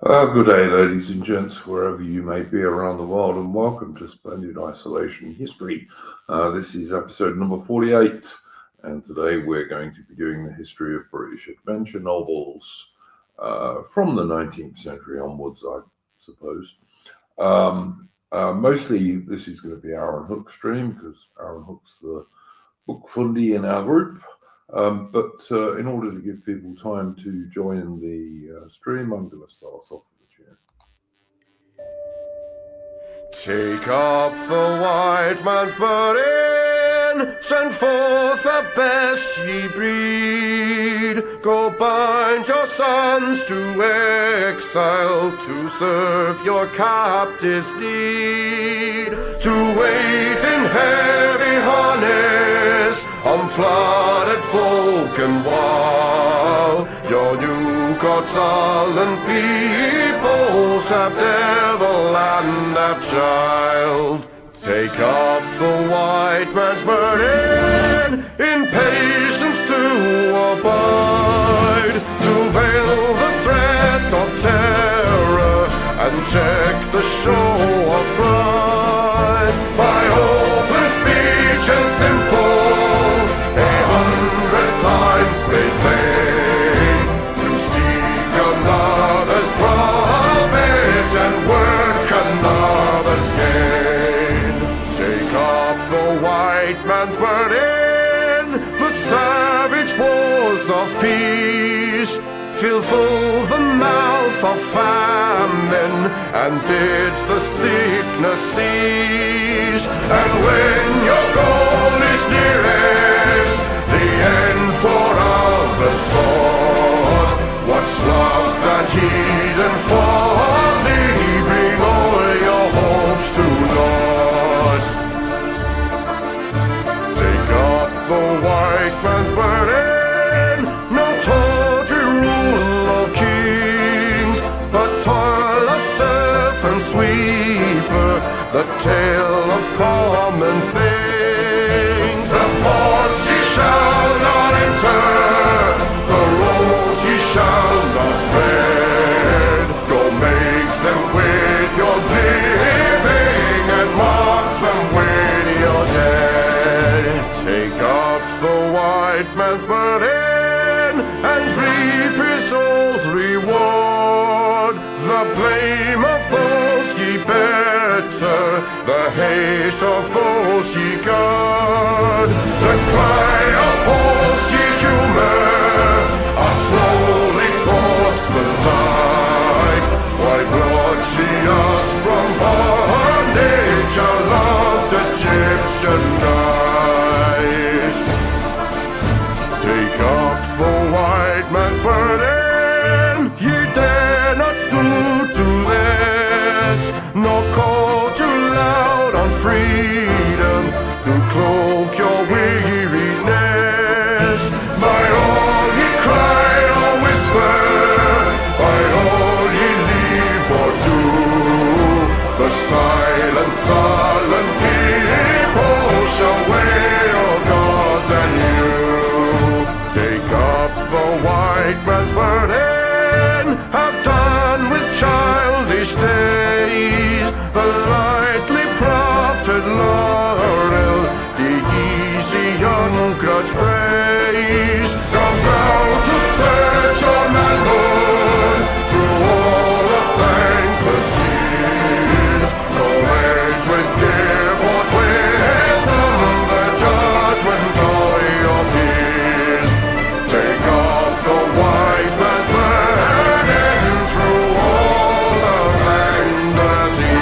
Good day, ladies and gents, wherever you may be around the world, and welcome to Splendid Isolation History. This is episode number 48, and today we're going to be doing the history of British adventure novels from the 19th century onwards, I suppose. Mostly this is going to be Arron Hook stream, because Arron Hook's the book fundy in our group. But in order to give people time to join the stream, I'm going to start us off with a tune. Take up the white man's burden, send forth the best ye breed. Go bind your sons to exile, to serve your captives' need, to wait in heavy harness on flooded folk and wild. Your new God's sullen peoples have devil and have child. Take up the white man's burden, in patience to abide, to veil the threat of terror and check the show of pride. By open speech and simple, 100 times made plain, to seek another's profit and work another's gain. Take up the white man's burden, the savage wars of peace, fill full the mouth of famine and bid the sickness cease. And when your goal is nearest, the end for others sought, what's love that heed and folly, bring all your hopes to naught. Take up the white man's burden, no tawdry rule of kings, but toil of serf and sweeper, the tale of common things. The ports ye shall not enter, the roads ye shall not tread. Go make them with your living and mark them with your dead. Take up the white man's burden and reap his old reward. The blame of those ye better, the hate of those ye guard. The cry of those ye humor are slowly towards the light. Why brought ye us from bondage, a loved Egyptian night? Take up the white man's burden, ye dare not stoop to this, nor call too loud on freedom to cloak your weariness. By all ye cry or whisper, by all ye leave or do, the silent, sullen people shall weigh your gods and you. Take up the white man's burden, have done with childish days, the lightly proffered laurel, the easy young grudge praise. Come down to search your manhood through all of thankless years. No age with give or wisdom, the judgment of your peers. Take off the white man's burden through all of thankless years.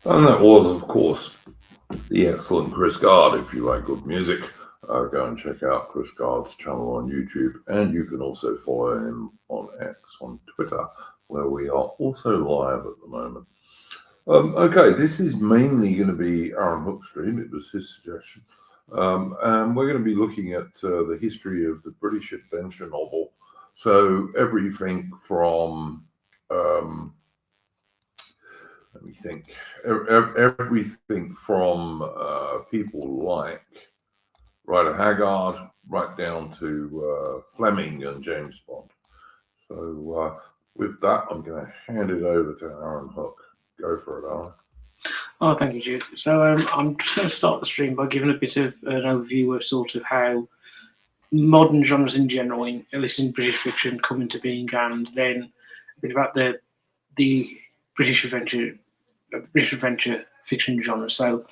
And that was, of course, the excellent Chris Gard. If you like good music, go and check out Chris Gard's channel on YouTube, and you can also follow him on X, on Twitter, where we are also live at the moment. Okay, this is mainly going to be Arron Hook stream. It was his suggestion. And we're going to be looking at the history of the British adventure novel. So everything from let me think. Everything from people like Ryder Haggard right down to Fleming and James Bond. So with that, I'm going to hand it over to Arron Hook. Go for it, Arron. Oh, thank you, Jude. So I'm just going to start the stream by giving a bit of an overview of sort of how modern genres in general, at least in British fiction, come into being, and then a bit about the British adventure fiction genre. So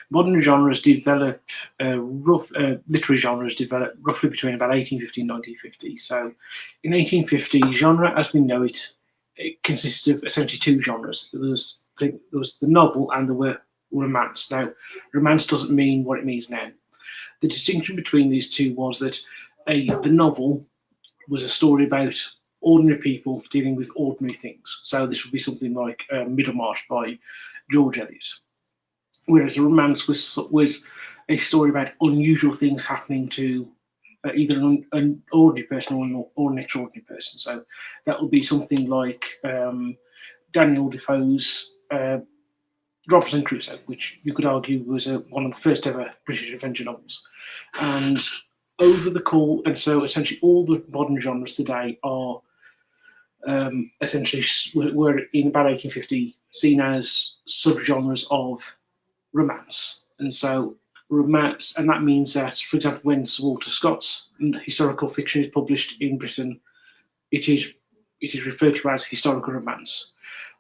modern genres develop, literary genres develop roughly between about 1850 and 1950. So in 1850, genre as we know it consisted of essentially two genres. There was the novel and there were romance. Now, romance doesn't mean what it means now. The distinction between these two was that the novel was a story about ordinary people dealing with ordinary things. So this would be something like Middlemarch by George Eliot. Whereas a romance was a story about unusual things happening to either an ordinary person or an extraordinary person. So that would be something like Daniel Defoe's Robinson Crusoe, which you could argue was one of the first ever British adventure novels. And over the course, and so essentially all the modern genres today are essentially were in about 1850 seen as subgenres of romance. And so romance, and that means that, for example, when Sir Walter Scott's historical fiction is published in Britain, it is referred to as historical romance.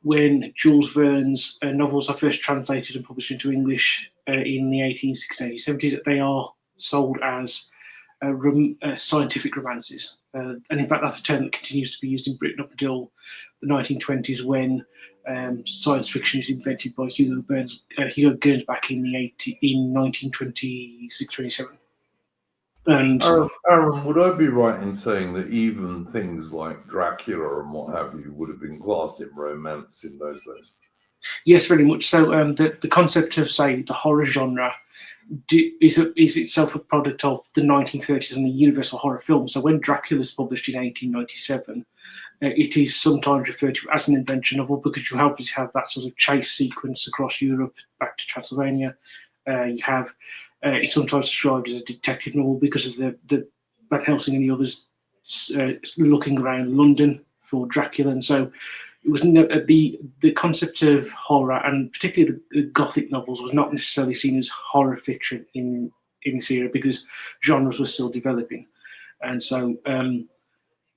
When Jules Verne's novels are first translated and published into English in the 1860s, 1870s, they are sold as scientific romances. And in fact, that's a term that continues to be used in Britain up until the 1920s, when science fiction is invented by Hugo Gernsback in 1926-27. And Arron, would I be right in saying that even things like Dracula and what have you would have been classed in romance in those days? Yes, very much so. The concept of, say, the horror genre is itself a product of the 1930s and the Universal horror film. So when Dracula is published in 1897, it is sometimes referred to as an adventure novel because you have that sort of chase sequence across Europe back to Transylvania. You have it's sometimes described as a detective novel because of the Van Helsing and the others looking around London for Dracula, and so it was the concept of horror, and particularly the Gothic novels, was not necessarily seen as horror fiction in this era because genres were still developing. And so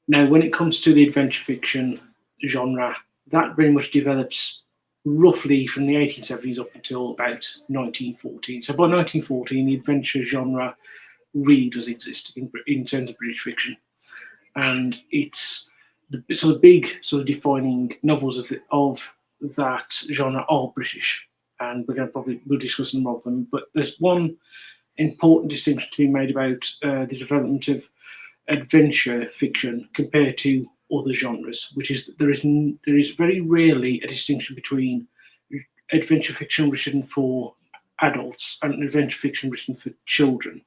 now, when it comes to the adventure fiction genre, that very much develops roughly from the 1870s up until about 1914. So by 1914, the adventure genre really does exist in terms of British fiction, and it's the sort of big sort of defining novels of that genre are British, and we'll discuss some of them. But there's one important distinction to be made about the development of adventure fiction compared to other genres, which is that there is very rarely a distinction between adventure fiction written for adults and adventure fiction written for children.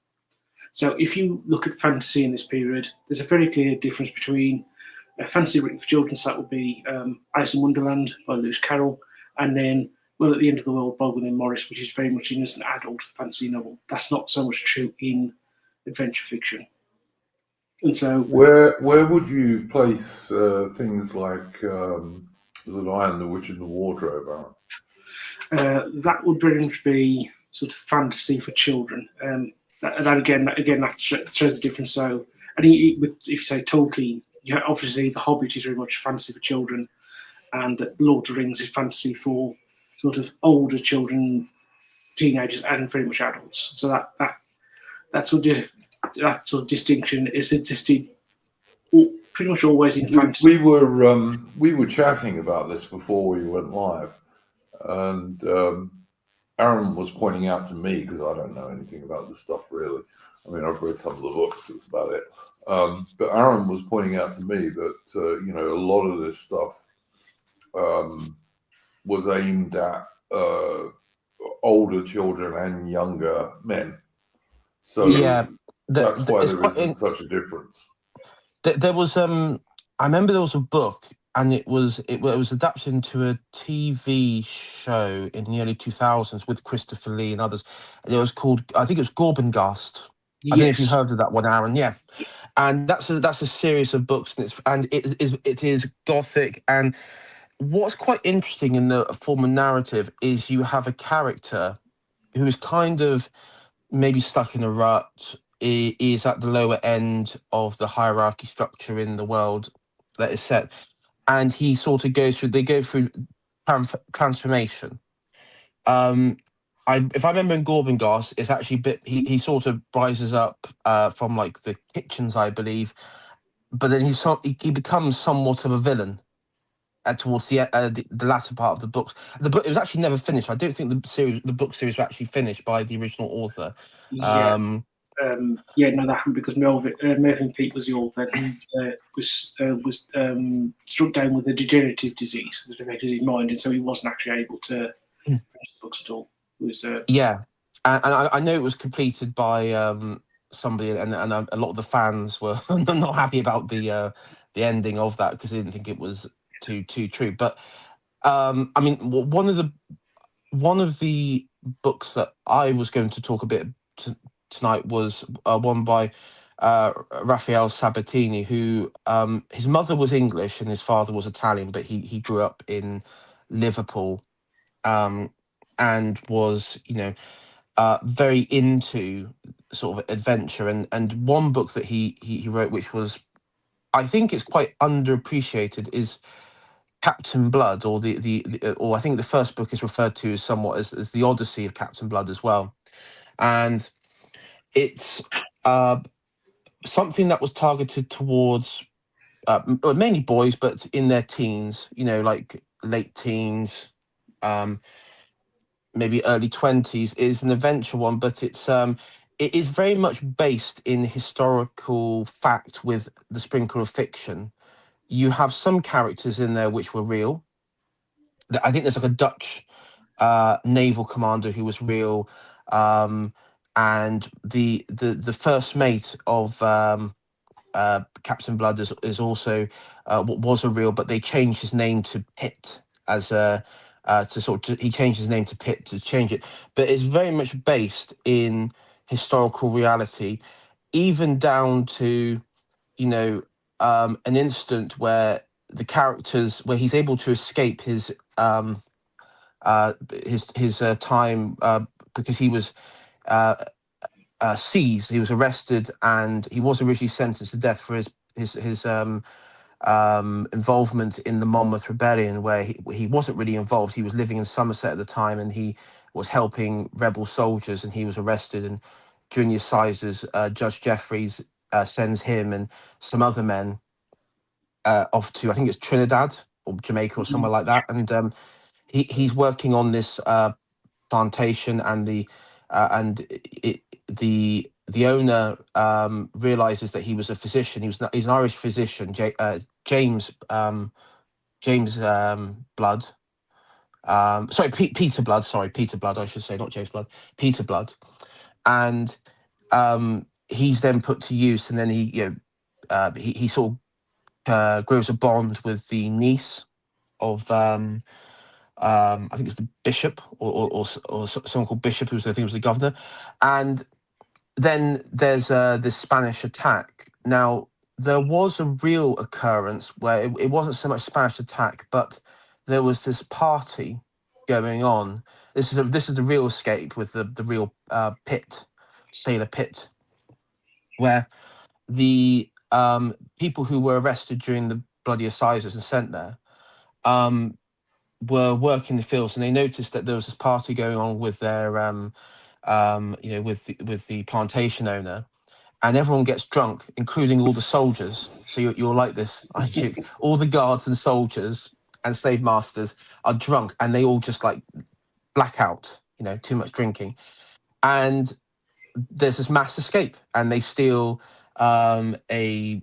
So if you look at fantasy in this period, there's a very clear difference between a fantasy written for children, so that would be Alice in Wonderland by Lewis Carroll, and then Well at the End of the World by William Morris, which is very much seen as an adult fantasy novel. That's not so much true in adventure fiction. And so, where would you place things like The Lion, the Witch, and the Wardrobe, Arron? that would very much be sort of fantasy for children. That again, that shows the difference. So, and if you say Tolkien, obviously The Hobbit is very much fantasy for children, and that Lord of the Rings is fantasy for sort of older children, teenagers, and very much adults. So that sort of distinction is existed pretty much always in fantasy. We were chatting about this before we went live, and Arron was pointing out to me, because I don't know anything about this stuff really. I mean, I've read some of the books, that's about it. But Arron was pointing out to me that a lot of this stuff was aimed at older children and younger men. So yeah, that's why there isn't such a difference. There was I remember there was a book and it was adapted into a TV show in the early 2000s with Christopher Lee and others. And it was called, I think it was Gorbengast. I don't know if you Yes. heard of that one, Aaron. Yeah, and that's a series of books, and it is gothic. And what's quite interesting in the form of narrative is you have a character who is kind of maybe stuck in a rut, is at the lower end of the hierarchy structure in the world that is set, and he sort of they go through transformation. Um, if I remember in Gorbengast, it's actually he sort of rises up from like the kitchens, I believe, but then he becomes somewhat of a villain towards the latter part of the books. The book, it was actually never finished. I don't think the book series was actually finished by the original author. Yeah. No, that happened because Mervyn Peake was the author, and was struck down with a degenerative disease that affected his mind, and so he wasn't actually able to finish the books at all. It was Yeah, and I know it was completed by somebody, and a lot of the fans were not happy about the ending of that because they didn't think it was too true. But I mean, one of the books that I was going to talk a bit tonight was one by Raphael Sabatini, who his mother was English and his father was Italian, but he grew up in Liverpool, and was, very into sort of adventure. And one book that he wrote, which was, I think it's quite underappreciated, is Captain Blood, or or I think the first book is referred to somewhat as the Odyssey of Captain Blood as well. And it's something that was targeted towards mainly boys, but in their teens, like late teens, maybe early 20s. Is an adventure one, but it is very much based in historical fact with the sprinkle of fiction. You have some characters in there which were real. I think there's like a Dutch naval commander who was real, and the first mate of Captain Blood is also was a real, but they changed his name to Pitt as a he changed his name to Pitt to change it. But it's very much based in historical reality, even down to, an instant where the characters, where he's able to escape his time, because he was seized. He was arrested, and he was originally sentenced to death for his involvement in the Monmouth Rebellion, where he wasn't really involved. He was living in Somerset at the time, and he was helping rebel soldiers, and he was arrested. And during the assizes, Judge Jeffreys sends him and some other men off to, I think it's Trinidad or Jamaica or somewhere like that, and he's working on this plantation, and the owner realizes that he was a physician. He's an Irish physician, James Blood. Sorry, Peter Blood. Sorry, Peter Blood. I should say, not James Blood. Peter Blood, and he's then put to use, and then he sort of grows a bond with the niece of I think it's the bishop, or someone called Bishop, who was, I think, was the governor. And then there's this Spanish attack. Now, there was a real occurrence where it wasn't so much Spanish attack, but there was this party going on. This is the real escape with the real Pitt, Sailor Pitt, where the people who were arrested during the bloody assizes and sent there were working the fields, and they noticed that there was this party going on with their with the plantation owner, and everyone gets drunk, including all the soldiers. So you're like this, all the guards and soldiers and slave masters are drunk, and they all just like black out, too much drinking, and there's this mass escape, and they steal a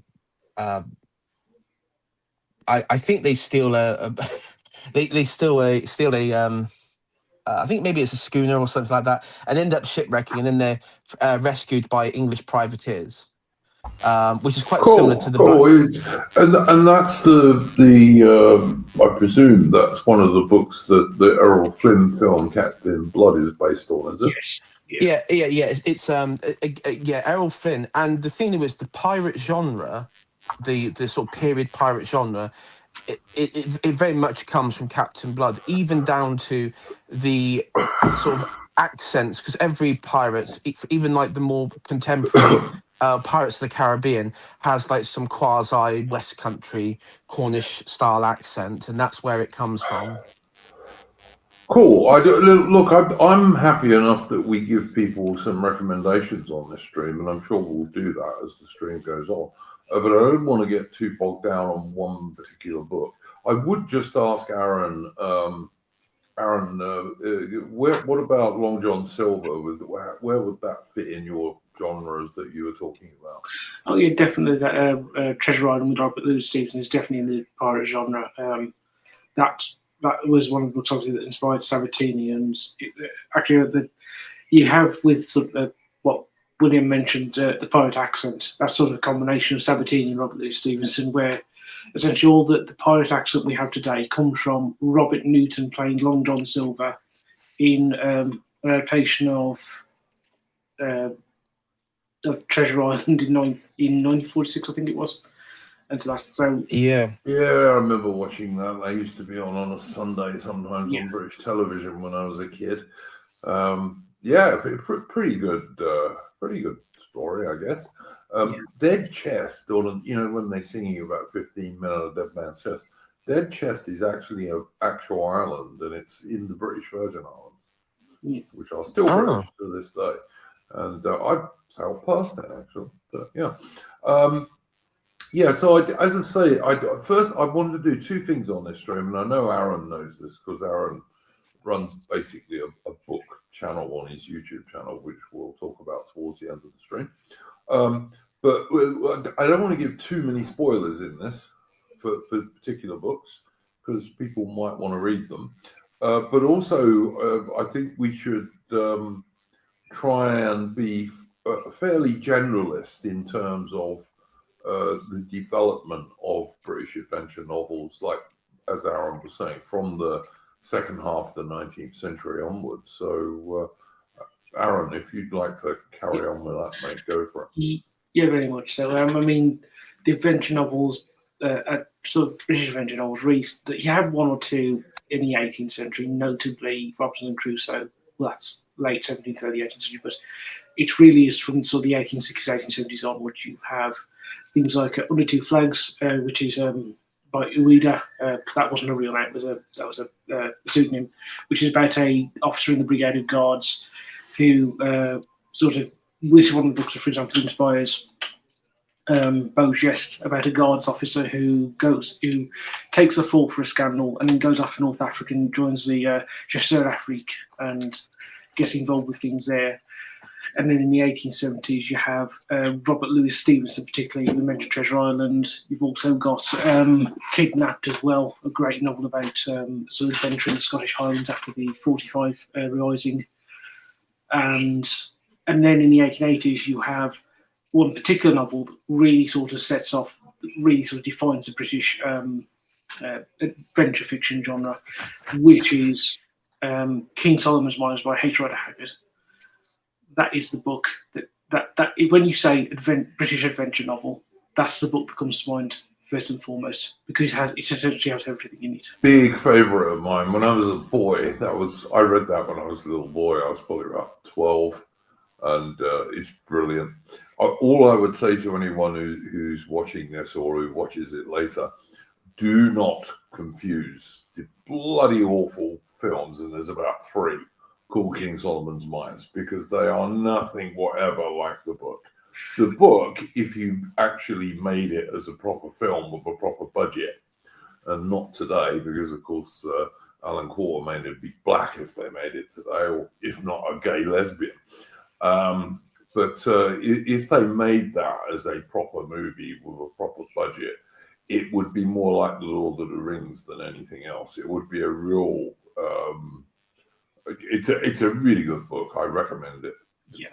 I think they steal they steal a I think maybe it's a schooner or something like that, and end up shipwrecking, and then they're rescued by English privateers. which is quite similar to the Cool. And that's I presume that's one of the books that the Errol Flynn film Captain Blood is based on, is it? Yes. Yeah. It's Errol Flynn, and the thing is, the pirate genre, the sort of period pirate genre, it very much comes from Captain Blood, even down to the sort of accents, because every pirate, even like the more contemporary Pirates of the Caribbean, has like some quasi West Country Cornish style accent, and that's where it comes from. Cool. I'm happy enough that we give people some recommendations on this stream, and I'm sure we'll do that as the stream goes on. But I don't want to get too bogged down on one particular book. I would just ask Arron, what about Long John Silver? Where would that fit in your genres that you were talking about? Oh yeah, definitely. That Treasure Island with Robert Louis Stevenson is definitely in the pirate genre. That was one of the books obviously that inspired Sabatini, and you have with sort of, what William mentioned, the pirate accent. That's sort of a combination of Sabatini and Robert Louis Stevenson, where essentially all the pirate accent we have today comes from Robert Newton playing Long John Silver in an adaptation of Treasure Island in 1946, I think it was. And so Yeah, I remember watching that. They used to be on a Sunday sometimes on British television when I was a kid. Pretty good story, I guess. Dead Chest, or when they're singing about 15 men on a dead man's chest, Dead Chest is actually an actual island, and it's in the British Virgin Islands, which are still British to this day. And I sailed past it actually, but so as I say, first I wanted to do two things on this stream, and I know Arron knows this because Arron runs basically a book channel on his YouTube channel, which we'll talk about towards the end of the stream. But I don't want to give too many spoilers in this for particular books because people might want to read them. But also, I think we should try and be fairly generalist in terms of the development of British adventure novels, like as Arron was saying, from the second half of the 19th century onwards. So, Arron, if you'd like to carry on with that, mate, go for it. Yeah, very much so. The adventure novels, sort of British adventure novels, you have one or two in the 18th century, notably Robinson Crusoe. Well, that's late 17th, early 18th century, but it really is from sort of the 1860s, 1870s onwards. You have things like Under Two Flags, which is by Ueda. That wasn't a real name; that was a pseudonym, which is about a officer in the Brigade of Guards who which is one of the books that, for example, inspires Beau Geste, about a guards officer who takes the fall for a scandal and then goes off to North Africa and joins the Chasseurs d'Afrique and gets involved with things there. And then in the 1870s, you have Robert Louis Stevenson, particularly. We mentioned Treasure Island. You've also got Kidnapped as well, a great novel about sort of adventure in the Scottish Highlands after the 45 Rising. And then in the 1880s, you have one particular novel that really sort of defines the British adventure fiction genre, which is King Solomon's Mines by H. Rider Haggard. That is the book that when you say British adventure novel, that's the book that comes to mind first and foremost, because it essentially has everything in it. Big favourite of mine. When I was a boy, I read that when I was a little boy. I was probably about 12, and it's brilliant. All I would say to anyone who's watching this or who watches it later, do not confuse the bloody awful films, and there's about 3, called King Solomon's Mines, because they are nothing whatever like the book. The book, if you actually made it as a proper film with a proper budget, and not today, because of course Alan Quarter made it be black if they made it today, or if not a gay lesbian. But if they made that as a proper movie with a proper budget, it would be more like The Lord of the Rings than anything else. It would be a real... it's a really good book. I recommend it Yeah.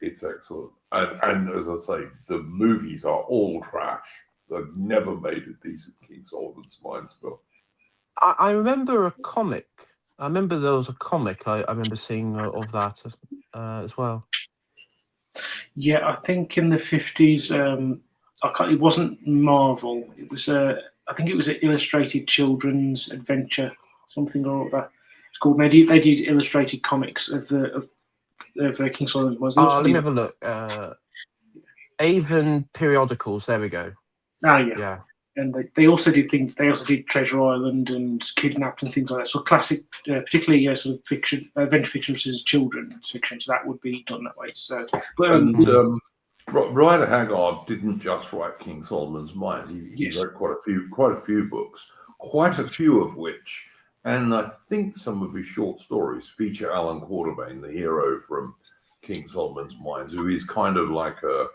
It's excellent. And as I say, the movies are all trash. They've never made a decent King Solomon's Mines film. I remember a comic. I remember there was a comic I remember seeing of that as well. Yeah, I think in the 50s, it wasn't Marvel. It was I think it was an illustrated children's adventure, something or other. It's called. They did illustrated comics of King Solomon's Mines. Let me have a look. Avon periodicals. There we go. Ah, yeah. Yeah. And they also did things. They also did Treasure Island and Kidnapped and things like that. So classic, particularly sort of fiction, adventure fiction, which is children's fiction. So that would be done that way. So, but Ryder Haggard didn't just write King Solomon's Mines. He wrote quite a few books, quite a few of which, and I think some of his short stories feature Alan Quatermain, the hero from King Solomon's Mines, who is kind of like a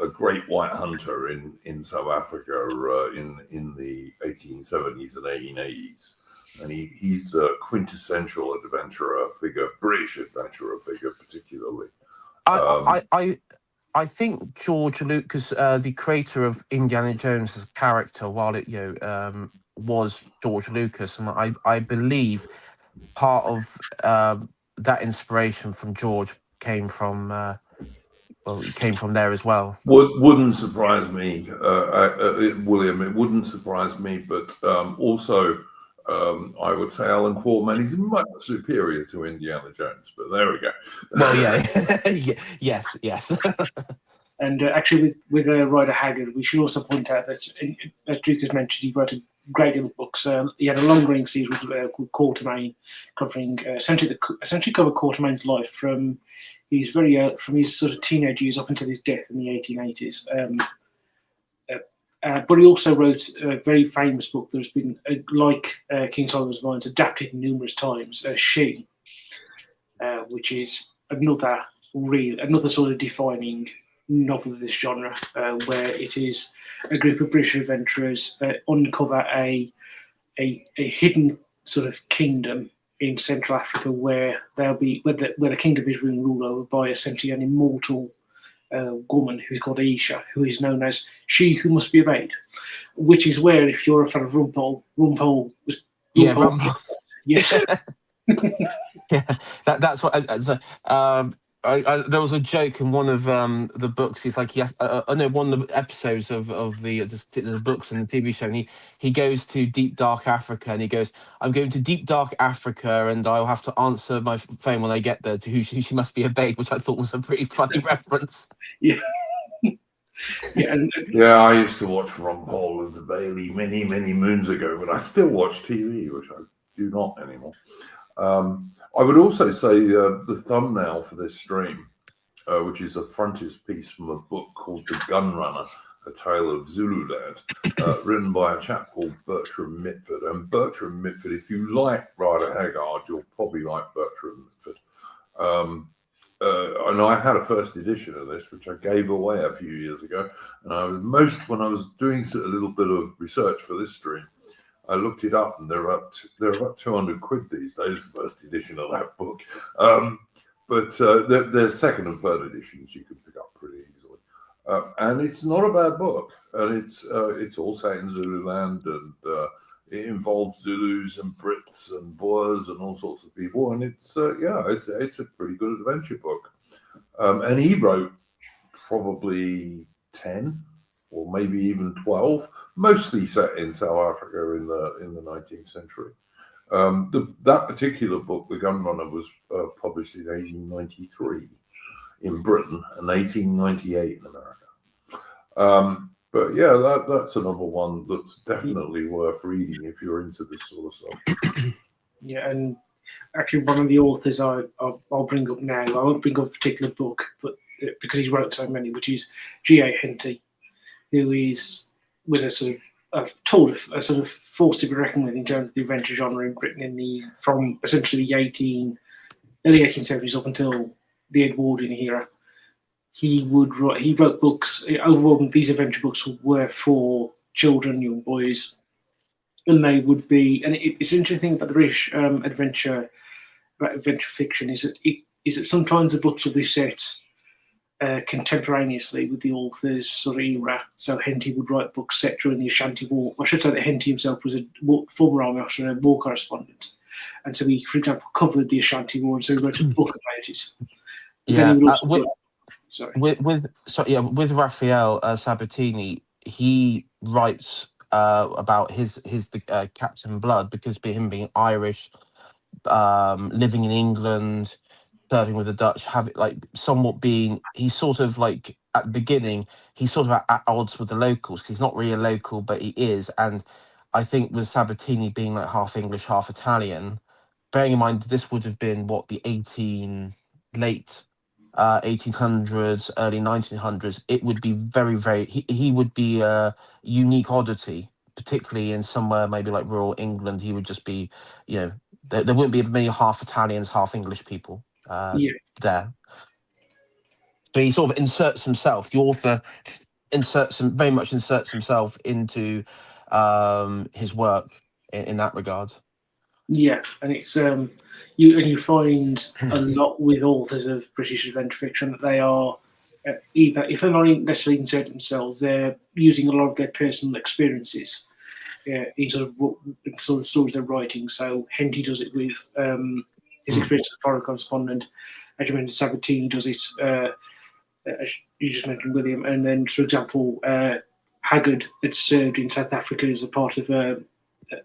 great white hunter in South Africa in the 1870s and 1880s. And he's a quintessential adventurer figure, British adventurer figure particularly. I think George Lucas, the creator of Indiana Jones as a character, while it was George Lucas, and I believe part of that inspiration from George came from it came from there as well. Wouldn't surprise me, William. It wouldn't surprise me, but also I would say Alan Quatermain is much superior to Indiana Jones. But there we go. Well, yeah, yes. And actually, with Ryder Haggard, we should also point out that, as Duke has mentioned, he wrote a great deal of books. He had a long-running series called Quatermain, covering essentially covered Quatermain's life from his from his sort of teenage years up until his death in the 1880s. But he also wrote a very famous book that's been, like King Solomon's Mines, adapted numerous times, She, which is another sort of defining novel of this genre, where it is a group of British adventurers uncover a hidden sort of kingdom in Central Africa where the kingdom is being ruled over by essentially an immortal woman who's called Aisha, who is known as She Who Must Be Obeyed, which is where, if you're a fan of Rumpole was Rumpole. Yes. Yeah, that's what. There was a joke in one of the books. He's like, one of the episodes of the books and the TV show. And he goes to deep dark Africa, and he goes, "I'm going to deep dark Africa, and I'll have to answer my phone when I get there to who she must be obeyed," which I thought was a pretty funny reference. Yeah. Yeah, I used to watch Rumpole of the Bailey many moons ago, but I still watch TV, which I do not anymore. I would also say the thumbnail for this stream, which is a frontispiece from a book called The Gunrunner, A Tale of Zululand, written by a chap called Bertram Mitford. And Bertram Mitford, if you like Ryder Haggard, you'll probably like Bertram Mitford. And I had a first edition of this, which I gave away a few years ago. And when I was doing a little bit of research for this stream, I looked it up, and they're about 200 quid these days, first edition of that book. But there's second and third editions you can pick up pretty easily. And it's not a bad book, and it's all set in Zululand, and it involves Zulus and Brits and Boers and all sorts of people, and it's a pretty good adventure book. And he wrote probably 10. Or maybe even 12, mostly set in South Africa in the 19th century. That particular book, The Gunrunner, was published in 1893 in Britain and 1898 in America. But yeah, that's another one that's definitely worth reading if you're into this sort of stuff. Yeah, and actually one of the authors I'll bring up now, I won't bring up a particular book, but because he wrote so many, which is G.A. Henty, who was a sort of force to be reckoned with in terms of the adventure genre in Britain from essentially the early 1870s up until the Edwardian era. He wrote books. Overall, these adventure books were for children, young boys, and they would be. And it's interesting about the British adventure fiction is that is that sometimes the books will be set contemporaneously with the author's sort of era. So Henty would write books set during the Ashanti War. I should say that Henty himself was a former army officer and a war correspondent. And so he, for example, covered the Ashanti War, and so he wrote a book about it. But then he would also with Raphael Sabatini, he writes about his Captain Blood, because him being Irish, living in England, serving with the Dutch, he's sort of like at the beginning, he's sort of at odds with the locals, because he's not really a local, but he is. And I think with Sabatini being like half English, half Italian, bearing in mind this would have been the late 1800s, early 1900s, it would be very, he would be a unique oddity, particularly in somewhere maybe like rural England. He would just be, there wouldn't be many half Italians, half English people there. So he sort of inserts himself, the author very much inserts himself into his work in that regard. Yeah, and it's you find a lot with authors of British adventure fiction that they are either, if they're not necessarily inserting themselves, they're using a lot of their personal experiences in sort of stories they're writing. So Henty does it with his experience as a foreign correspondent. As you mentioned, Sabatini does it. As you just mentioned, William, and then, for example, Haggard had served in South Africa as a part of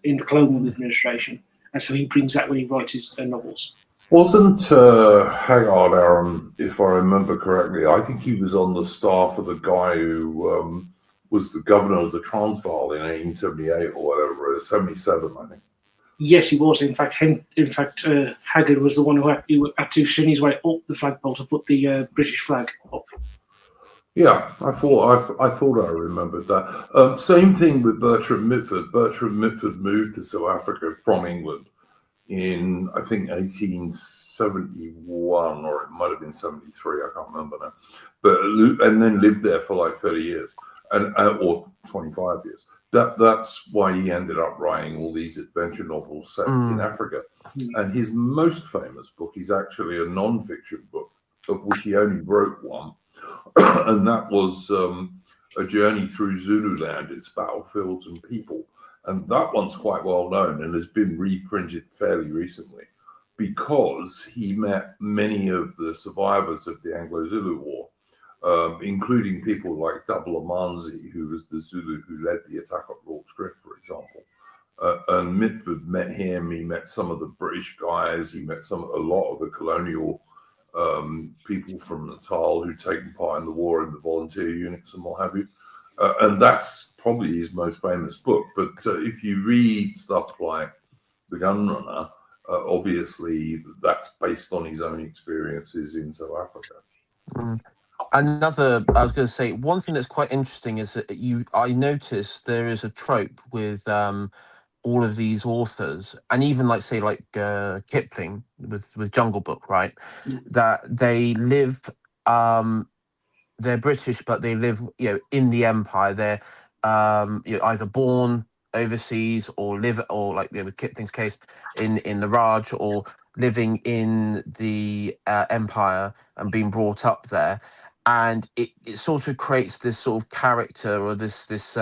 in the colonial administration. And so he brings that when he writes his novels. Wasn't Haggard, Arron, if I remember correctly, I think he was on the staff of the guy who was the governor of the Transvaal in 1878 or whatever, 77, I think. Yes, he was. In fact, Haggard was the one who had to shin his way up the flagpole to put the British flag up. Yeah, I thought I remembered that. Same thing with Bertram Mitford. Bertram Mitford moved to South Africa from England in, I think, 1871, or it might have been 73. I can't remember now. And then lived there for like 30 years, or 25 years. That's why he ended up writing all these adventure novels set in Africa. And his most famous book is actually a non-fiction book, of which he only wrote one. And that was a journey through Zululand, its battlefields and people. And that one's quite well known and has been reprinted fairly recently, because he met many of the survivors of the Anglo-Zulu War, including people like Double Amanzi, who was the Zulu who led the attack at Rorke's Drift, for example. And Mitford met him. He met some of the British guys. He met a lot of the colonial people from Natal who'd taken part in the war in the volunteer units and what have you. And that's probably his most famous book. But if you read stuff like The Gunrunner, obviously that's based on his own experiences in South Africa. Another, I was going to say, one thing that's quite interesting is that I noticed there is a trope with all of these authors, and even like Kipling with Jungle Book, right? That they live, they're British, but they live, in the empire. They're either born overseas or live, or like with Kipling's case, in the Raj, or living in the empire and being brought up there. And it sort of creates this sort of character, or this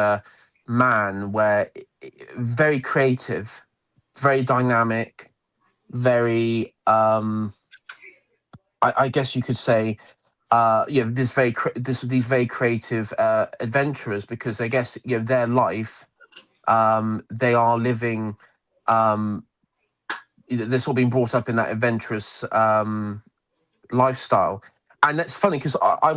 man where very creative, very dynamic, very I guess you could say these very creative adventurers, because I guess their life, they are living, they're sort of being brought up in that adventurous lifestyle. And that's funny, because I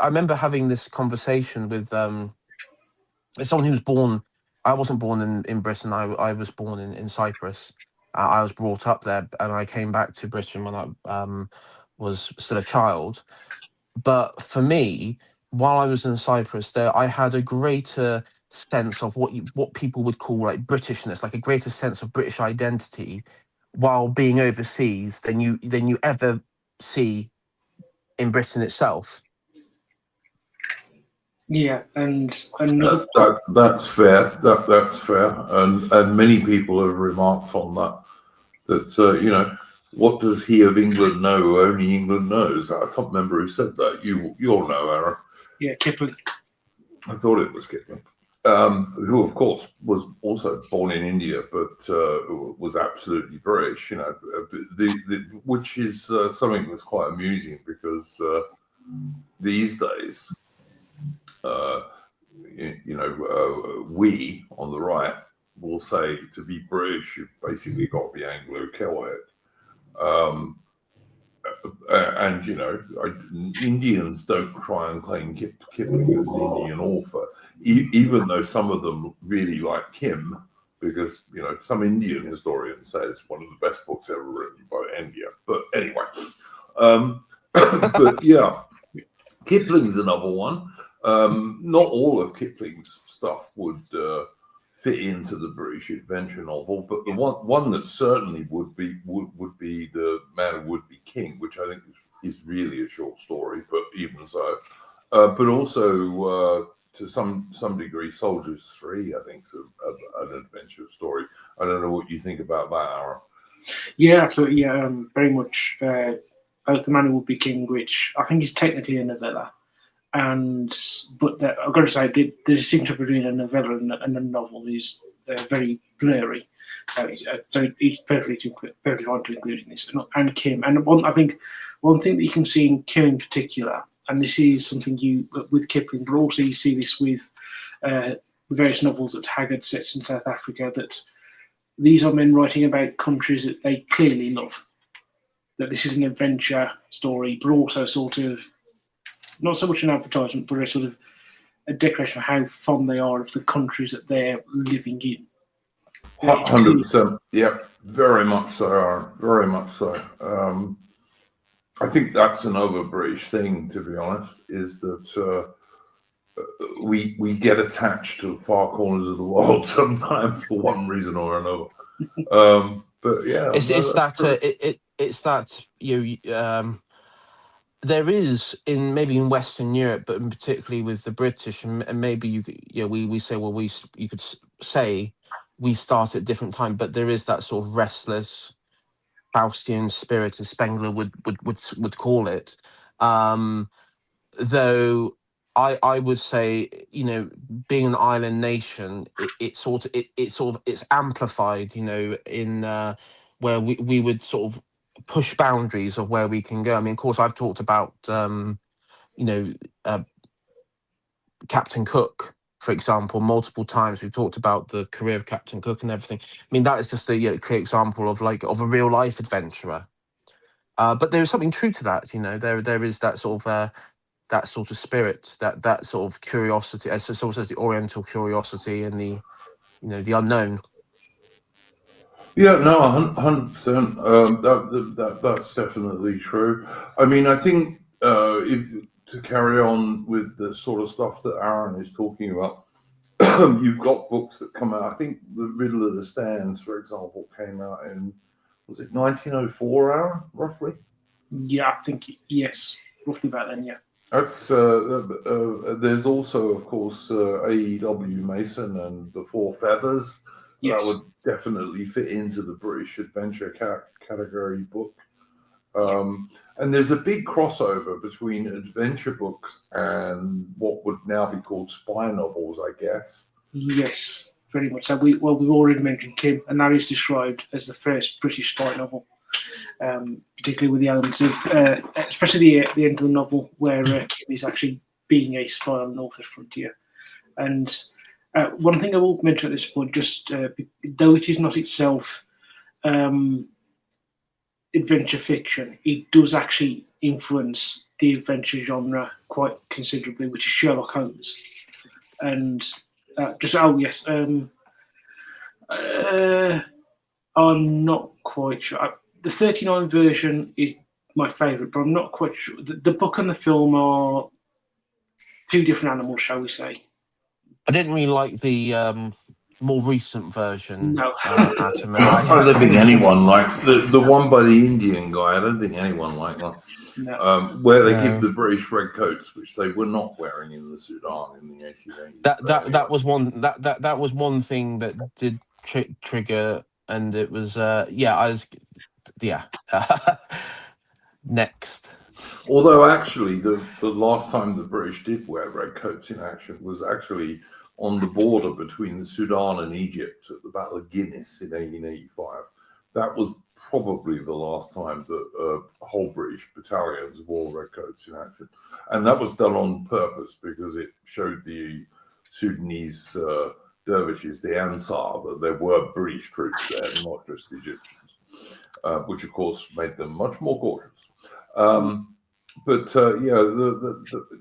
remember having this conversation with someone who was born. I wasn't born in Britain. I was born in Cyprus. I was brought up there, and I came back to Britain when I was still a child. But for me, while I was in Cyprus, I had a greater sense of what people would call like Britishness, like a greater sense of British identity, while being overseas than you ever see in Britain itself. Yeah, and that's fair. That's fair, and many people have remarked on that. what does he of England know who only England knows? I can't remember who said that. You'll know, Aaron. Yeah, Kipling. I thought it was Kipling. Who, of course, was also born in India, but was absolutely British. Which is something that's quite amusing because these days, we on the right will say to be British, you've basically got to be Anglo-Celtic. And Indians don't try and claim Kipling as an Indian author, even though some of them really like Kim, because some Indian historians say it's one of the best books ever written by India. But anyway, but yeah, Kipling's another one. Not all of Kipling's stuff would fit into the British adventure novel, but the one that certainly would be The Man Who Would Be King, which I think is really a short story, but even so, but also to some degree, Soldiers 3, I think, is an adventure story. I don't know what you think about that, Aaron. Yeah, absolutely. Yeah, very much. Both The Man Who Would Be King, which I think is technically a novella, but I've got to say the distinction between a novella and a novel is very blurry. So it's perfectly fine to include in this. And Kim, and I think one thing that you can see in Kim in particular, and this is something with Kipling, but also you see this with the various novels that Haggard sets in South Africa, that these are men writing about countries that they clearly love. That this is an adventure story, but also sort of not so much an advertisement, but a sort of a declaration of how fond they are of the countries that they're living in. 100%. Yeah, very much so, Aaron. Very much so. I think that's another British thing, to be honest, is that we get attached to far corners of the world sometimes for one reason or another. But yeah, it's that there is maybe in Western Europe, but particularly with the British, and maybe we say, well, you could say we start at different time, but there is that sort of restless Faustian spirit, as Spengler would call it. Though I would say, being an island nation, it's amplified, in where we would sort of push boundaries of where we can go. I mean, of course, I've talked about Captain Cook, for example, multiple times. We've talked about the career of Captain Cook and everything. I mean, that is just a clear example of a real life adventurer. But there is something true to that. There is that sort of spirit, that sort of curiosity, as sort of the Oriental curiosity and the unknown. Yeah, no, 100%. That's definitely true. I mean, I think to carry on with the sort of stuff that Aaron is talking about, you've got books that come out. I think The Riddle of the Stands, for example, came out in, was it 1904, Aaron, roughly? Yeah, I think, yes, roughly about then, yeah. That's there's also, of course, A.E.W. Mason and The Four Feathers. Yes. That would definitely fit into the British adventure category book. And there's a big crossover between adventure books and what would now be called spy novels, I guess. Yes, very much. So we've already mentioned Kim, and that is described as the first British spy novel, particularly with the elements of, especially the end of the novel, where Kim is actually being a spy on the Northwest frontier. And one thing I will mention at this point, just though it is not itself adventure fiction, it does actually influence the adventure genre quite considerably, which is Sherlock Holmes. And I'm not quite sure. The 39 version is my favourite, but I'm not quite sure. The book and the film are two different animals, shall we say. I didn't really like the more recent version. No. I don't think anyone liked the one by the Indian guy. I don't think anyone liked that. No. Where they give the British red coats, which they were not wearing in the Sudan in the 1880s. That was one that was one thing that did trigger, and it was yeah. Next. Although actually, the last time the British did wear red coats in action was actually on the border between the Sudan and Egypt at the Battle of Guinness in 1885. That was probably the last time that whole British battalions wore red coats in action, and that was done on purpose because it showed the Sudanese dervishes, the Ansar, that there were British troops there, not just Egyptians, which of course made them much more cautious. But yeah,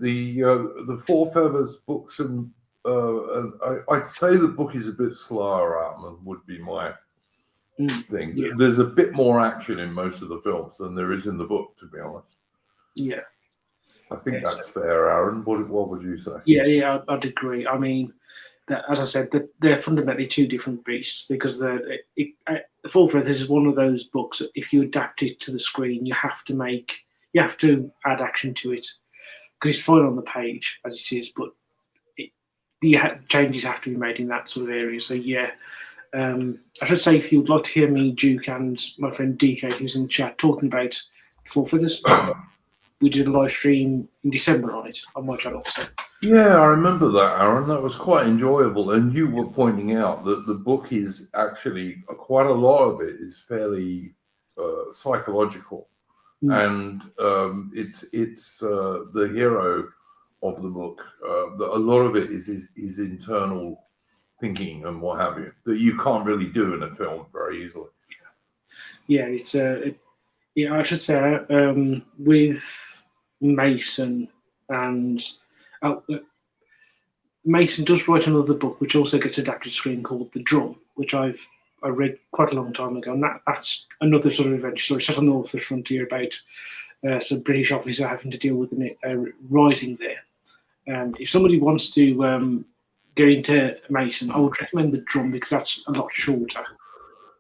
the Four Feathers books, and I'd say the book is a bit slower, Outman, would be my thing. Yeah. There's a bit more action in most of the films than there is in the book, to be honest. Yeah. I think that's fair, Aaron. What would you say? Yeah, I'd agree. I mean, as I said, they're fundamentally two different beasts because the Four Feathers is one of those books that if you adapt it to the screen, you have to add action to it because it's fine on the page as it is, but the changes have to be made in that sort of area. So yeah, I should say if you'd like to hear me, Duke, and my friend DK, who's in the chat, talking about Four Feathers, we did a live stream in December on it on my channel. So. Yeah, I remember that, Aaron. That was quite enjoyable. And you were pointing out that the book is actually, quite a lot of it is fairly psychological. And it's the hero of the book. A lot of it is internal thinking and what have you that you can't really do in a film very easily. Yeah, it's I should say with Mason and Mason does write another book which also gets adapted to screen called The Drum, which I read quite a long time ago, and that's another sort of adventure story set on the Northwest frontier about some British officer having to deal with a rising there. And if somebody wants to go into Mason, I would recommend The Drum because that's a lot shorter.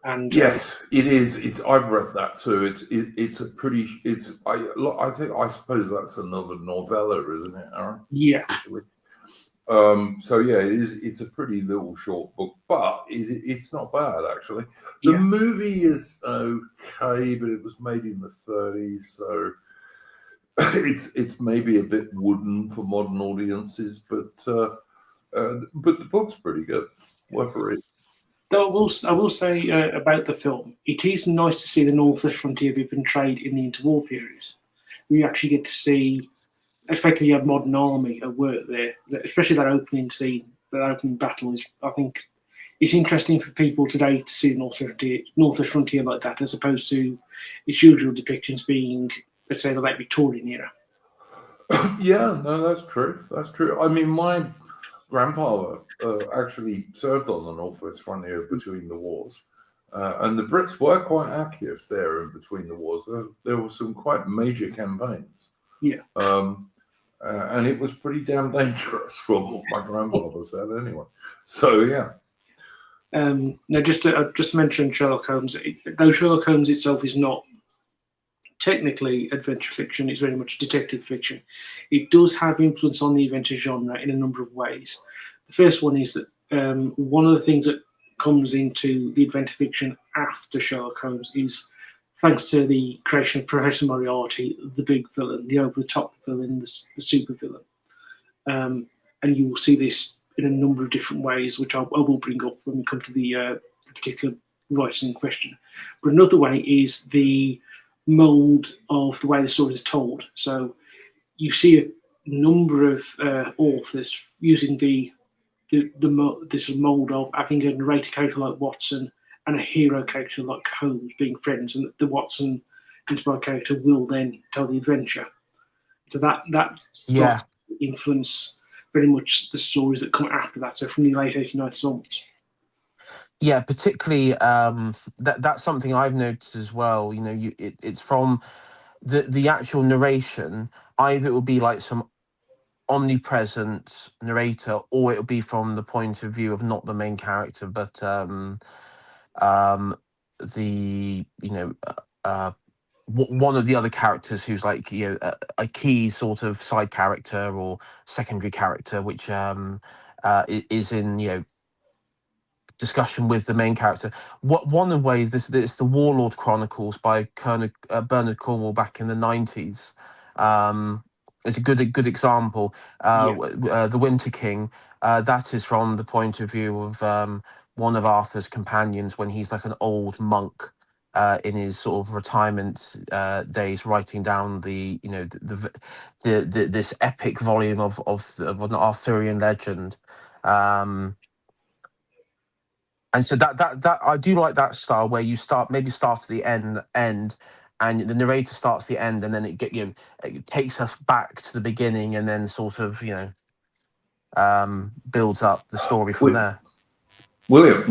And yes, it is. I've read that too. I suppose that's another novella, isn't it, Aaron? Yeah. So yeah, it's a pretty little short book, but it's not bad actually. The movie is okay, but it was made in the 30s, so it's maybe a bit wooden for modern audiences, but the book's pretty good. Worth a read. Though I will say about the film, it is nice to see the Northwest frontier be portrayed in the interwar periods. We actually get to see, especially a modern army at work there, especially that opening scene, that opening battle is, I think, it's interesting for people today to see the Northwest frontier like that, as opposed to its usual depictions being, let's say, the late Victorian era. Yeah, no, that's true. That's true. I mean, my grandfather actually served on the Northwest frontier between the wars, and the Brits were quite active there in between the wars. There were some quite major campaigns. Yeah. And it was pretty damn dangerous, from what my grandfather said, anyway. So yeah. Now, just to mention Sherlock Holmes, though Sherlock Holmes itself is not technically adventure fiction, it's very much detective fiction. It does have influence on the adventure genre in a number of ways. The first one is that one of the things that comes into the adventure fiction after Sherlock Holmes is thanks to the creation of Professor Moriarty, the big villain, the over-the-top villain, the super villain. And you will see this in a number of different ways, which I will bring up when we come to the particular writing in question. But another way is the mould of the way the story is told. So you see a number of authors using this mould of having a narrator character like Watson and a hero character like Holmes being friends, and the Watson inspired character will then tell the adventure. So that starts to influence very much the stories that come after that. So from the late 1890s onwards. Yeah, particularly that's something I've noticed as well. You know, it's from the actual narration. Either it will be like some omnipresent narrator, or it will be from the point of view of not the main character, but one of the other characters who's like, you know, a key sort of side character or secondary character, which is in, you know, discussion with the main character. One of the ways this the Warlord Chronicles by Bernard Cornwell back in the 90s. It's a good example. The Winter King. That is from the point of view of one of Arthur's companions when he's like an old monk in his sort of retirement days, writing down this epic volume of an Arthurian legend. And so that I do like that style where you start at the end, and the narrator starts the end, and then it takes us back to the beginning, and then sort of builds up the story from there. William,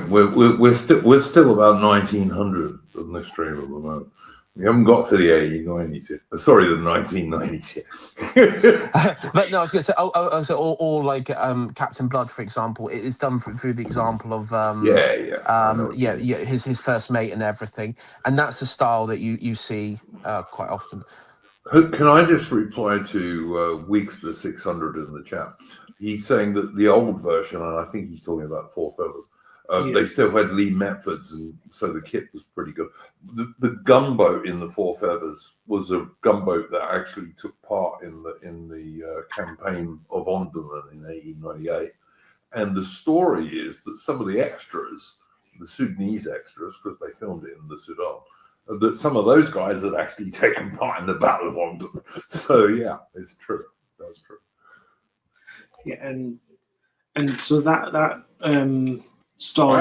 we're still about 1900 on this stream at the moment. We haven't got to the 1890s yet. Sorry, the 1990s yet. But no, I was going to say, or like Captain Blood, for example, it is done through the example of his first mate and everything, and that's a style that you see quite often. Can I just reply to Weeks the 600 in the chat? He's saying that the old version, and I think he's talking about Four Feathers, they still had Lee Metfords, and so the kit was pretty good. The gunboat in the Four Feathers was a gunboat that actually took part in the campaign of Omdurman in 1898. And the story is that some of the extras, the Sudanese extras, because they filmed it in the Sudan, that some of those guys had actually taken part in the Battle of Omdurman. So yeah, it's true. That's true. Yeah, and so that style.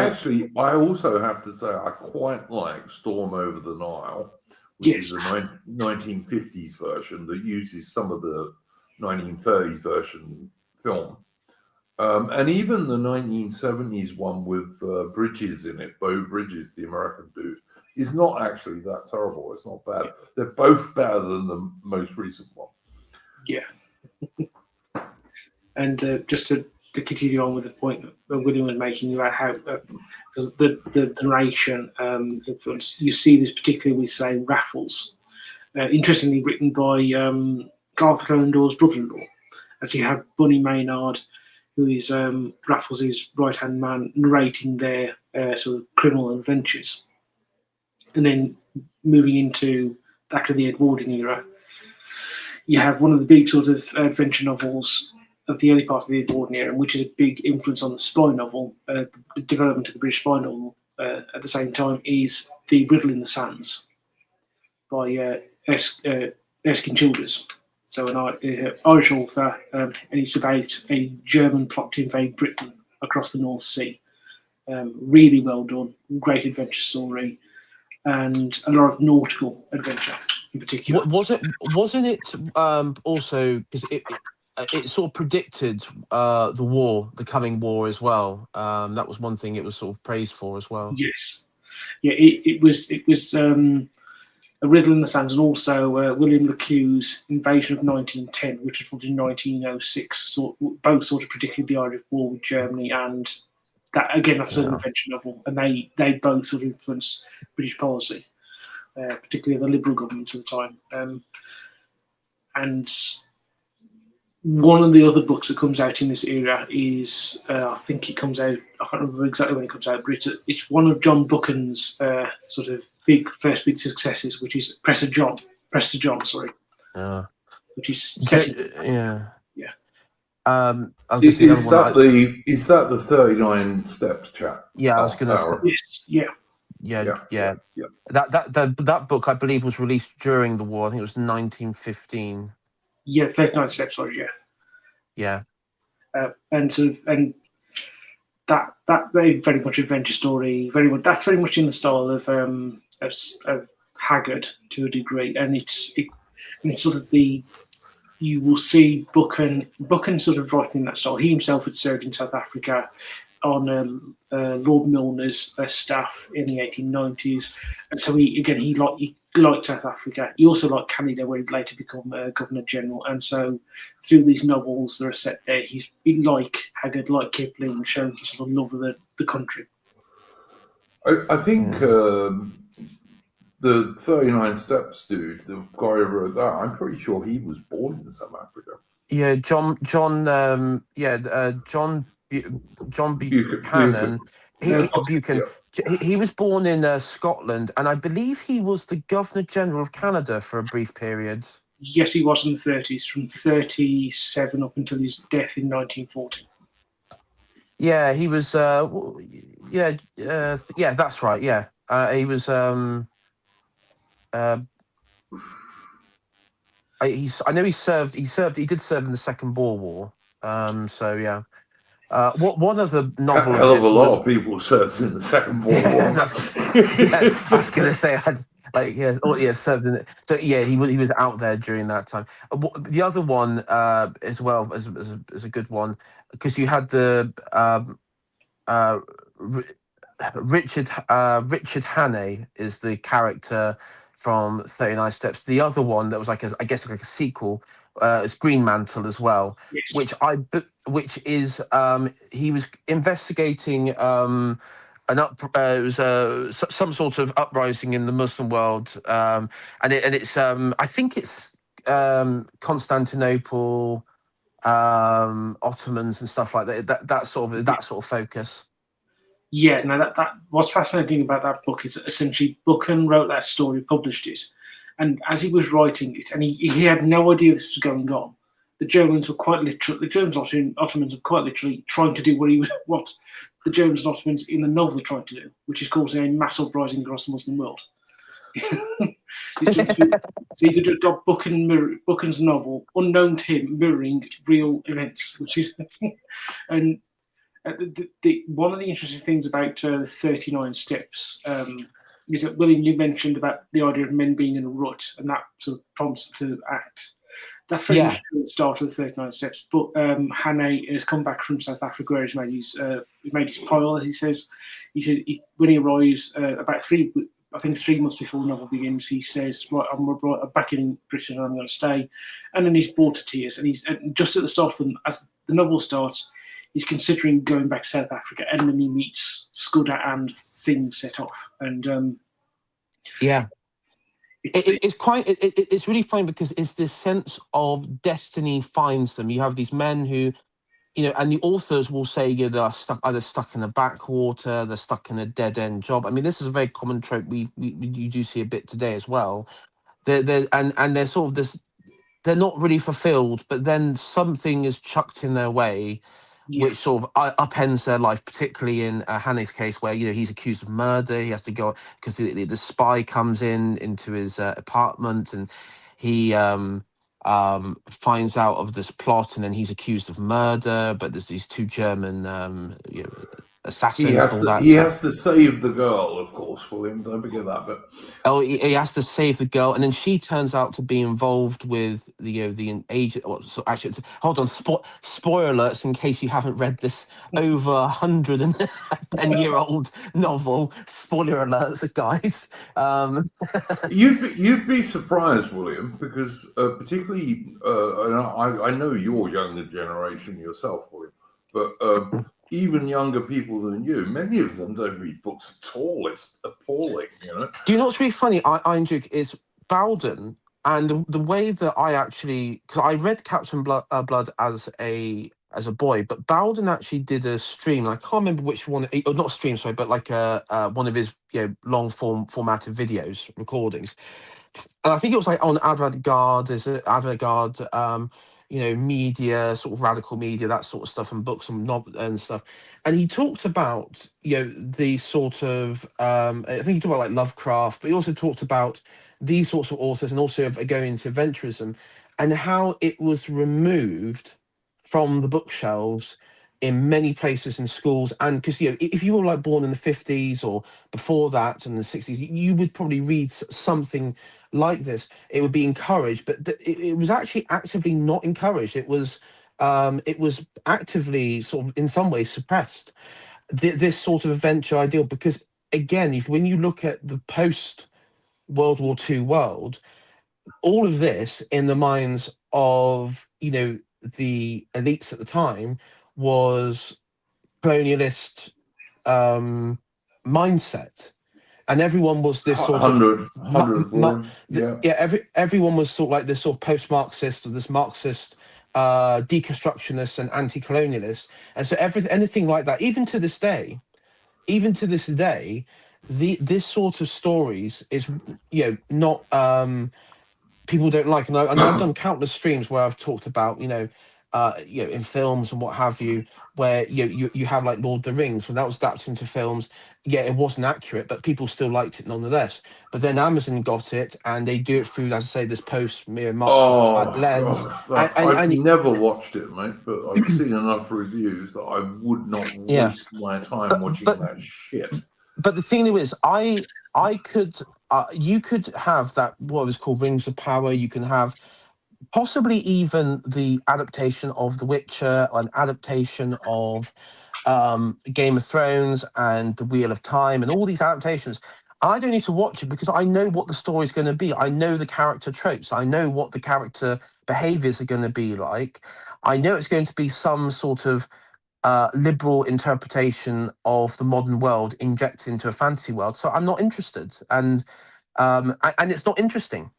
I also have to say I quite like Storm Over the Nile, which is a 1950s version that uses some of the 1930s version film. And even the 1970s one with Bridges in it, Beau Bridges, the American dude, is not actually that terrible. It's not bad. They're both better than the most recent one. Yeah. And just to continue on with the point that William was making about how the narration influence, you see this particularly with, say, Raffles. Interestingly written by Arthur Conan Doyle's brother-in-law. As you have Bunny Maynard, who is Raffles' right-hand man, narrating their sort of criminal adventures. And then moving into back to the Edwardian era, you have one of the big sort of adventure novels of the early part of the Edwardian era, which is a big influence on the spy novel, the development of the British spy novel at the same time, is The Riddle in the Sands by Erskine Childers. So an Irish author, and it's about a German plot to invade Britain across the North Sea. Really well done, great adventure story, and a lot of nautical adventure in particular. Wasn't it also because it sort of predicted the coming war as well? That was one thing it was sort of praised for as well. Yes, yeah, it was A Riddle in the Sands, and also William Le Queux's Invasion of 1910, which was published in 1906. Both sort of predicted the Irish War with Germany, and that again, that's an adventure novel, and they both sort of influenced British policy, particularly the Liberal government at the time. And one of the other books that comes out in this era is, I think it comes out, I can't remember exactly when it comes out, but it's one of John Buchan's sort of first big successes, which is Prester John, sorry. Which is set Is that the 39 steps chap? Yeah, I was going to say. Yes, yeah. That book, I believe, was released during the war. I think it was 1915. Yeah, 39 steps, sorry, yeah. And that very much adventure story. That's very much in the style of Haggard to a degree, and it's sort of you will see Buchan sort of writing in that style. He himself had served in South Africa on Lord Milner's staff in the 1890s, and so he liked South Africa. He also liked Canada, where he'd later become Governor General. And so through these novels that are set there, he's been like Haggard, like Kipling, showing his sort of love of the country. I think the 39 Steps dude, the guy who wrote that, I'm pretty sure he was born in South Africa. Yeah, John John Buchanan. Buchanan. Buchanan. Yeah. He was born in Scotland, and I believe he was the Governor General of Canada for a brief period. Yes, he was in the 30s, from 37 up until his death in 1940. Yeah, he was. Yeah, that's right. Yeah, he was. I know he served. He did serve in the Second Boer War. So yeah. One of the novel Hell of a lot was, of people served in the Second World War. yeah, I was going to say, served in it. So yeah, he was out there during that time. The other one as well as a good one, because you had the Richard Hannay is the character from 39 Steps. The other one that was like I guess like a sequel is Green Mantle as well, Yes. which is he was investigating it was some sort of uprising in the Muslim world, and it's I think it's Constantinople, Ottomans and stuff like that. That sort of focus. Yeah, no, that what's fascinating about that book is essentially Buchan wrote that story, published it, and as he was writing it, and he had no idea this was going on. The Germans were quite literally, the Germans and Ottomans were quite literally trying to do what the Germans and Ottomans in the novel are trying to do, which is causing a mass uprising across the Muslim world. So you could have got Buchan's novel, unknown to him, mirroring real events, which is and. One of the interesting things about 39 Steps is that, William, you mentioned about the idea of men being in a rut, and that sort of prompts them to act. That's very much the start of the 39 Steps. But Hannay has come back from South Africa, where he's made his pile, as he says. When he arrives, about 3 months before the novel begins, he says, "Right, I'm back in Britain, and I'm going to stay." And then he's brought to tears, and he's just at the start of them, as the novel starts. He's considering going back to South Africa, and then he meets Scudder and things set off. And it's really funny because it's this sense of destiny finds them. You have these men who, and the authors will say they're either stuck in a backwater, they're stuck in a dead end job. I mean, this is a very common trope you do see a bit today as well. They're sort of this. They're not really fulfilled, but then something is chucked in their way. Yeah. Which sort of upends their life, particularly in Hannay's case, where he's accused of murder. He has to go because the spy comes into his apartment, and he finds out of this plot, and then he's accused of murder. But there's these 2 German assassins. He has to save the girl, of course, William. Don't forget that. But he has to save the girl, and then she turns out to be involved with the agent. So actually, hold on. Spoiler alerts in case you haven't read this over 110-year-old novel. Spoiler alerts, guys. You'd be surprised, William, because particularly I know you're younger generation yourself, William, but. Even younger people than you, many of them don't read books at all. It's appalling, Do you know what's really funny, Iron Duke, is Bowden, and the way that because I read Captain Blood as a boy, but Bowden actually did a stream. I can't remember which one, not a stream, sorry, but like one of his long formatted videos, recordings. And I think it was like on avant-garde, media, sort of radical media, that sort of stuff, and books and novels and stuff. And he talked about, the sort of, I think he talked about like Lovecraft, but he also talked about these sorts of authors and also going into adventurism and how it was removed from the bookshelves in many places in schools. And because if you were like born in the 50s or before that in the 60s, you would probably read something like this. It would be encouraged, but it was actually actively not encouraged. It was actively sort of in some ways suppressed, this sort of adventure ideal, because again, when you look at the post World War II world, all of this in the minds of the elites at the time was colonialist mindset, and everyone was this sort of everyone was everyone was sort of like this sort of post-Marxist or this Marxist deconstructionists and anti-colonialists, and so anything like that, even to this day, this sort of stories is not people don't like. And I've done countless streams where I've talked about in films and what have you, where you have like Lord of the Rings when that was adapted into films. Yeah, it wasn't accurate, but people still liked it nonetheless. But then Amazon got it, and they do it through, as I say, this post-Marxist lens. I've never watched it, mate, but I've seen enough reviews that I would not waste my time watching that shit. But the thing is, I could, you could have that, what was called Rings of Power. You can have possibly even the adaptation of The Witcher, an adaptation of Game of Thrones and The Wheel of Time, and all these adaptations. I don't need to watch it because I know what the story is going to be. I know the character tropes. I know what the character behaviors are going to be like. I know it's going to be some sort of liberal interpretation of the modern world injected into a fantasy world. So I'm not interested, and it's not interesting.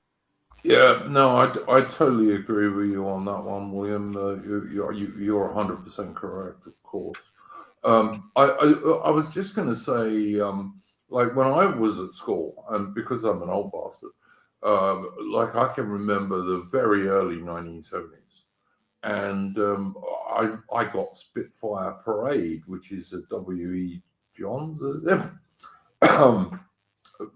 Yeah, no, I totally agree with you on that one, William. You're 100% correct, of course. I was just going to say, like when I was at school, and because I'm an old bastard, like I can remember the very early 1970s, and I got Spitfire Parade, which is a W.E. Johns.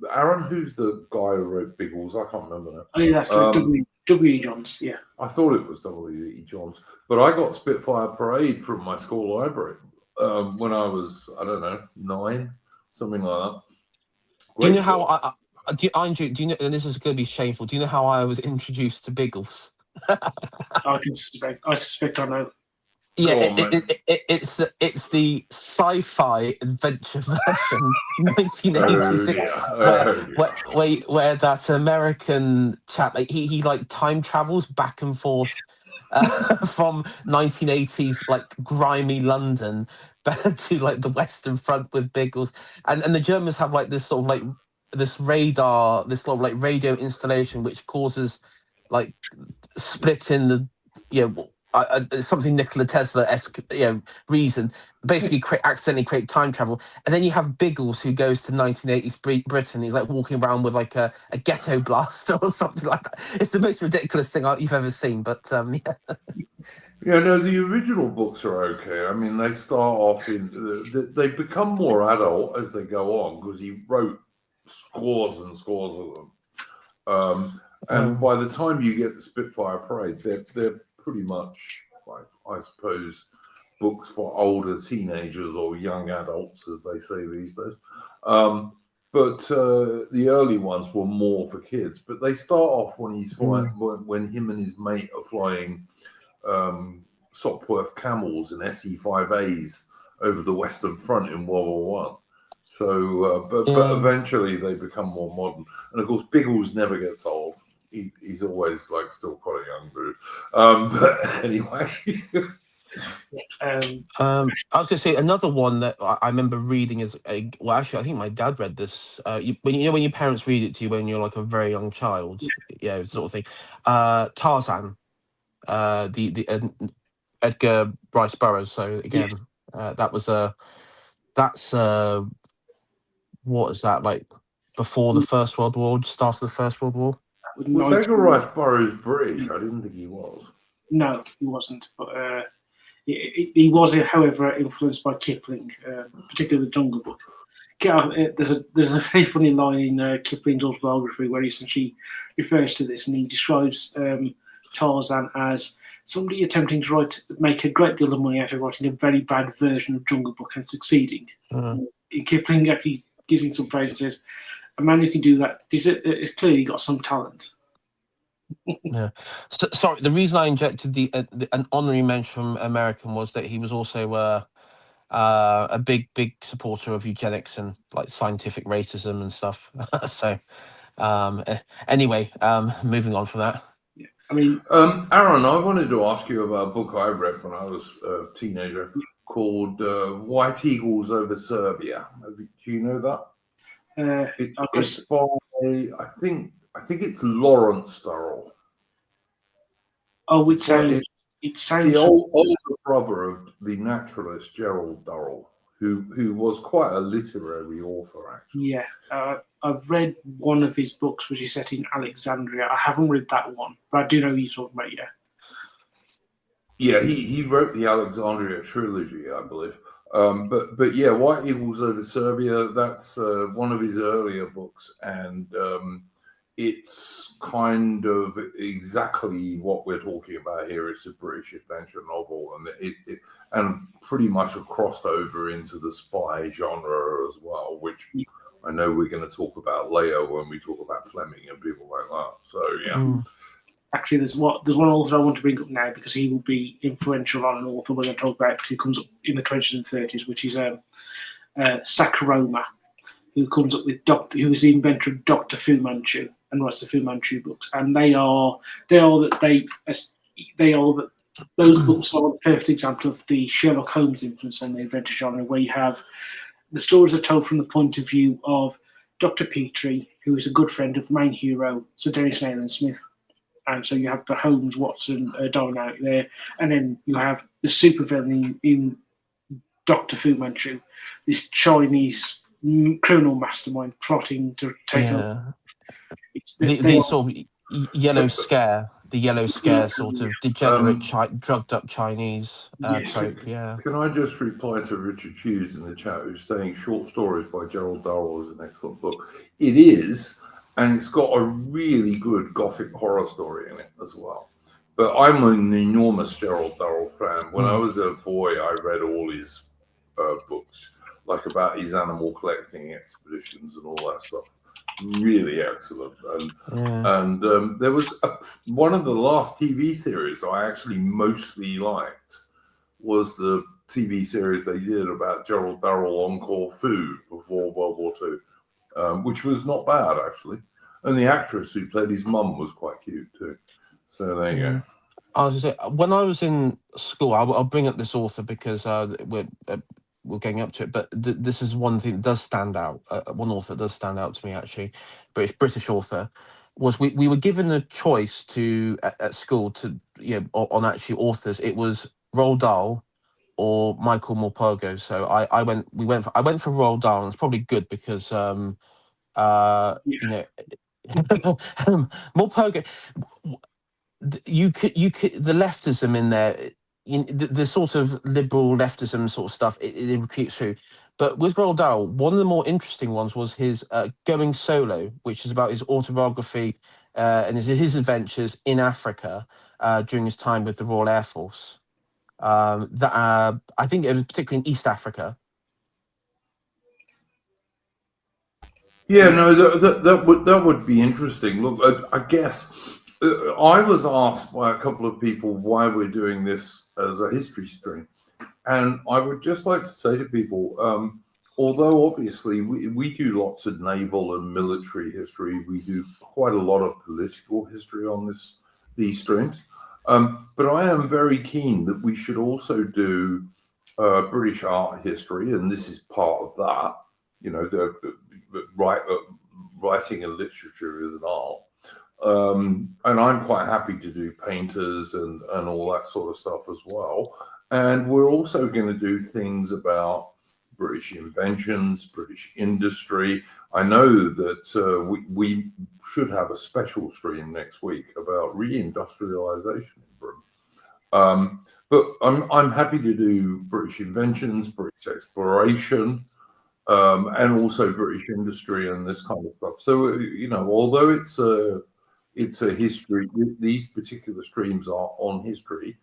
Arron, who's the guy who wrote Biggles? I can't remember now. Oh, yeah, that's W.E. Johns, yeah. I thought it was W.E. Johns, but I got Spitfire Parade from my school library when I was, I don't know, 9, something like that. Do you know how do you know, and this is going to be shameful, do you know how I was introduced to Biggles? I suspect I know. Yeah, it's the sci-fi adventure version, 1986, where that American chap, he like time travels back and forth from 1980s like grimy London back to like the Western Front with Biggles, and the Germans have like this sort of like this radar, this sort of like radio installation which causes like split in the something Nikola Tesla-esque reason, basically accidentally create time travel. And then you have Biggles, who goes to 1980s Britain. He's like walking around with like a ghetto blaster or something like that. It's the most ridiculous thing you've ever seen. But yeah, no, the original books are okay. I mean, they start off they become more adult as they go on because he wrote scores and scores of them. And by the time you get the Spitfire Parade, they're pretty much, like, I suppose, books for older teenagers or young adults, as they say these days. But the early ones were more for kids. But they start off when he's flying, when him and his mate are flying Sopwith Camels and SE-5As over the Western Front in World War One. So, but eventually they become more modern. And of course, Biggles never gets old. He's always like still quite a young dude. But anyway. I was going to say another one that I remember reading is well, actually, I think my dad read this. When your parents read it to you when you're like a very young child, sort of thing. Tarzan, the Edgar Rice Burroughs. So again, that's what is that, like before the First World War, start of the First World War? Was Edgar Rice Burroughs British? I didn't think he was. No, he wasn't. But he was, however, influenced by Kipling, particularly the Jungle Book. There's a very funny line in Kipling's autobiography where he essentially refers to this, and he describes Tarzan as somebody attempting to make a great deal of money out of writing a very bad version of Jungle Book and succeeding. Kipling actually gives him some praise and says, a man who can do that, it's clearly got some talent. Yeah. So, sorry, the reason I injected an honorary mention from American was that he was also a big supporter of eugenics and like scientific racism and stuff. So anyway, moving on from that. Yeah. I mean, Arron, I wanted to ask you about a book I read when I was a teenager called White Eagles Over Serbia. Do you know that? It's by, I think it's Lawrence Durrell. I would say It The sounds older brother of the naturalist Gerald Durrell, who was quite a literary author, actually. yeah. I've read one of his books, which is set in Alexandria. I haven't read that one, but I do know who you're talking about. Yeah. Yeah, he wrote the Alexandria trilogy, I believe. But yeah, White Eagles over Serbia, that's one of his earlier books, and it's kind of exactly what we're talking about here. It's a British adventure novel, and and pretty much a crossover into the spy genre as well, which I know we're going to talk about later when we talk about Fleming and people like that. So yeah. Actually, there's one author I want to bring up now because he will be influential on an author we're going to talk about who comes up in the 20s and 30s, which is Sakuroma, who comes up with who is the inventor of Dr. Fu Manchu and writes the Fu Manchu books, and those books are the perfect example of the Sherlock Holmes influence on the adventure genre, where you have the stories are told from the point of view of Dr. Petrie, who is a good friend of the main hero, Sir Dennis Nayland Smith. And so you have the Holmes, Watson, Darwin out there, and then you have the supervillain in Dr. Fu Manchu, this Chinese criminal mastermind plotting to take over. The sort of yellow scare, sort of degenerate, drugged up Chinese trope. Yeah. Can I just reply to Richard Hughes in the chat, who's saying Short Stories by Gerald Durrell is an excellent book. It is, and it's got a really good Gothic horror story in it as well. But I'm an enormous Gerald Durrell fan. When I was a boy, I read all his books, like about his animal collecting expeditions and all that stuff. Really excellent. And there was one of the last TV series I actually mostly liked was the TV series they did about Gerald Durrell on Corfu before World War II, which was not bad actually. And the actress who played his mum was quite cute too. So there you go. I was going to say, when I was in school, I'll bring up this author because we're getting up to it, but this is one thing that does stand out. One author that does stand out to me, actually, British author, was we were given a choice to at school to on actually authors. It was Roald Dahl or Michael Morpurgo. So I went for Roald Dahl, and it's probably good because Morpurgo. You could the leftism in there, the sort of liberal leftism sort of stuff. It recruits through, but with Roald Dahl, one of the more interesting ones was his Going Solo, which is about his autobiography and his adventures in Africa during his time with the Royal Air Force. That I think it was particularly in East Africa. Yeah, no, that would be interesting. Look, I guess. I was asked by a couple of people why we're doing this as a history stream. And I would just like to say to people, although obviously we do lots of naval and military history, we do quite a lot of political history on these streams. But I am very keen that we should also do British art history, and this is part of that. Writing and literature is an art. And I'm quite happy to do painters and all that sort of stuff as well. And we're also going to do things about British inventions, British industry. I know that we should have a special stream next week about reindustrialization in Britain. But I'm happy to do British inventions, British exploration, and also British industry and this kind of stuff. So although it's a history. These particular streams are on history.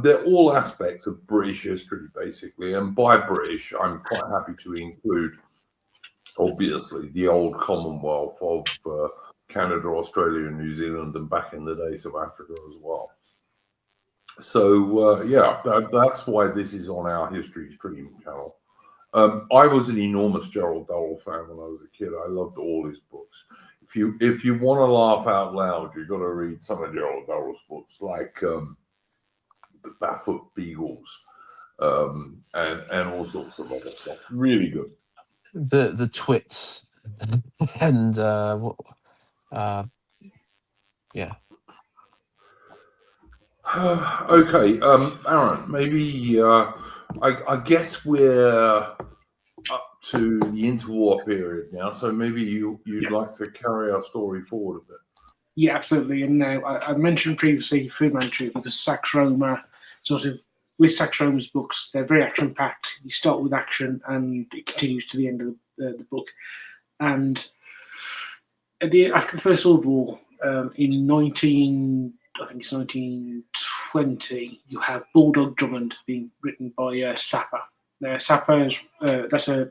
They're all aspects of British history, basically. And by British, I'm quite happy to include, obviously, the old Commonwealth of Canada, Australia, and New Zealand, and back in the days of Africa as well. So, that's why this is on our history stream channel. I was an enormous Gerald Durrell fan when I was a kid. I loved all his books. If you want to laugh out loud, you've got to read some of Gerald Durrell's books, like The Barefoot Beagles, and all sorts of other stuff. Really good. The Twits, and yeah. Okay, Aaron, maybe I guess we're up to the interwar period now, so maybe you'd like to carry our story forward a bit. Yeah, absolutely. And now I mentioned previously Fu Manchu because Sax Roma, sort of, with Sax Roma's books, they're very action packed. You start with action and it continues to the end of the book. And after the First World War, in 1920, you have Bulldog Drummond being written by Sapper. Sapper is that's a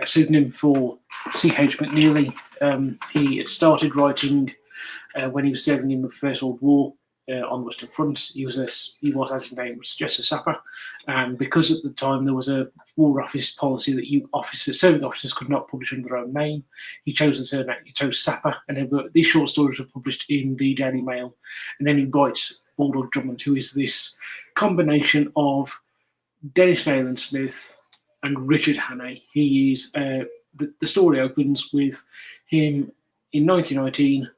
pseudonym for C.H. McNeely. He had started writing when he was serving in the First World War on the Western Front. He was, as his name would suggest, a sapper. And because at the time there was a War Office policy that serving officers could not publish under their own name, he chose the surname. He chose Sapper, and these short stories were published in the Daily Mail. And then he writes Bulldog Drummond, who is this combination of Dennis Nayland Smith and Richard Hannay. He is the story opens with him in 1919,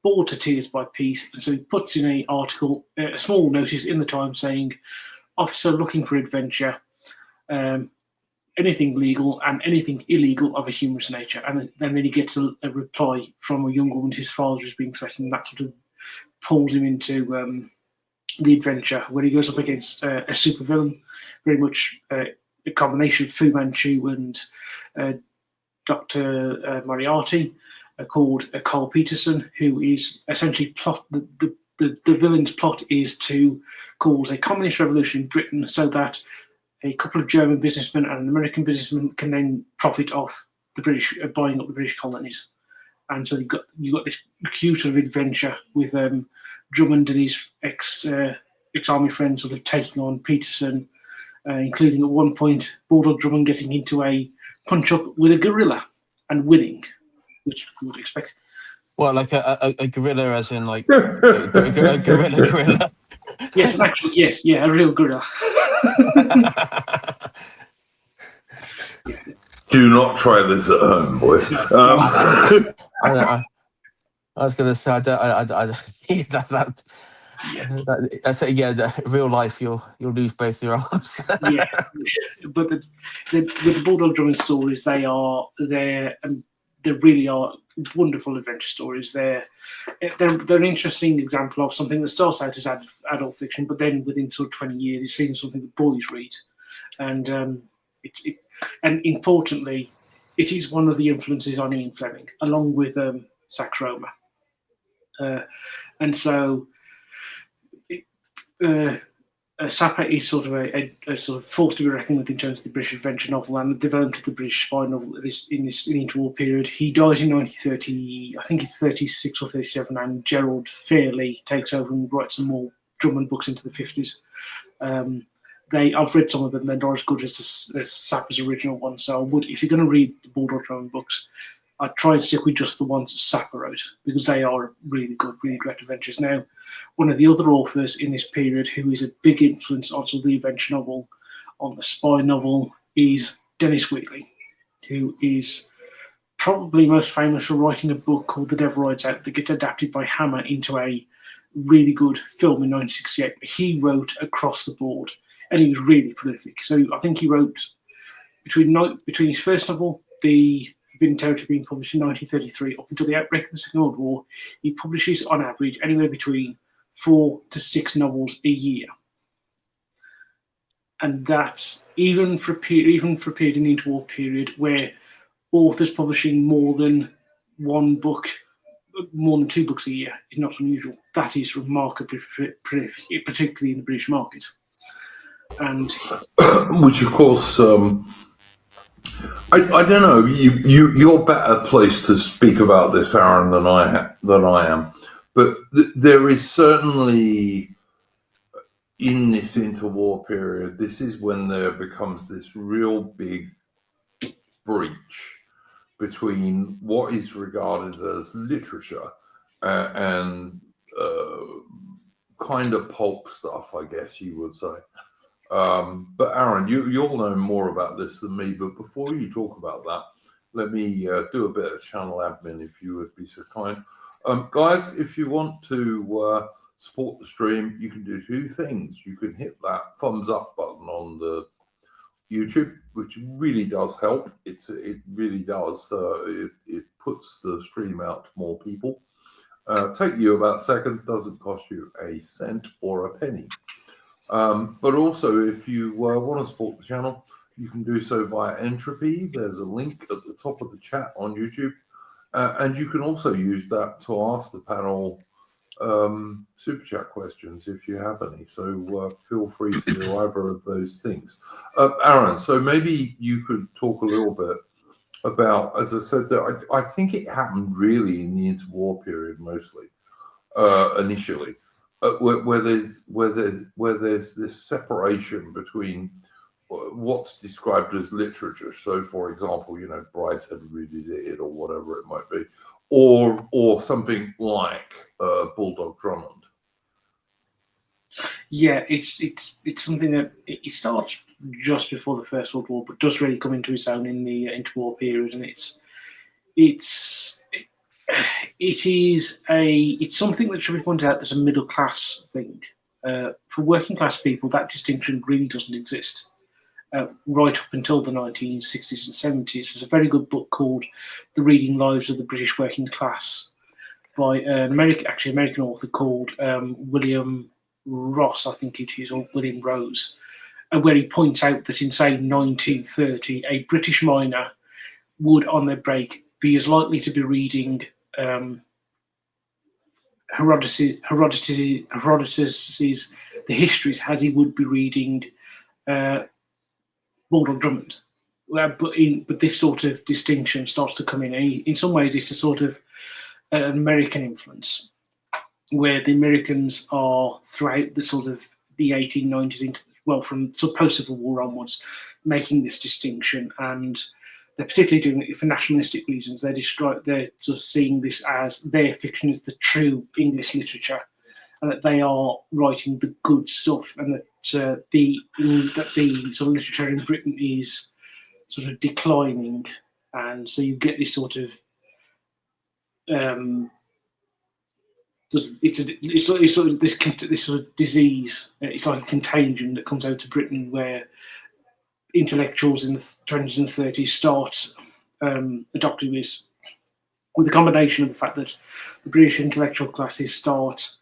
bored to tears by peace, and so he puts in an article, a small notice in the Times saying, "Officer looking for adventure, anything legal and anything illegal of a humorous nature." And then he gets a reply from a young woman whose father is being threatened, and that sort of pulls him into the adventure, where he goes up against a supervillain, very much a combination of Fu Manchu and Dr. Moriarty, called Carl Peterson, who is essentially the villain's plot is to cause a communist revolution in Britain so that a couple of German businessmen and an American businessman can then profit off the British, buying up the British colonies. And so you got this cute sort of adventure with Drummond and his ex-army friends sort of taking on Peterson, including at one point Bulldog Drummond getting into a punch-up with a gorilla and winning, which you would expect. Well, like a gorilla, as in like a gorilla. Yes, actually, yes, yeah, a real gorilla. Do not try this at home, boys. I was going to say, real life, you'll lose both your arms. Yeah, but with the Bulldog Drummond stories, they really are wonderful adventure stories. They're an interesting example of something that starts out as adult fiction, but then within sort of 20 years, it seems something that boys read, and and importantly, it is one of the influences on Ian Fleming, along with Sax Roma, and so. Sapper is sort of a sort of force to be reckoned with in terms of the British adventure novel and the development of the British spy novel in this interwar period. He dies in 1930, I think it's 36 or 37, and Gerald Fairley takes over and writes some more Drummond books into the 50s. I've read some of them; they're not as good as Sapper's original one. So, if you're going to read the Bulldog Drummond books, I'd try and stick with just the ones that Sapper wrote, because they are really good, really great adventures. Now, one of the other authors in this period who is a big influence on the adventure novel, on the spy novel, is Dennis Wheatley, who is probably most famous for writing a book called The Devil Rides Out that gets adapted by Hammer into a really good film in 1968. He wrote across the board, and he was really prolific. So I think he wrote between his first novel, The Forbidden Territory, being published in 1933, up until the outbreak of the Second World War, he publishes on average anywhere between 4 to 6 novels a year, and that's even for a period in the interwar period where authors publishing more than 2 books a year is not unusual. That is remarkably prolific, particularly in the British market, and which of course. I don't know. You're better placed to speak about this, Aaron, than I am. But there is certainly, in this interwar period, this is when there becomes this real big breach between what is regarded as literature and kind of pulp stuff, I guess you would say. But Aaron, you'll know more about this than me. But before you talk about that, let me do a bit of channel admin, if you would be so kind. Guys, if you want to support the stream, you can do two things. You can hit that thumbs up button on the YouTube, which really does help. It really does. It puts the stream out to more people. Take you about a second, doesn't cost you a cent or a penny. But also, if you want to support the channel, you can do so via Entropy. There's a link at the top of the chat on YouTube. And you can also use that to ask the panel super chat questions if you have any. So feel free to do either of those things. Arron, so maybe you could talk a little bit about, as I said, that I think it happened really in the interwar period mostly, initially, where there's this separation between what's described as literature. So, for example, Brideshead Revisited or whatever it might be, or something like Bulldog Drummond. Yeah, it's something that it starts just before the First World War, but does really come into its own in the interwar period, and it's something that should be pointed out. There's a middle class thing. For working class people, that distinction really doesn't exist. Right up until the 1960s and 70s, there's a very good book called "The Reading Lives of the British Working Class" by an American author called William Ross, I think it is, or William Rose, where he points out that in, say, 1930, a British miner would, on their break, be as likely to be reading Herodotus's The Histories as he would be reading Bulldog Drummond. But this sort of distinction starts to come in. And in some ways, it's a sort of an American influence, where the Americans are throughout the sort of the 1890s, from post-Civil War onwards, making this distinction, and they're particularly doing it for nationalistic reasons. They're sort of seeing this as their fiction is the true English literature, and that they are writing the good stuff, and that the sort of literature in Britain is sort of declining, and so you get this sort of it's sort of this sort of disease. It's like a contagion that comes out of Britain, where intellectuals in the 20s and 30s start adopting this, with a combination of the fact that the British intellectual classes start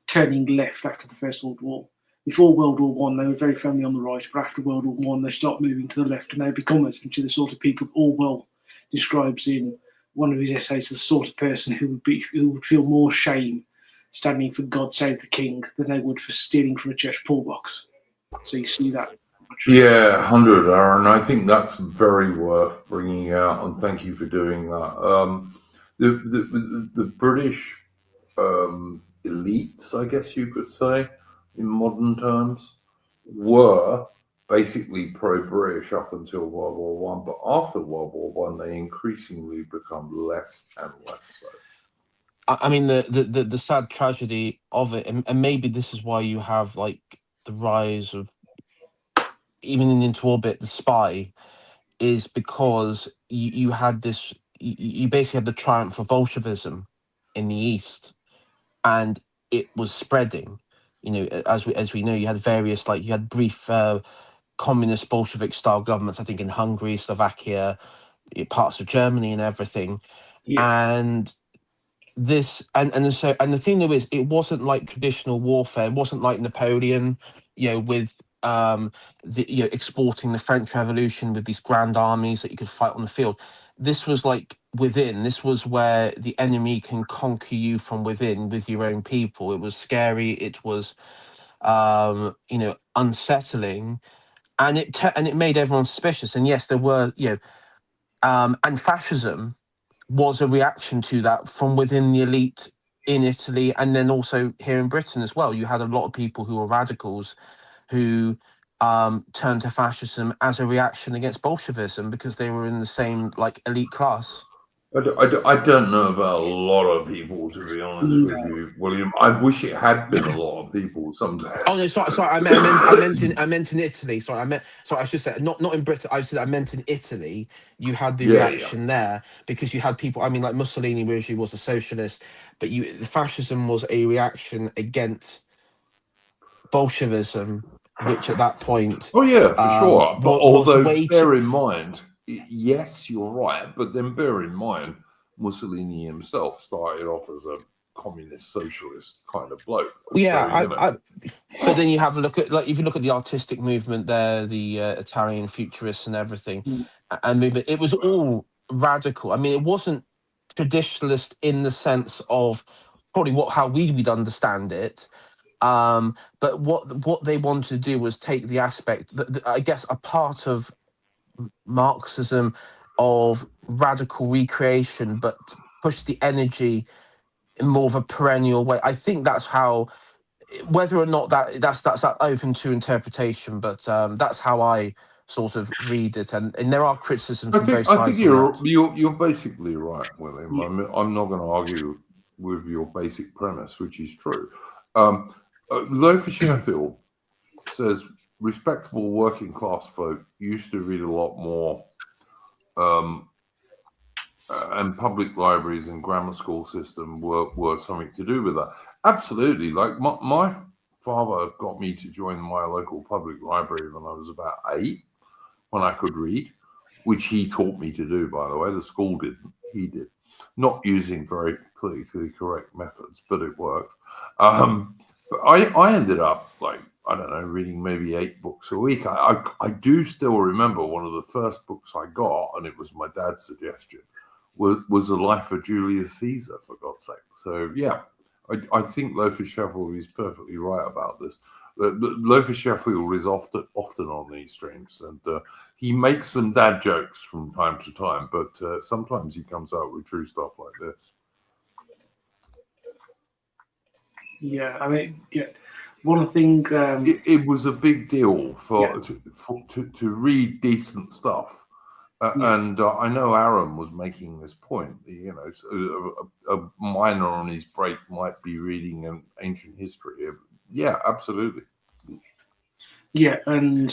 turning left after the First World War. Before World War One, they were very firmly on the right, but after World War One, they start moving to the left, and they become essentially the sort of people Orwell describes in one of his essays, the sort of person who would feel more shame standing for God Save the King than they would for stealing from a church poor box. So you see that. Yeah, 100, Arron. I think that's very worth bringing out, and thank you for doing that. The British elites, I guess you could say, in modern terms, were basically pro-British up until World War One, but after World War One, they increasingly become less and less so. I mean, the sad tragedy of it, and maybe this is why you have like the rise of, even in Into Orbit, the Spy, is because you had this, you basically had the triumph of Bolshevism in the East, and it was spreading. As we know, you had various, you had brief communist Bolshevik style governments, I think in Hungary, Slovakia, parts of Germany, and everything. Yeah. And this, and the thing though is, it wasn't like traditional warfare. It wasn't like Napoleon, with exporting the French Revolution with these grand armies that you could fight on the field. This was like within. This was where the enemy can conquer you from within with your own people. It was scary. It was, unsettling, and it made everyone suspicious. And yes, there were, and fascism was a reaction to that from within the elite in Italy, and then also here in Britain as well. You had a lot of people who were radicals who turned to fascism as a reaction against Bolshevism because they were in the same elite class. I don't know about a lot of people, to be honest with you, William. I wish it had been a lot of people sometimes. Oh no, sorry. I meant in Italy. Sorry. I should say not in Britain. I meant in Italy. You had the Yeah, yeah. reaction there because you had people. I mean, like Mussolini originally was a socialist, but fascism was a reaction against Bolshevism, which at that point Oh, yeah, for sure. But was although, way too. bear in mind, yes, you're right, but then bear in mind, Mussolini himself started off as a communist socialist kind of bloke. So, Yeah, but then you have a look at, like, if you look at the artistic movement there, the Italian futurists and everything, and movement, it was all radical. I mean, it wasn't traditionalist in the sense of probably how we would understand it. But what they wanted to do was take the aspect that I guess a part of Marxism of radical recreation, but push the energy in more of a perennial way. I think that's how, whether or not that's open to interpretation, but that's how I sort of read it, and there are criticisms from both I think sides on that. you're basically right, William. Yeah. I'm not going to argue with your basic premise, which is true. Lothar Sheffield says respectable working class folk used to read a lot more, and public libraries and grammar school system were something to do with that. Absolutely. Like my father got me to join my local public library when I was about 8, when I could read, which he taught me to do, by the way. The school didn't. He did. Not using very politically correct methods, but it worked. But I ended up, like, I don't know, reading maybe 8 books a week. I do still remember one of the first books I got, and it was my dad's suggestion, was The Life of Julius Caesar, for God's sake. So, yeah, I think Lothar Sheffield is perfectly right about this. Lothar Sheffield is often on these streams, and he makes some dad jokes from time to time, but sometimes he comes out with true stuff like this. Yeah, I mean, yeah. One thing, it was a big deal to read decent stuff. And I know Arron was making this point. You know, a minor on his break might be reading an ancient history. Yeah, absolutely. Yeah, and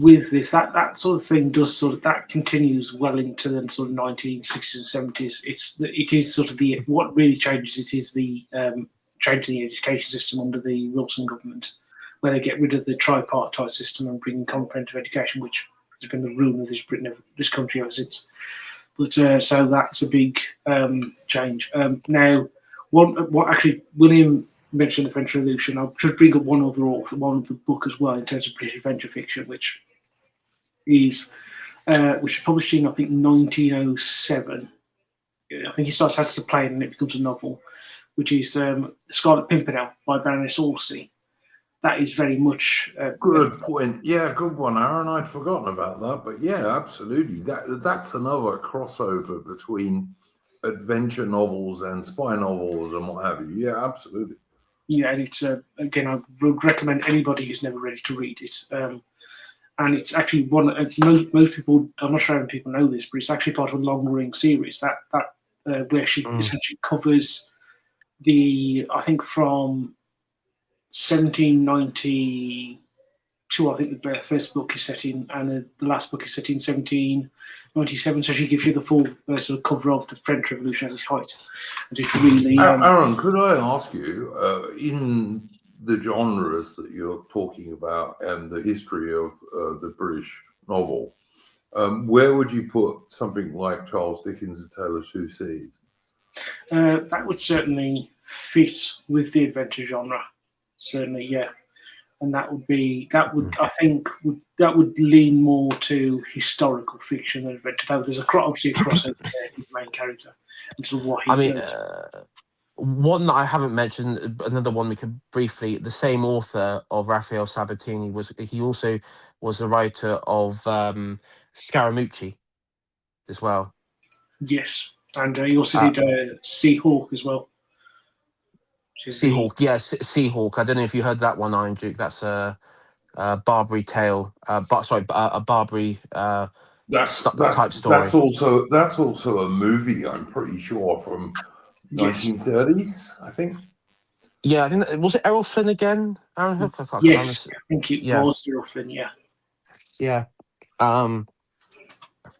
with this, that sort of thing that continues well into the sort of 1960s and 70s. It is sort of what really changes. It is the change in the education system under the Wilson government, where they get rid of the tripartite system and bring comprehensive education, which has been the ruin of this country ever since. But so that's a big change. Now, what actually William mentioned the French Revolution. I should bring up one other author, one of the book as well in terms of British adventure fiction, which is published in I think 1907. I think it starts out as a play and it becomes a novel, which is Scarlet Pimpernel by Baroness Orsi. That is very much good point. Yeah, good one, Arron. I'd forgotten about that, but yeah, absolutely. That's another crossover between adventure novels and spy novels and what have you. Yeah, absolutely. Yeah, and it's again, I would recommend anybody who's never ready to read it. And it's actually most people. I'm not sure how many people know this, but it's actually part of a long-running series that where she essentially covers I think from 1792. I think the first book is set in, and the last book is set in 1797. So she gives you the full sort of cover of the French Revolution at its height. And it's really. Arron, could I ask you, in the genres that you're talking about and the history of the British novel, where would you put something like Charles Dickens' A Tale of Two Seas? That would certainly fit with the adventure genre. Certainly, yeah. And that would lean more to historical fiction than adventure. Though there's obviously a crossover there with the main character and sort of what he does. One that I haven't mentioned, another one we could briefly. The same author of Raphael Sabatini he also was the writer of Scaramucci as well. Yes, and he also did Seahawk as well. Seahawk, Seahawk. I don't know if you heard that one, Iron Duke. That's a Barbary tale. A Barbary type story. That's also a movie. I'm pretty sure from 1930s. I think. Yeah, I think was it Errol Flynn again? Arron Hook. I can't Yes, I think it yeah. was Errol Flynn. Yeah. Yeah.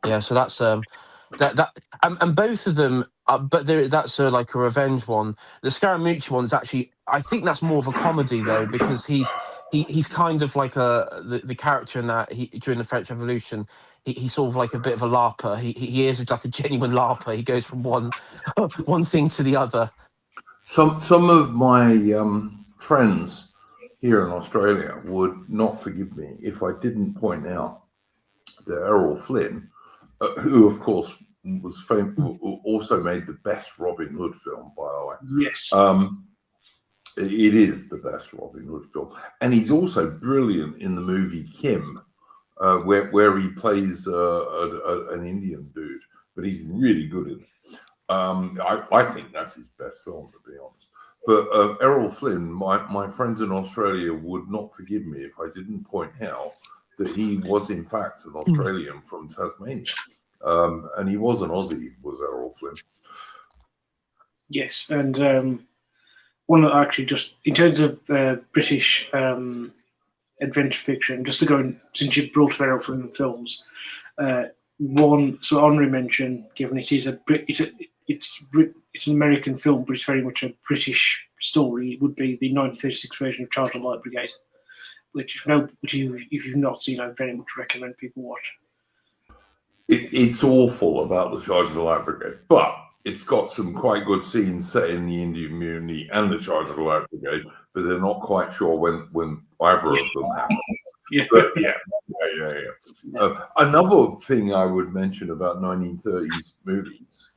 Yeah. So that's that and both of them. But that's like a revenge one. The Scaramucci one's actually. I think that's more of a comedy though, because he's kind of like the character in that during the French Revolution. He's sort of like a bit of a larper. He is like a genuine larper. He goes from one one thing to the other. Some of my friends here in Australia would not forgive me if I didn't point out that Errol Flynn, who of course was also made the best Robin Hood film, by the way. Yes. It is the best Robin Hood film, and he's also brilliant in the movie Kim, where he plays an Indian dude, but he's really good in it. I think that's his best film, to be honest. But Errol Flynn, my friends in Australia would not forgive me if I didn't point out that he was in fact an Australian from Tasmania, and he was an Aussie, was Errol Flynn. Yes, and one that actually just in terms of British adventure fiction, just to go in, since you brought Errol Flynn films, one so honorary mention, given it is it's an American film, but it's very much a British story. It would be the 1936 version of Charge of the Light Brigade, which if you've not seen, I very much recommend people watch. It's awful about the Charge of the Light Brigade, but it's got some quite good scenes set in the Indian Mutiny and the Charge of the Light Brigade, but they're not quite sure when either of them happen. Yeah. But yeah. Another thing I would mention about 1930s movies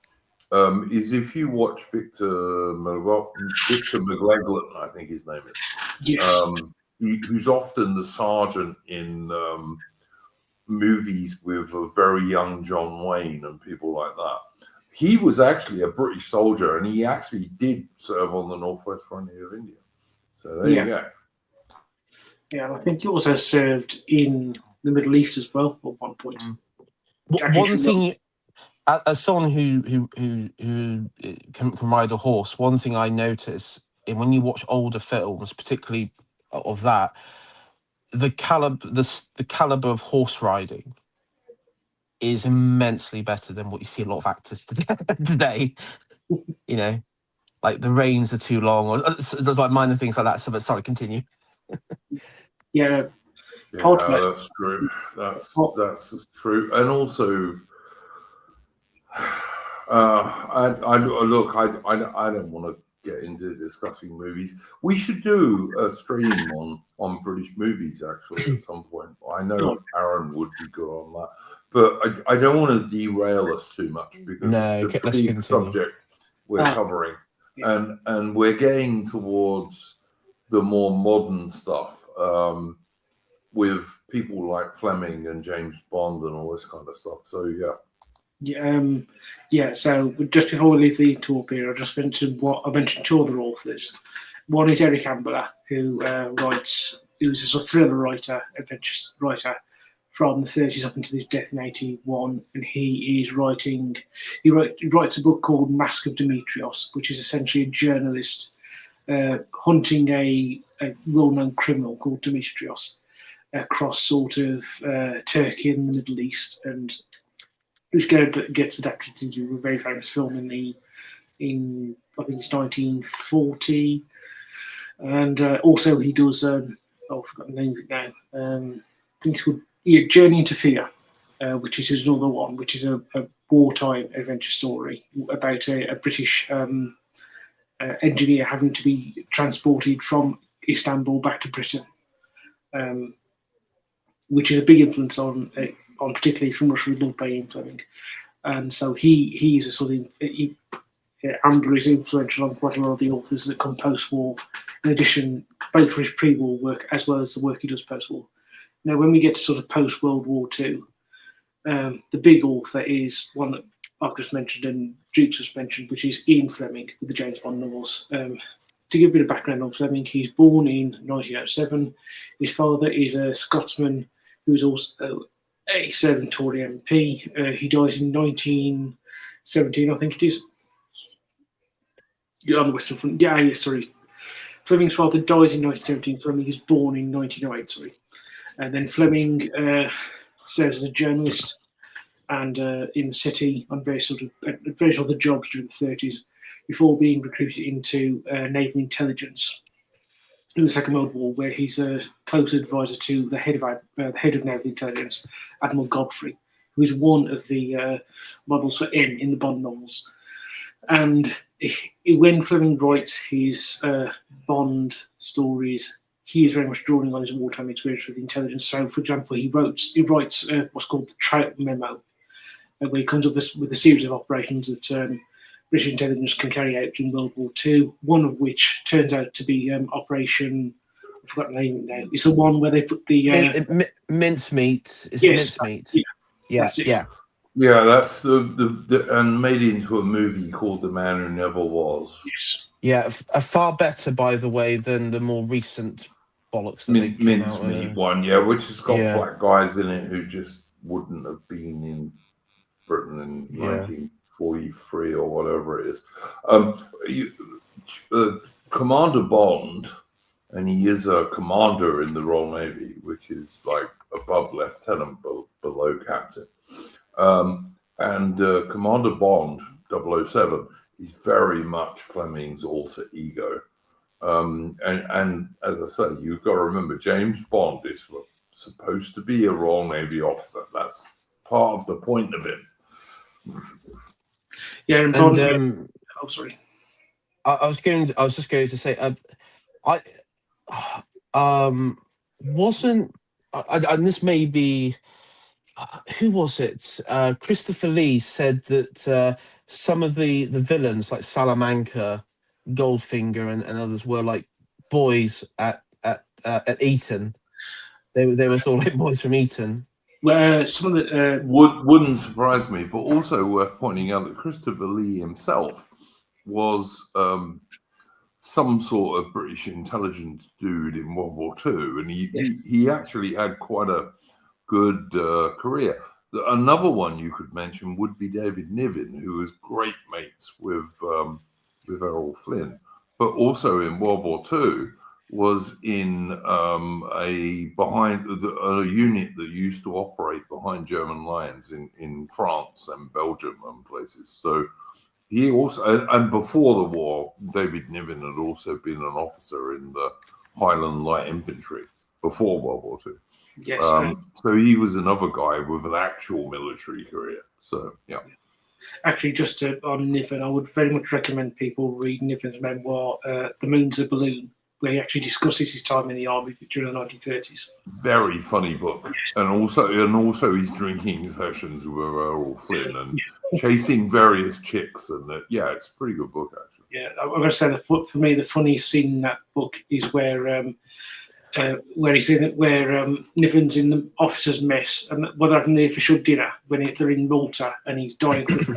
is if you watch Victor McLaglen, I think his name is, Yes. who's often the sergeant in movies with a very young John Wayne and people like that. He was actually a British soldier, and he actually did serve on the Northwest Frontier of India. So there you go. Yeah, and I think he also served in the Middle East as well at one point. One thing, as someone who can ride a horse, one thing I notice when you watch older films, particularly of that, the caliber of horse riding is immensely better than what you see a lot of actors today. You know, like the reins are too long, or there's like minor things like that. So, but sorry, continue. Yeah, that's true. That's true, and also, I don't want to get into discussing movies. We should do a stream on British movies actually at some point. I know Arron would be good on that, but I don't want to derail us too much because it's a big subject we're covering, and we're getting towards the more modern stuff with people like Fleming and James Bond and all this kind of stuff. So yeah. So just before we leave the tour period, I just mentioned I mentioned two other authors. One is Eric Ambler, who's a sort of thriller writer, adventure writer from the 30s up until his death in 81, and he writes a book called Mask of Demetrios, which is essentially a journalist hunting a well-known criminal called Demetrios across sort of Turkey and the Middle East, and this gets adapted into a very famous film in I think it's 1940, and also he does I've forgotten the name of it now. I think it's called Journey into Fear, which is another one, which is a wartime adventure story about a British engineer having to be transported from Istanbul back to Britain, which is a big influence on particularly from Russia with Lord Bain Fleming. And so he is a sort of Ambler is influential on quite a lot of the authors that come post-war, in addition, both for his pre-war work as well as the work he does post-war. Now, when we get to sort of post-World War II, the big author is one that I've just mentioned and Duke's just mentioned, which is Ian Fleming with the James Bond novels. To give a bit of background on Fleming, he's born in 1907. His father is a Scotsman who is also a serving Tory MP. He dies in 1917, I think it is. On the Western Front. Yeah, sorry. Fleming's father dies in 1917. Fleming is born in 1908, sorry. And then Fleming serves as a journalist and in the city on various other jobs during the 30s before being recruited into naval intelligence in the Second World War, where he's a close advisor to the head of naval intelligence, Admiral Godfrey, who is one of the models for M in the Bond novels. And when Fleming writes his Bond stories, he is very much drawing on his wartime experience with intelligence. So, for example, he writes what's called the Trout Memo, where he comes up with a series of operations that British intelligence can carry out in World War II, one of which turns out to be Operation, I forgot the name now. It's the one where they put the... mincemeat. Is yes, it mincemeat? Yeah. Yeah, that's the and made into a movie called The Man Who Never Was. Yes. Yeah, far better, by the way, than the more recent bollocks that they came out with. Mincemeat one, yeah, which has got black guys in it who just wouldn't have been in Britain in 1943 or whatever it is. Commander Bond, and he is a commander in the Royal Navy, which is like above lieutenant, below captain. And Commander Bond, 007, is very much Fleming's alter ego. And as I say, you've got to remember, James Bond is supposed to be a Royal Navy officer. That's part of the point of him. Yeah, and Bond. Oh, sorry. I was just going to say, wasn't, and this may be, who was it? Christopher Lee said that some of the villains, like Salamanca, Goldfinger, and others, were like boys at Eton. They were sort of like boys from Eton. Where some of the wouldn't surprise me, but also worth pointing out that Christopher Lee himself was some sort of British intelligence dude in World War II, and he actually had quite a good career. Another one you could mention would be David Niven, who was great mates with Errol Flynn, but also in World War II was in a unit that used to operate behind German lines in France and Belgium and places. So he also, and before the war, David Niven had also been an officer in the Highland Light Infantry before World War II. Yes. So he was another guy with an actual military career. So, yeah. Actually, just on Niven, I would very much recommend people read Niven's memoir, The Moon's a Balloon, where he actually discusses his time in the army during the 1930s. Very funny book. Yes. And also his drinking sessions with Errol Flynn and chasing various chicks. And it's a pretty good book, actually. Yeah, I'm going to say for me, the funniest scene in that book is where Niven's in the officers' mess, and what happened the official dinner when they're in Malta, and he's dying quickly,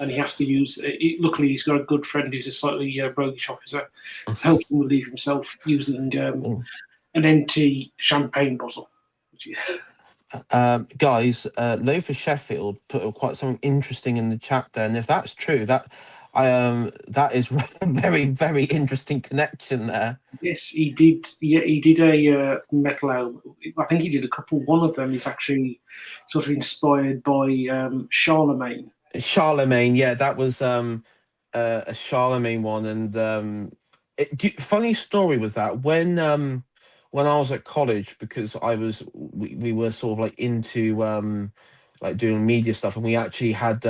and he has to use. Luckily, he's got a good friend who's a slightly roguish officer, helps him relieve himself using an empty champagne bottle. Guys, Lothar Sheffield put quite something interesting in the chat there, and if that's true, that is a very, very interesting connection there. Yes, he did. Yeah, he did a metal album. I think he did a couple. One of them is actually sort of inspired by Charlemagne. Charlemagne, yeah, that was a Charlemagne one, and funny story with that when I was at college, because we were sort of like into like doing media stuff, and we actually had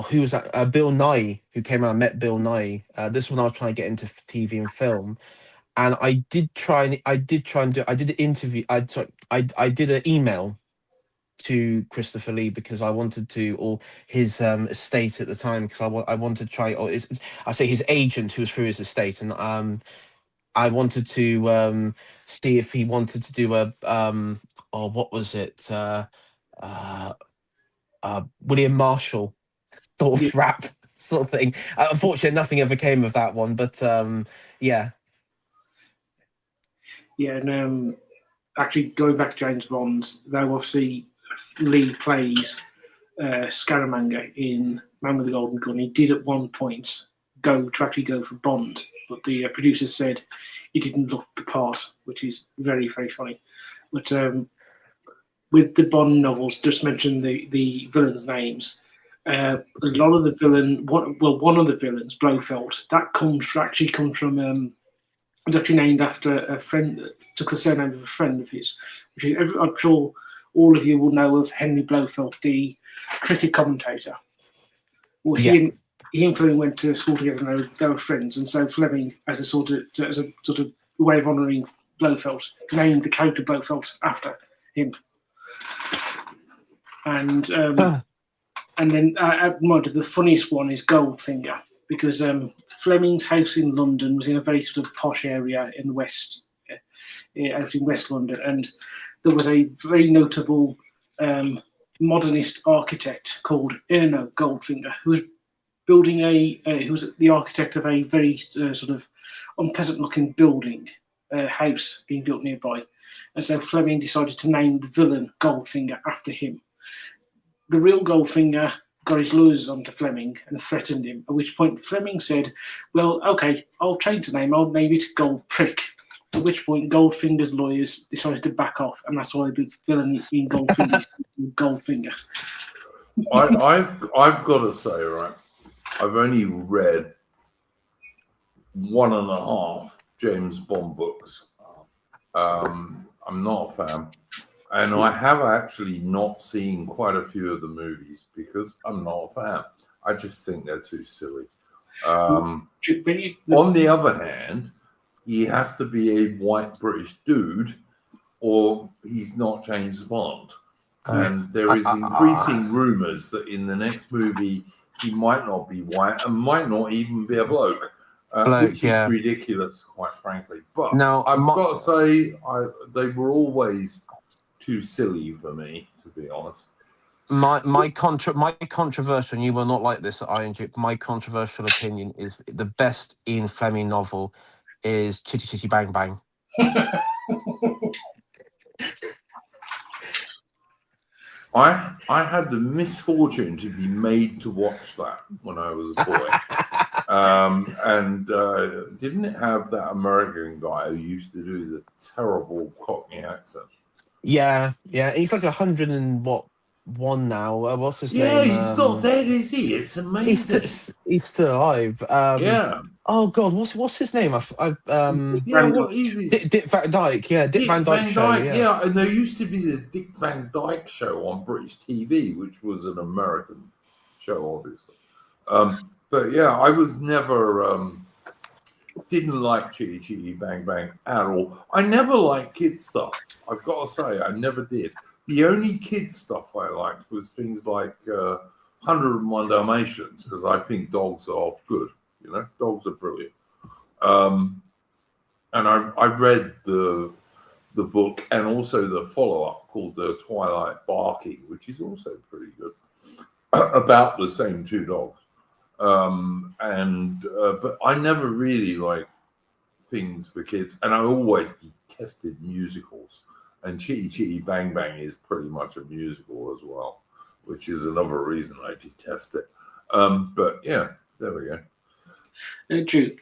who was that? Bill Nye, who came out and met Bill Nye. This one I was trying to get into TV and film, and I did an interview. I did an email to Christopher Lee because I wanted to, or his estate at the time, because I wanted to try, or I say his agent who was through his estate, and I wanted to see if he wanted to do a what was it? William Marshall sort of rap sort of thing. Unfortunately, nothing ever came of that one, but yeah. Yeah, and actually going back to James Bond, though obviously Lee plays Scaramanga in Man with the Golden Gun. He did at one point go for Bond, but the producers said he didn't look the part, which is very, very funny. But with the Bond novels, just mention the villains' names. A lot of the one of the villains, Blofeld, that actually comes from. It's actually named after a friend that took the surname of a friend of his, which is, I'm sure all of you will know of Henry Blofeld, the cricket commentator. Well, he and Fleming went to school together and they were friends, and so Fleming, as a sort of way of honouring Blofeld, named the character Blofeld after him. And then the funniest one is Goldfinger, because Fleming's house in London was in a very sort of posh area in the west, out in West London, and there was a very notable modernist architect called Arron Goldfinger, who was building who was the architect of a very sort of unpleasant-looking building, house being built nearby, and so Fleming decided to name the villain Goldfinger after him. The real Goldfinger got his lawyers onto Fleming and threatened him, at which point Fleming said, well, okay, I'll change the name, I'll name it Gold Prick. At which point Goldfinger's lawyers decided to back off, and that's why the villain in Goldfinger is Goldfinger. I've got to say, right, I've only read 1.5 James Bond books. I'm not a fan. And I have actually not seen quite a few of the movies because I'm not a fan. I just think they're too silly. On the other hand, he has to be a white British dude or he's not James Bond. And there is increasing rumours that in the next movie, he might not be white and might not even be a bloke. Which is ridiculous, quite frankly. But now, I've got to say, they were always too silly for me, to be honest. My controversial, and you will not like this at Iron Duke, my controversial opinion is the best Ian Fleming novel is Chitty Chitty Bang Bang. I had the misfortune to be made to watch that when I was a boy. And didn't it have that American guy who used to do the terrible Cockney accent? Yeah. He's like 101 now. What's his name? Yeah, he's not dead, is he? It's amazing. He's still alive. Yeah. Oh God, what's his name? What is he? Dick Van Dyke. Yeah, Dick Van Dyke show. Yeah, and there used to be the Dick Van Dyke show on British TV, which was an American show, obviously. But yeah, I was never didn't like Chitty Chitty Bang Bang at all. I never liked kid stuff. I've got to say, I never did. The only kid stuff I liked was things like 101 Dalmatians, because I think dogs are good. You know, dogs are brilliant. And I read the book and also the follow-up called The Twilight Barking, which is also pretty good, about the same two dogs. But I never really liked things for kids, and I always detested musicals. And Chitty Chitty Bang Bang is pretty much a musical as well, which is another reason I detest it. But yeah, there we go. Duke,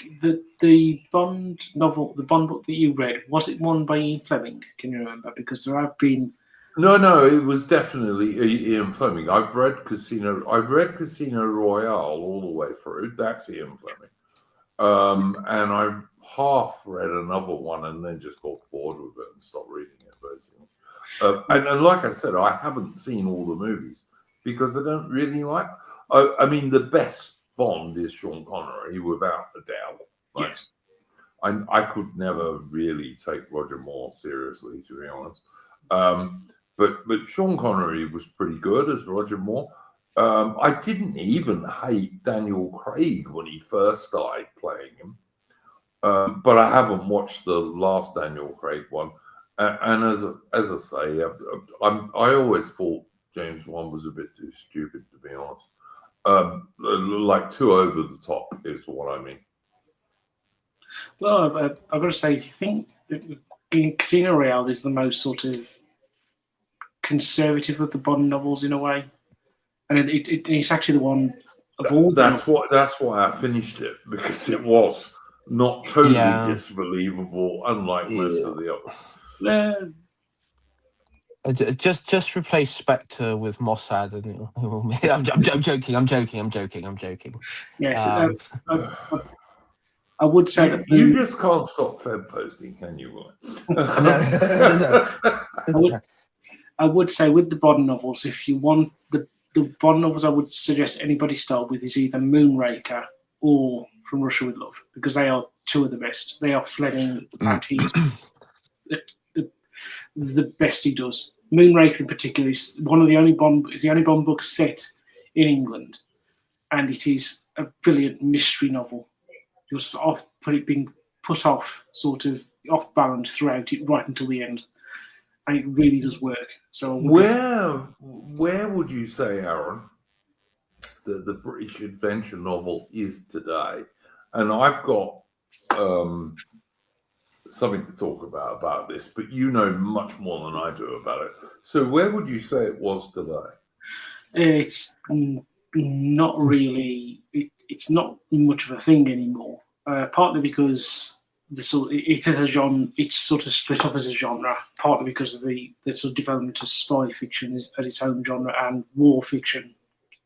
the Bond novel, the Bond book that you read, was it one by Ian Fleming? Can you remember? Because there have been. No, it was definitely Ian Fleming. I've read Casino Royale all the way through. That's Ian Fleming. And I half read another one and then just got bored with it and stopped reading it, basically. And like I said, I haven't seen all the movies because I don't really like. I mean, the best Bond is Sean Connery, without a doubt. Like, yes. I could never really take Roger Moore seriously, to be honest. But Sean Connery was pretty good as Roger Moore. I didn't even hate Daniel Craig when he first started playing him. But I haven't watched the last Daniel Craig one. And as I say, I always thought James Bond was a bit too stupid, to be honest. Like too over the top is what I mean. Well, I've got to say, if you think Casino Royale is the most sort of conservative of the Bond novels in a way, and it's actually the one of all. That's why I finished it, because it was not totally Yeah. disbelievable, unlike most of the others. Just replace Spectre with Mossad, and I'm joking. Yes, Um, I would say that You just can't stop Feb posting, can you? I would say with the Bond novels, if you want the Bond novels, I would suggest anybody start with is either Moonraker or From Russia with Love, because they are two of the best. They are Fleming at his the best he does. Moonraker in particular is the only Bond book set in England, and it is a brilliant mystery novel. Just being put off, sort of off balance throughout it, right until the end, and it really does work. So where would you say, Arron, that the British adventure novel is today? And I've got something to talk about this, but you know much more than I do about it. So where would you say it was today? It's not really. It's not much of a thing anymore. Partly because it is a genre. It's sort of split up as a genre. Partly because of the sort of development of spy fiction as its own genre, and war fiction,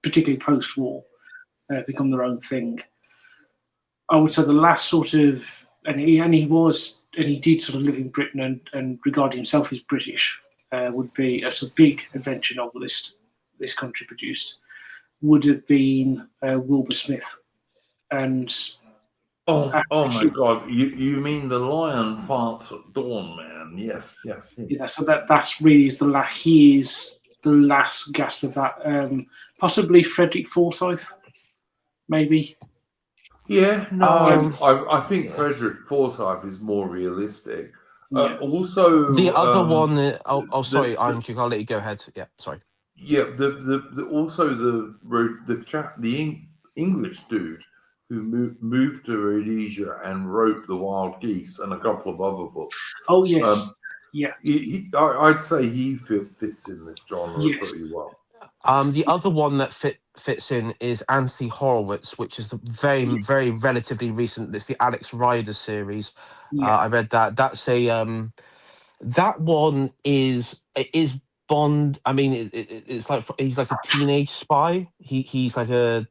particularly post-war, become their own thing. I would say the last sort of, and he did sort of live in Britain and regard himself as British, would be a sort of big adventure novelist this country produced, would have been Wilbur Smith. And oh my God, you mean The Lion Farts at Dawn, man? Yes. Yeah, so that's really he is the last gasp of that. Possibly Frederick Forsyth, maybe. Yeah, no, I think Frederick Forsyth is more realistic. Yeah. Also, the other one. Sorry, Andrew, I'll let you go ahead. Yeah, sorry. Yeah, the English dude who moved to Rhodesia and wrote The Wild Geese and a couple of other books. Oh yes, yeah. I'd say he fits in this genre pretty well. The other one that fits in is Anthony Horowitz, which is very, very relatively recent. It's the Alex Rider series. Yeah. I read that. That's a that one is Bond. I mean, it's like he's like a teenage spy. He's like a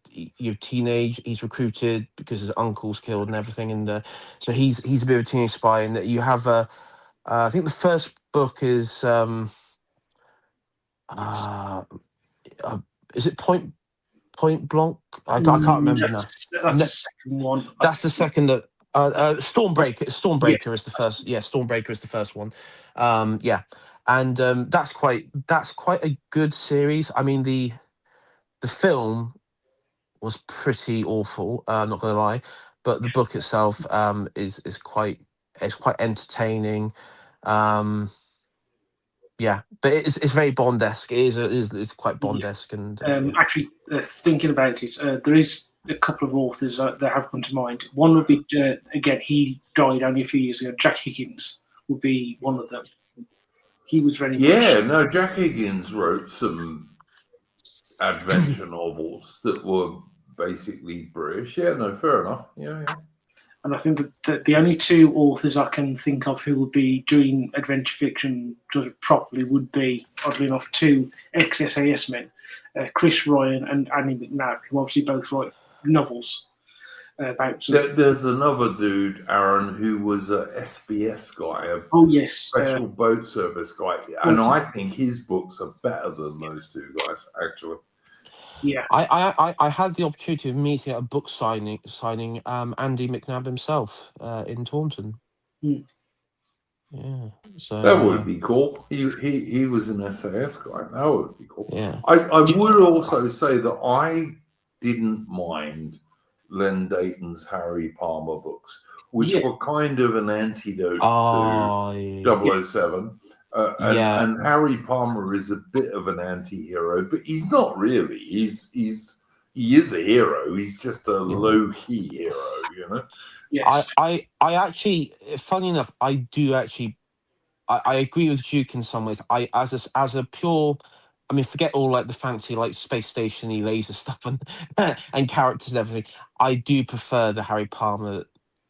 teenage. He's recruited because his uncle's killed and everything, and so he's a bit of a teenage spy. And you have I think the first book is is it Point Blanc? I can't remember now. That's the second one. That's the second. Stormbreaker. Stormbreaker is the first. Yeah, Stormbreaker is the first one. Yeah, and that's quite a good series. I mean, the film was pretty awful. I'm not gonna lie, but the book itself is quite entertaining. Yeah, but it's very Bond-esque. It's quite Bond-esque, and actually thinking about it, there is a couple of authors that have come to mind. One would be again, he died only a few years ago. Jack Higgins would be one of them. He was very no. Jack Higgins wrote some adventure novels that were basically British. Yeah, no, fair enough. Yeah. And I think that the only two authors I can think of who would be doing adventure fiction properly would be, oddly enough, two ex-SAS men, Chris Ryan and Annie McNab, who obviously both write novels about. There's another dude, Arron, who was a SBS guy, special boat service guy, and I think his books are better than those two guys, actually. Yeah, I had the opportunity of meeting at a book signing Andy McNab himself in Taunton. Mm. Yeah, so that would be cool. He was an SAS guy. That would be cool. Yeah, I would also say that I didn't mind Len Dayton's Harry Palmer books, which were kind of an antidote to 007. And Harry Palmer is a bit of an anti-hero, but he's not really. He is a hero. He's just a low-key hero, you know. Yes. I actually, funny enough, I do actually I agree with Duke in some ways. I as a pure, I mean, forget all like the fancy like space station-y laser stuff and and characters and everything. I do prefer the Harry Palmer,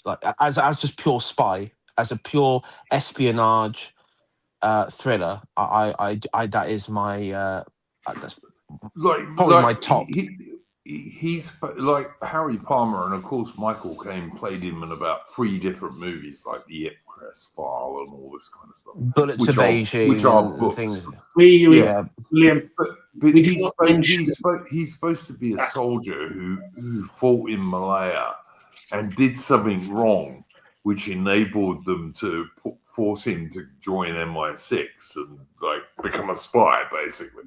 like as just pure spy, as a pure espionage thriller. I that is my that's probably my like top. he's like Harry Palmer, and of course Michael Caine played him in about 3 different movies, like the Ipcress File and all this kind of stuff, Bullet to which Beijing are and books. things. We Yeah, Liam, but we did not mention he's supposed to be a that. soldier who fought in Malaya and did something wrong, which enabled them to force him to join MI6 and like become a spy, basically.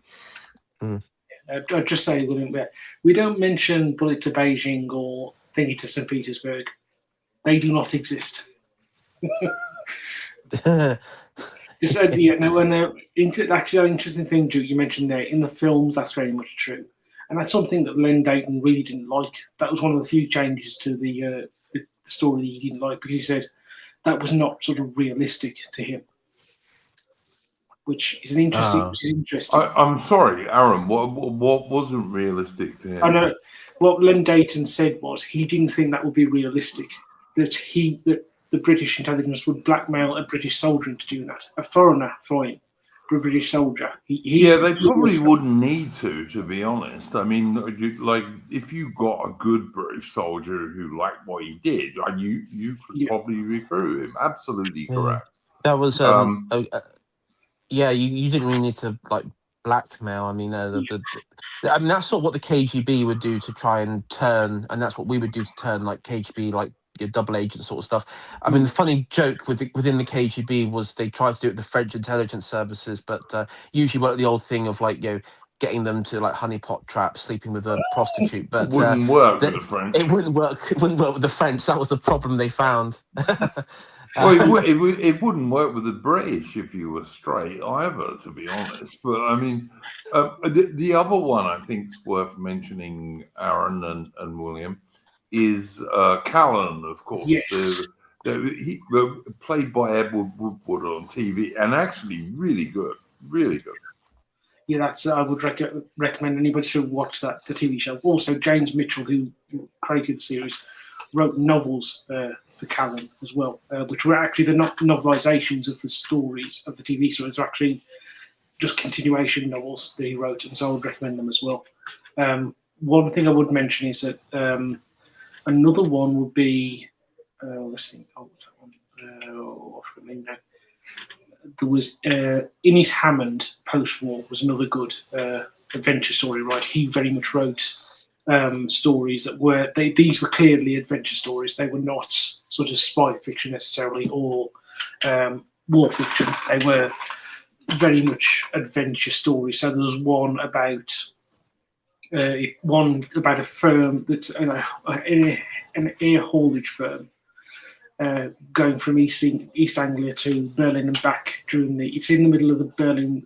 I'll just say, William, we don't mention Bullet to Beijing or Thingy to St. Petersburg. They do not exist. Just actually, an interesting thing, Duke, you mentioned there in the films. That's very much true, and that's something that Len Dayton really didn't like. That was one of the few changes to the story that he didn't like, because he said that was not sort of realistic to him, which is interesting. I'm sorry, Aaron. What wasn't realistic to him? I know what Len Dayton said was he didn't think that would be realistic. That the British intelligence would blackmail a British soldier into doing that. A foreigner flying for a British soldier. They probably wouldn't need to be honest. I mean, like if you got a good British soldier who liked what he did, you could probably recruit him. Absolutely correct. That was yeah. You didn't really need to like blackmail. I mean, I mean that's sort of what the KGB would do to try and turn, and that's what we would do to turn like KGB like your double agent sort of stuff. I mean, the funny joke within the KGB was they tried to do it with the French intelligence services, but usually worked the old thing of like getting them to like honeypot trap, sleeping with a prostitute. But wouldn't work with the French. It wouldn't work. It wouldn't work with the French. That was the problem they found. Well, it wouldn't work with the British if you were straight either, to be honest. But I mean, the other one I think is worth mentioning, Aaron and William, is Callan, of course. Yes. He played by Edward Woodward on TV, and actually really good. Yeah, that's. I would recommend anybody should watch the TV show. Also, James Mitchell, who created the series, wrote novels for Callan as well, which were actually the novelizations of the stories of the TV stories. They're actually just continuation novels that he wrote, and so I would recommend them as well. One thing I would mention is that another one would be. Let's think. Oh, what's that one? I forgot the name now. There was Innes Hammond, post-war, was another good adventure story writer. He very much wrote stories that were these were clearly adventure stories. They were not sort of spy fiction necessarily or war fiction. They were very much adventure stories. So there was one about a firm that an air haulage firm. Going from East Anglia to Berlin and back it's in the middle of the Berlin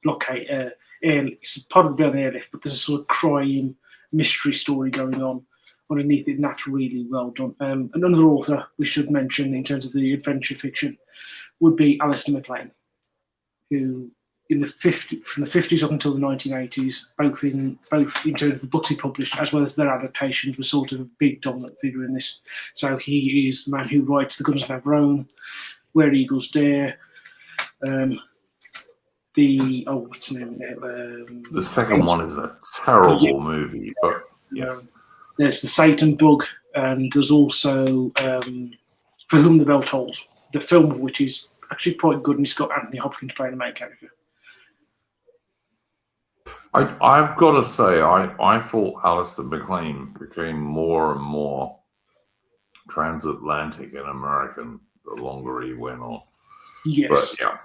blockade. It's part of the Berlin airlift, but there's a sort of crime mystery story going on underneath it, and that's really well done. Another author we should mention in terms of the adventure fiction would be Alistair MacLean, who from the 50s up until the 1980s, both in terms of the books he published as well as their adaptations, was sort of a big dominant figure in this. So he is the man who writes The Guns of Navarone, Where Eagles Dare, what's the name of it? The second one is a terrible movie, but yes. There's The Satan Bug, and there's also For Whom the Bell Tolls, the film of which is actually quite good, and it's got Anthony Hopkins playing the main character. I've got to say, I thought Alistair MacLean became more and more transatlantic and American the longer he went on. Yes. But,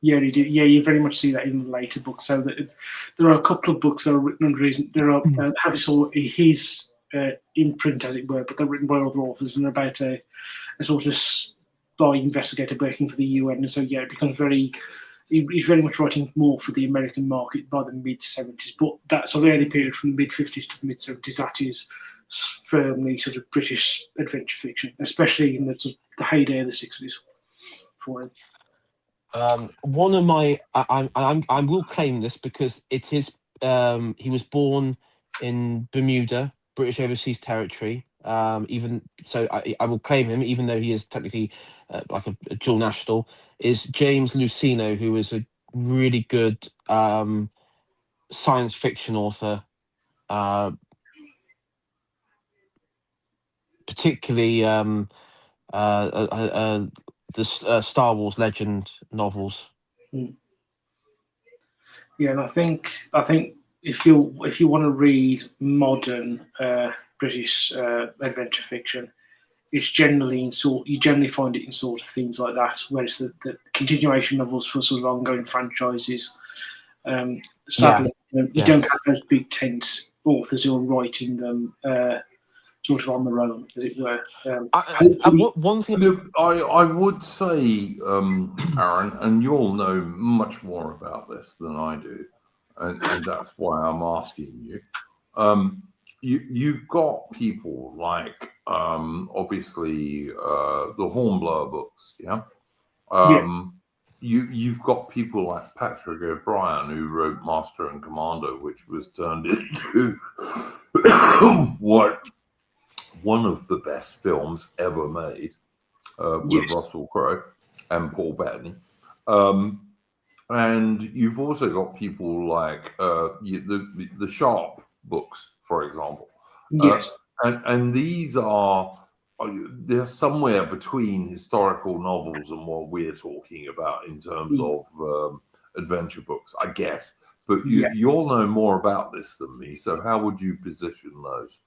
yeah, he did. Yeah, you very much see that in the later books. So there are a couple of books that are written under his imprint, as it were, but they're written by other authors, and they're about a sort of spy investigator working for the UN. And so, yeah, it becomes he's very much writing more for the American market by the mid-70s. But that sort of early period from the mid-50s to the mid-70s, that is firmly sort of British adventure fiction, especially in the heyday of the 60s for him. One of my, I will claim this because it is. He was born in Bermuda, British Overseas Territory. Even so, I will claim him, even though he is technically like a dual national. Is James Luceno, who is a really good science fiction author, particularly the Star Wars Legend novels. Yeah, and I think if you want to read modern British adventure fiction, it's generally you generally find it in sort of things like that, whereas the continuation novels for sort of ongoing franchises. Sadly, you don't have those big tent authors who are writing them sort of on their own, as it were. One thing I would say, Arron, and you'll know much more about this than I do, and that's why I'm asking you. You've got people like obviously the Hornblower books, yeah. You've got people like Patrick O'Brien, who wrote Master and Commander, which was turned into one of the best films ever made, with Russell Crowe and Paul Bettany. And you've also got people like the Sharp books, for example. Yes. And these they're somewhere between historical novels and what we're talking about in terms of adventure books, I guess. But you'll know more about this than me. So how would you position those?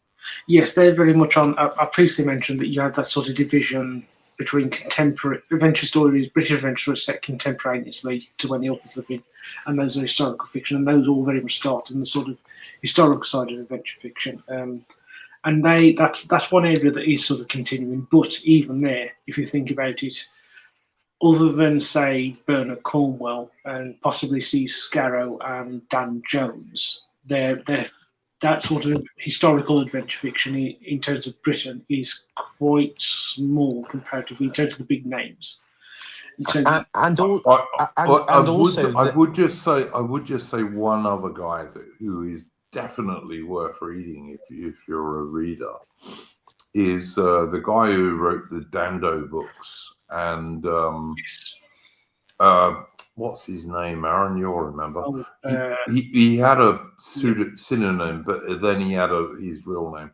Yes, they're very much on. I previously mentioned that you had that sort of division between contemporary adventure stories, British adventure stories set contemporaneously to when the author's living, and those are historical fiction, and those all very much start in the sort of historical side of adventure fiction. And that's one area that is sort of continuing. But even there, if you think about it, other than say Bernard Cornwell and possibly Steve Scarrow and Dan Jones, they're that sort of historical adventure fiction in terms of Britain is quite small comparatively in terms of the big names. I would just say one other guy who is definitely worth reading if you're a reader is the guy who wrote the Dando books and what's his name, Arron? You'll remember. He had a synonym, but then he had his real name.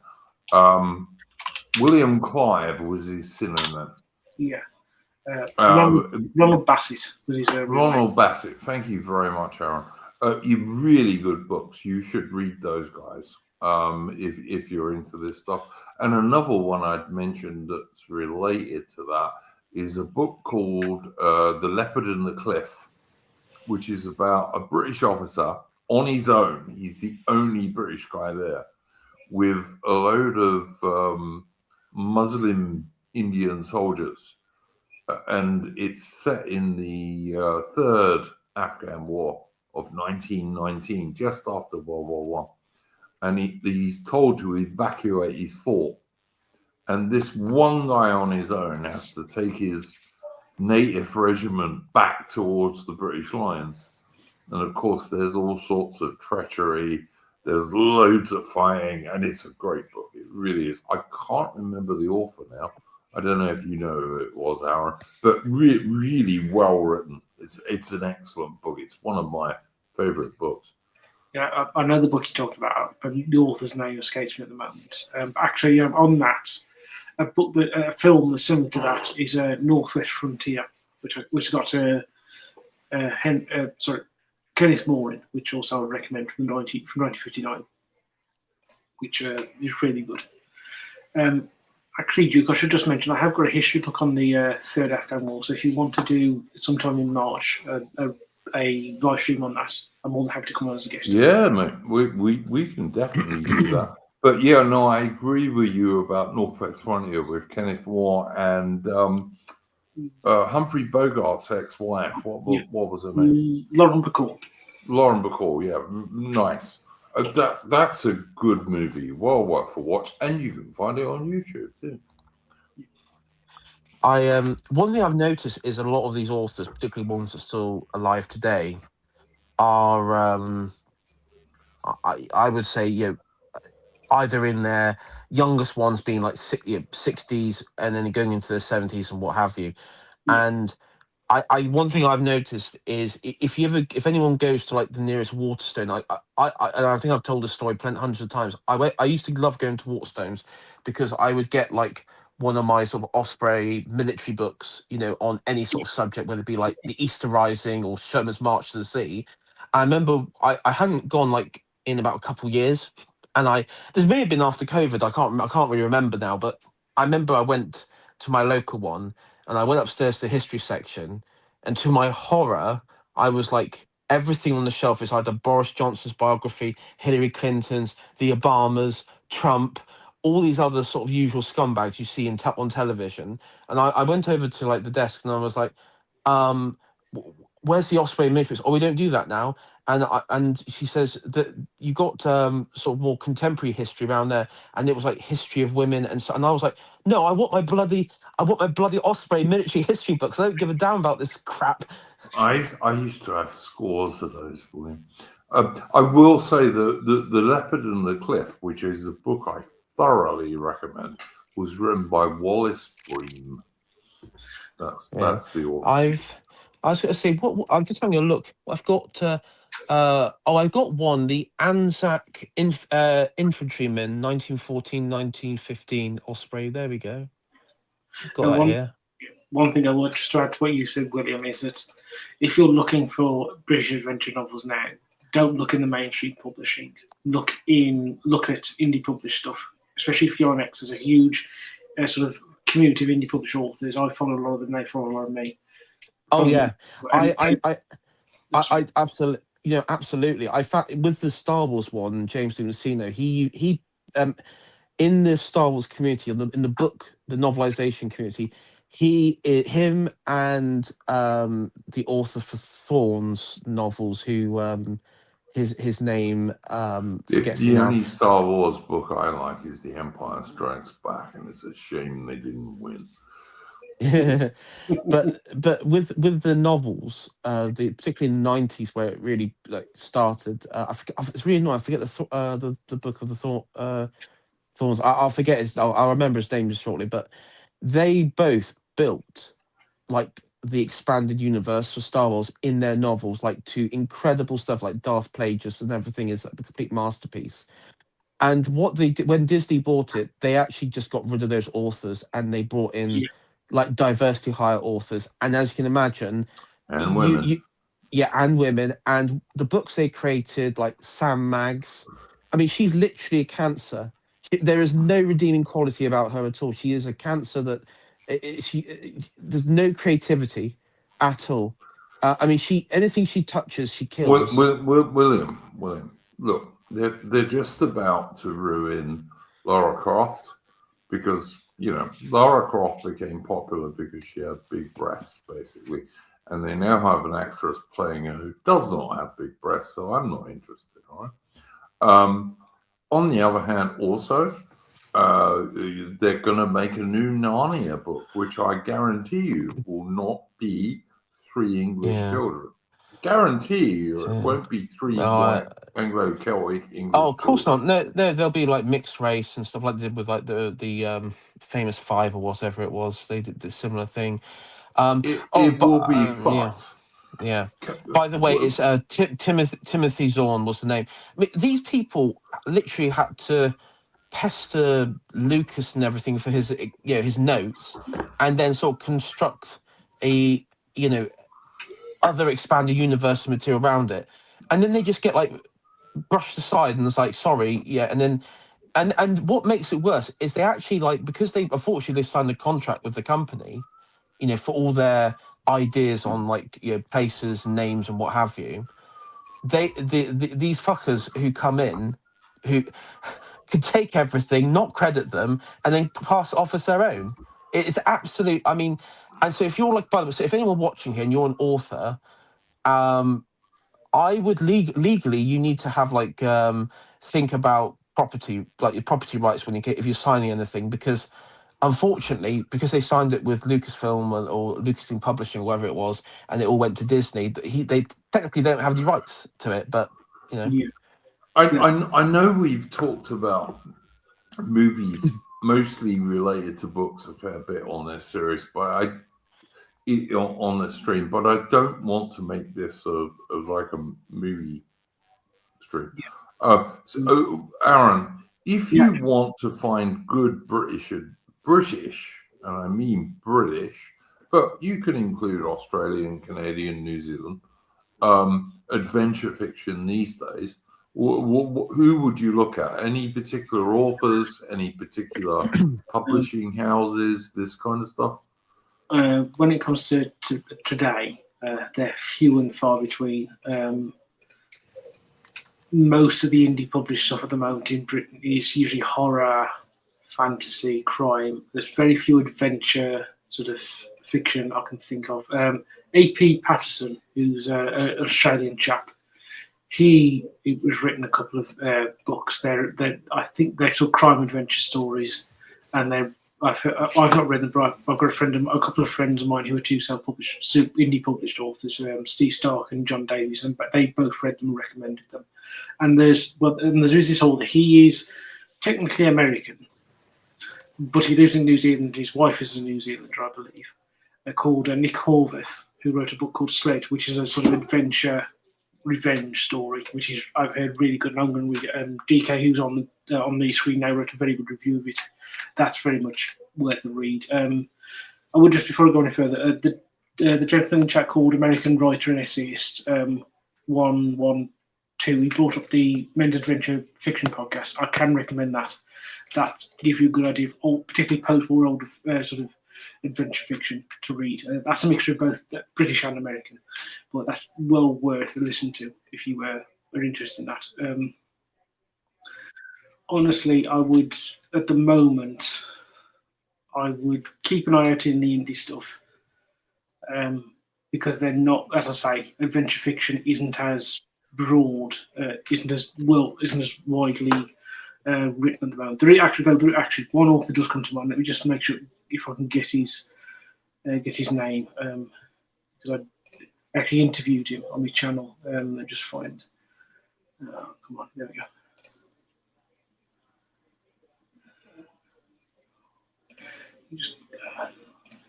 William Clive was his synonym. Yeah. Ronald Bassett was his Ronald Bassett. Thank you very much, Arron. Really good books. You should read those guys if you're into this stuff. And another one I'd mentioned that's related to that is a book called The Leopard and the Cliff, which is about a British officer on his own. He's the only British guy there with a load of Muslim Indian soldiers. And it's set in the third Afghan War of 1919, just after World War I. And he's told to evacuate his fort. And this one guy on his own has to take his native regiment back towards the British lines. And of course, there's all sorts of treachery. There's loads of fighting, and it's a great book. It really is. I can't remember the author now. I don't know if you know who it was, Arron, but really well written. It's an excellent book. It's one of my favorite books. Yeah, I know the book you talked about, but the author's name escapes me at the moment. Actually, on that, a film that's similar to that is Northwest Frontier, which got Kenneth More in, which also I would recommend from 1959, which is really good. Actually, Duke, I should just mention I have got a history book on the Third Afghan War, so if you want to do sometime in March a live stream on that, I'm more than happy to come on as a guest. Yeah, mate, we can definitely do that. But yeah, no, I agree with you about Northwest Frontier with Kenneth More and Humphrey Bogart's ex-wife. What was her name? Lauren Bacall. Lauren Bacall, yeah, nice. That's a good movie, well worth a watch, and you can find it on YouTube too. one thing I've noticed is a lot of these authors, particularly ones that are still alive today, are I would say either in their youngest ones being like 60s and then going into their 70s and what have you. Yeah. And one thing I've noticed is if anyone goes to like the nearest Waterstone, and I think I've told this story hundreds of times. I used to love going to Waterstones because I would get like one of my sort of Osprey military books, on any sort of subject, whether it be like the Easter Rising or Sherman's March to the Sea. I remember I hadn't gone like in about a couple years, and this may have been after COVID. I can't really remember now, but I remember I went to my local one and I went upstairs to the history section, and to my horror, I was like, everything on the shelf is either Boris Johnson's biography, Hillary Clinton's, the Obamas, Trump, all these other sort of usual scumbags you see on television. And I went over to like the desk and I was like, where's the Osprey Matrix? Oh, we don't do that now. And she says that you got sort of more contemporary history around there, and it was like history of women and so. And I was like, no, I want my bloody Osprey military history books. I don't give a damn about this crap. I used to have scores of those, William. I will say the Leopard and the Cliff, which is a book I thoroughly recommend, was written by Wallace Breen. That's the author. I was going to say, what I'm just having a look. I've got, I've got one, the Anzac Infantryman, 1914-1915 Osprey. There we go. Got that here. One thing I want just to add to what you said, William, is that if you're looking for British adventure novels now, don't look in the mainstream publishing. Look at indie published stuff, especially if you're on X. There's a huge sort of community of indie published authors. I follow a lot of them. They follow a lot of me. Oh yeah, I absolutely, absolutely. I found with the Star Wars one, James Lucino, he in the Star Wars community, in the book, the novelization community, him and the author for Thorns novels, who his name forgets me The now. only Star Wars book I like is The Empire Strikes Back, and it's a shame they didn't win. but with the novels, particularly in the 90s where it really like started, it's really annoying. I forget the book of the Thorns. I'll forget I'll remember his name just shortly. But they both built like the expanded universe for Star Wars in their novels, like to incredible stuff like Darth Plagueis and everything is like a complete masterpiece. And what they did when Disney bought it, they actually just got rid of those authors and they brought in like diversity hire authors. And as you can imagine, and women. And women. And the books they created, like Sam Maggs, I mean, she's literally a cancer. There is no redeeming quality about her at all. She is a cancer that there's no creativity at all. I mean, anything she touches, she kills. William, look, they're just about to ruin Lara Croft because Lara Croft became popular because she had big breasts, basically, and they now have an actress playing her who does not have big breasts, so I'm not interested. All right. On the other hand, also, they're going to make a new Narnia book, which I guarantee you will not be 3 English children. Guarantee you it won't be 3 white Anglo-Celtic English. Oh, of course not. No, there'll be like mixed race and stuff like they did with like the famous Five or whatever it was. They did the similar thing. It will be fucked. Yeah. By the way, it's Timothy Zorn was the name. I mean, these people literally had to pester Lucas and everything for his notes, and then sort of construct a other expanded universe material around it, and then they just get like brushed aside and it's like sorry, and then and what makes it worse is they actually like because they unfortunately they signed a contract with the company, for all their ideas on like places and names and what have you. These fuckers who come in who could take everything, not credit them, and then pass it off as their own. It's absolute. I mean, and so if you're like, by the way, so if anyone watching here and you're an author, I would legally you need to have like think about property, like your property rights if you're signing anything, because unfortunately, because they signed it with Lucasfilm or Lucasfilm Publishing, or whatever it was, and it all went to Disney, they technically don't have any rights to it. But you know, Yeah. I know we've talked about movies mostly related to books a fair bit on this series, but on the stream, but I don't want to make this of like a movie stream. So, Aaron, if Yeah. you want to find good British, and I mean British, but you can include Australian, Canadian, New Zealand, adventure fiction these days, who would you look at? Any particular authors? Any particular publishing houses? This kind of stuff? When it comes to today, they're few and far between. Most of the indie published stuff at the moment in Britain is usually horror, fantasy, crime. There's very few adventure sort of fiction I can think of. A.P. Patterson, who's an Australian chap, it was written a couple of books. I think they're sort of crime adventure stories, and I've not read them, but I've got a couple of friends of mine who are two self-published, indie published authors, Steve Stark and John Davies, and they both read them and recommended them. And there's this author. He is technically American, but he lives in New Zealand. His wife is a New Zealander, I believe. They're called Nick Horvath, who wrote a book called Sled, which is a sort of adventure revenge story, which is I've heard really good. And I'm going to read it. DK, who's on the screen now, wrote a very good review of it. That's very much worth a read. I would just, before I go any further, the gentleman in the chat called American writer and essayist 112. He brought up the Men's Adventure Fiction podcast. I can recommend that. That gives you a good idea of particularly post-war old sort of adventure fiction to read. That's a mixture of both British and American, but that's well worth a listen to if you are interested in that. Honestly, I would, at the moment, I would keep an eye out in the indie stuff, because they're not, as I say, adventure fiction isn't as broad, isn't as widely written at the moment. There actually one author does come to mind. Let me just make sure if I can get his name, because I actually interviewed him on my channel. Let me just find. Come on, there we go.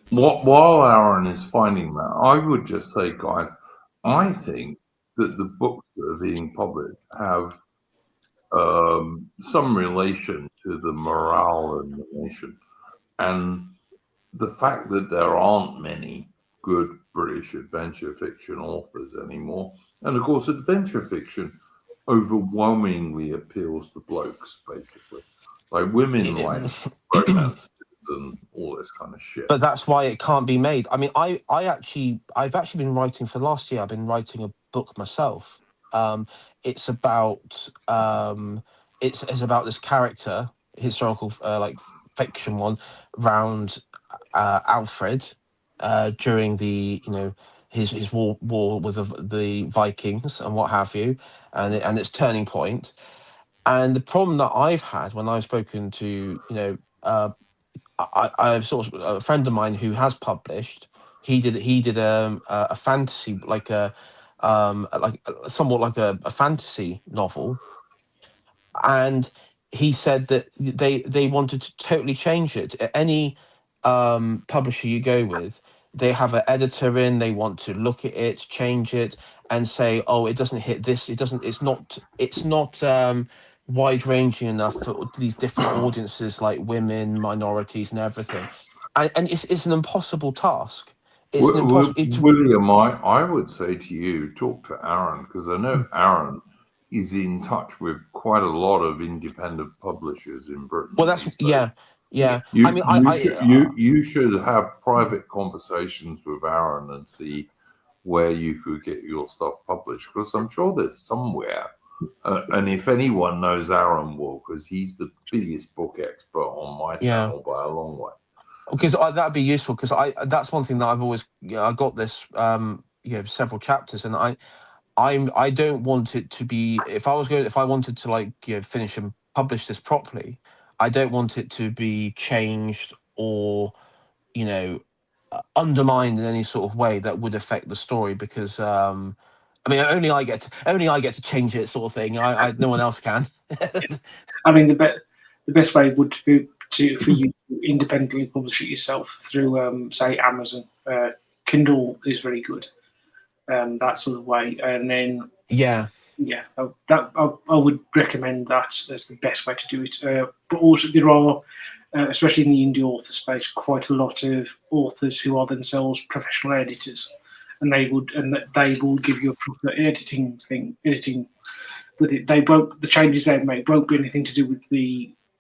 While Aaron is finding that, I would just say, guys, I think that the books that are being published have some relation to the morale in the nation. And the fact that there aren't many good British adventure fiction authors anymore. And of course, adventure fiction overwhelmingly appeals to blokes, basically. Like women like romance and all this kind of shit. But that's why it can't be made. I mean, I've actually been writing for last year. I've been writing a book myself. It's about it's about this character, historical like fiction one, around Alfred during the his war with the Vikings and what have you, and its turning point. And the problem that I've had when I've spoken to I've sort of a friend of mine who has published. He did a fantasy like somewhat like a fantasy novel, and he said that they wanted to totally change it. Any publisher you go with, they have an editor in. They want to look at it, change it, and say, "Oh, it doesn't hit this. It doesn't. It's not wide ranging enough for these different audiences like women, minorities, and everything." And it's an impossible task. It's an impossible. William, I would say to you, talk to Aaron, because I know Aaron is in touch with quite a lot of independent publishers in Britain. Well, that's yeah. You should have private conversations with Aaron and see where you could get your stuff published, because I'm sure there's somewhere. And if anyone knows Aaron, will, because he's the biggest book expert on my channel by a long way. Because that'd be useful, because that's one thing that I've always I got this several chapters, and I don't want it to be, if I wanted to finish and publish this properly, I don't want it to be changed or undermined in any sort of way that would affect the story, because I mean, only I get to change it, sort of thing. No one else can. I mean, the best way would be for you to independently publish it yourself through, say, Amazon. Kindle is very good, that sort of way. And then, Yeah. I would recommend that as the best way to do it. But also, there are, especially in the indie author space, quite a lot of authors who are themselves professional editors, and they will give you a proper editing with it. They won't. The changes they make won't be anything to do with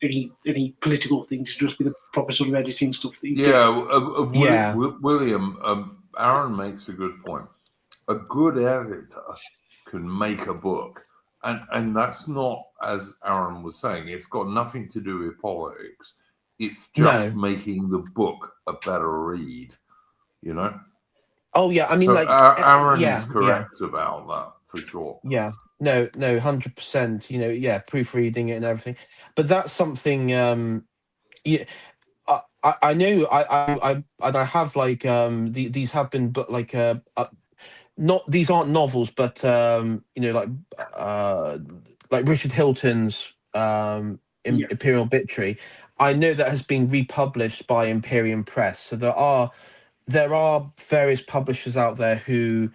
any political things. It'll just be the proper sort of editing stuff that you get. Yeah. William, Arron makes a good point. A good editor can make a book, and that's not, as Arron was saying, it's got nothing to do with politics. It's just making the book a better read, Oh yeah, I mean, so like, Arron is correct about that, for sure. Yeah, no, 100%. Proofreading it and everything, but that's something. I know. I have, like, these have been, but like not, these aren't novels, but like Richard Hilton's Imperial Obituary. I know that has been republished by Imperium Press. So there are various publishers out there who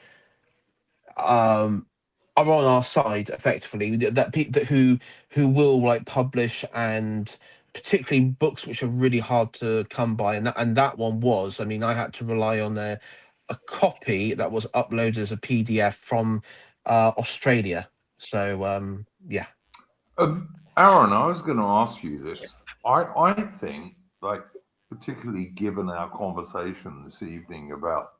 are on our side, effectively, who will, like, publish, and particularly books which are really hard to come by, and that one was. I mean, I had to rely on a copy that was uploaded as a PDF from Australia. So yeah. Arron, I was going to ask you this. I think, like, particularly given our conversation this evening about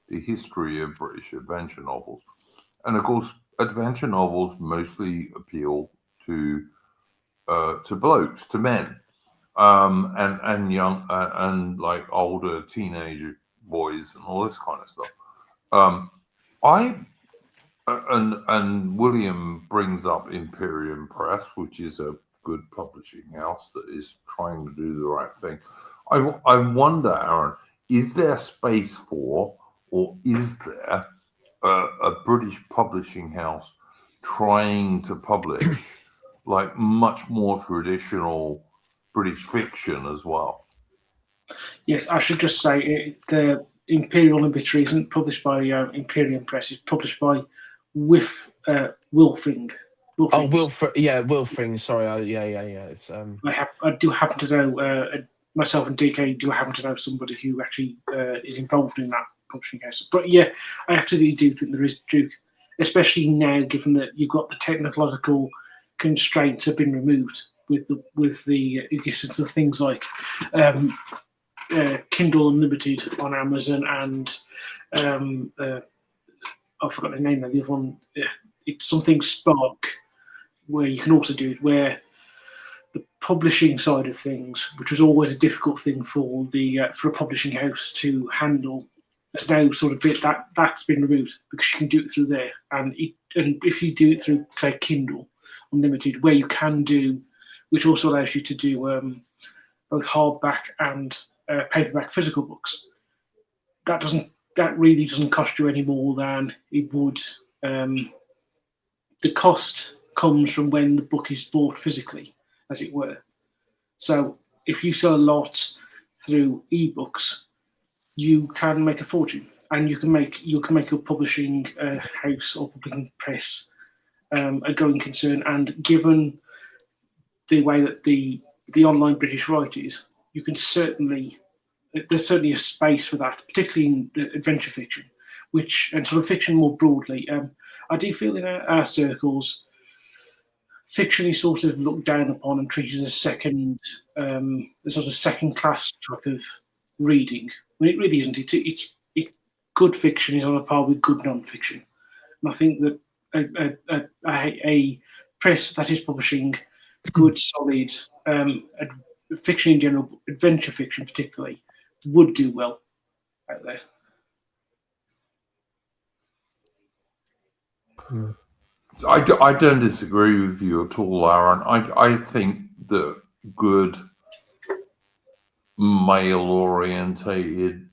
the history of British adventure novels, and of course, adventure novels mostly appeal to blokes, to men, and young, and like older teenage boys and all this kind of stuff. And William brings up Imperium Press, which is a good publishing house that is trying to do the right thing. I wonder, Arron, is there space for, or is there a British publishing house trying to publish like much more traditional British fiction as well? Yes, I should just say the Imperial Obituary isn't published by Imperium Press. It's published by Wilfring. Oh, Wilfring. Sorry, yeah. It's I do happen to know, myself and DK do happen to know somebody who actually is involved in that publishing house. But yeah, I absolutely do think there is Duke, especially now, given that you've got the technological constraints have been removed with the existence of things like Kindle Unlimited on Amazon, and I forgot the name of the other one. It's something Spark, where you can also do it, where the publishing side of things, which was always a difficult thing for a publishing house to handle, has now sort of that's been removed, because you can do it through there. And if you do it through, say, Kindle Unlimited, where you can do, which also allows you to do both hardback and paperback physical books, that really doesn't cost you any more than it would. The cost comes from when the book is bought physically, as it were. So if you sell a lot through ebooks, you can make a fortune, and you can make your publishing house or publishing press a going concern. And given the way that the online British write is, there's certainly a space for that, particularly in adventure fiction, and sort of fiction more broadly. I do feel in our circles, fiction is sort of looked down upon and treated as a sort of second-class type of reading, when it really isn't. It's good fiction is on a par with good non-fiction, and I think that a press that is publishing good, solid fiction in general, adventure fiction particularly, would do well out there. I don't disagree with you at all, Arron. I think that good male-orientated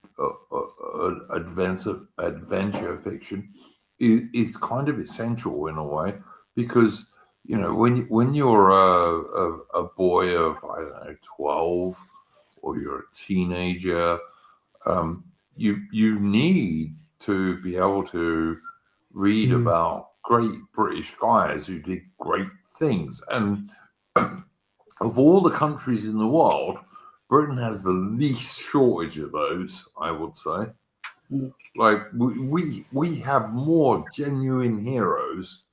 adventure fiction is kind of essential in a way, because when you're a boy of, I don't know, 12, or you're a teenager, you need to be able to read about great British guys who did great things. And of all the countries in the world, Britain has the least shortage of those, I would say. Like, we have more genuine heroes,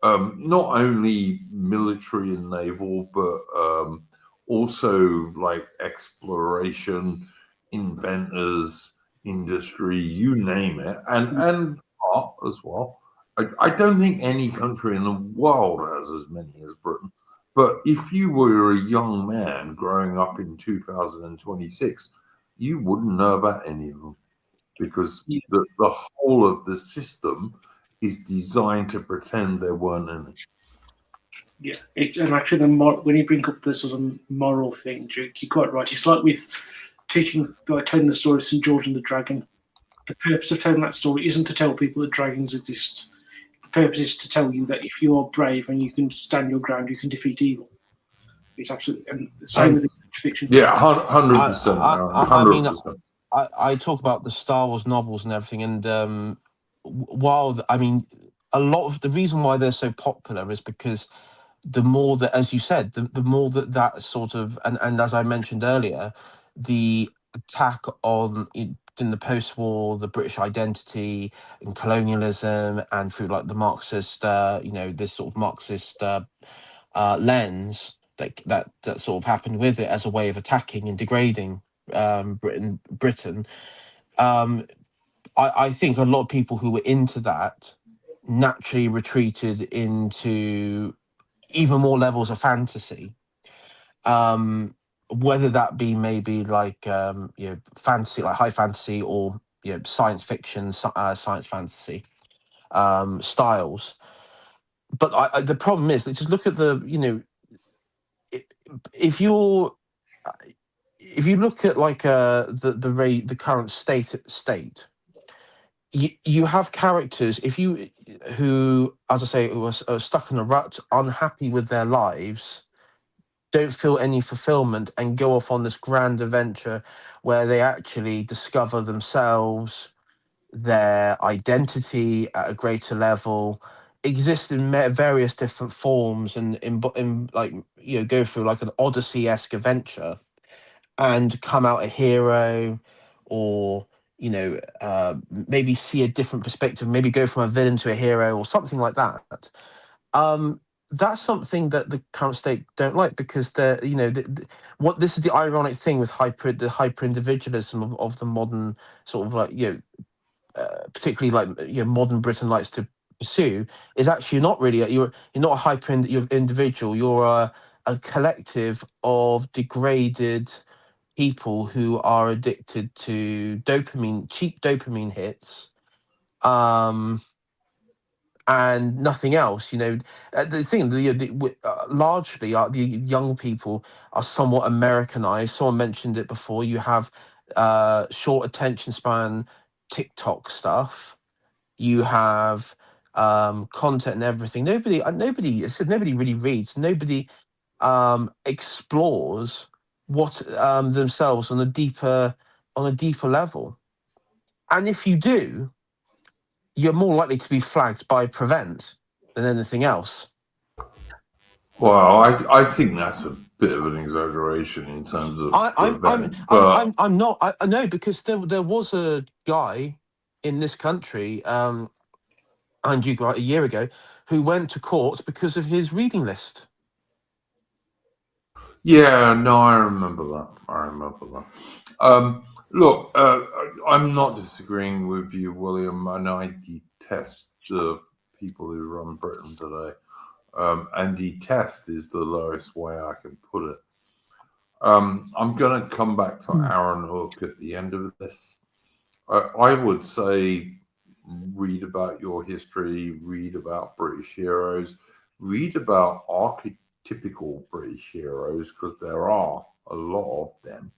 not only military and naval, but also like exploration, inventors, industry, you name it, and art as well. I don't think any country in the world has as many as Britain. But if you were a young man growing up in 2026, you wouldn't know about any of them, because the whole of the system is designed to pretend there weren't any. Yeah, and actually when you bring up the sort of moral thing, Duke, you're quite right. It's like with telling the story of St. George and the Dragon. The purpose of telling that story isn't to tell people that dragons exist. The purpose is to tell you that if you are brave and you can stand your ground, you can defeat evil. It's absolutely, and the same with fiction. Yeah, 100%. I mean, 100%. I talk about the Star Wars novels and everything, and while I mean, a lot of the reason why they're so popular is because the more that, as you said, the more that sort of, and as I mentioned earlier, the attack on in the post-war, the British identity and colonialism, and through like the Marxist, this sort of Marxist lens that sort of happened with it as a way of attacking and degrading Britain. I think a lot of people who were into that naturally retreated into even more levels of fantasy, whether that be maybe like fantasy, like high fantasy, or science fiction, science fantasy styles. But the problem is that, just look at if you look at like the current state, you have characters who, as I say, are stuck in a rut, unhappy with their lives, don't feel any fulfillment, and go off on this grand adventure where they actually discover themselves, their identity at a greater level, exist in various different forms, and in like go through like an Odyssey-esque adventure and come out a hero, or maybe see a different perspective, maybe go from a villain to a hero or something like that. That's something that the current state don't like, because what this is the ironic thing with the hyper individualism of the modern sort of like particularly like modern Britain likes to pursue, is actually not really you're not a you're individual, you're a collective of degraded people who are addicted to cheap dopamine hits, and nothing else. The thing, largely, the young people are somewhat Americanized. Someone mentioned it before. You have short attention span TikTok stuff. You have content and everything. Nobody really reads. Nobody explores what themselves on a deeper level. And if you do, you're more likely to be flagged by Prevent than anything else. Well, I think that's a bit of an exaggeration in terms of I'm not. I know, because there was a guy in this country, and you got a year ago, who went to court because of his reading list. Yeah, no, I remember that. Look, I'm not disagreeing with you, William, and I detest the people who run Britain today. And detest is the lowest way I can put it. I'm going to come back to Arron Hook at the end of this. I would say read about your history, read about British heroes, read about archetypical British heroes, because there are a lot of them.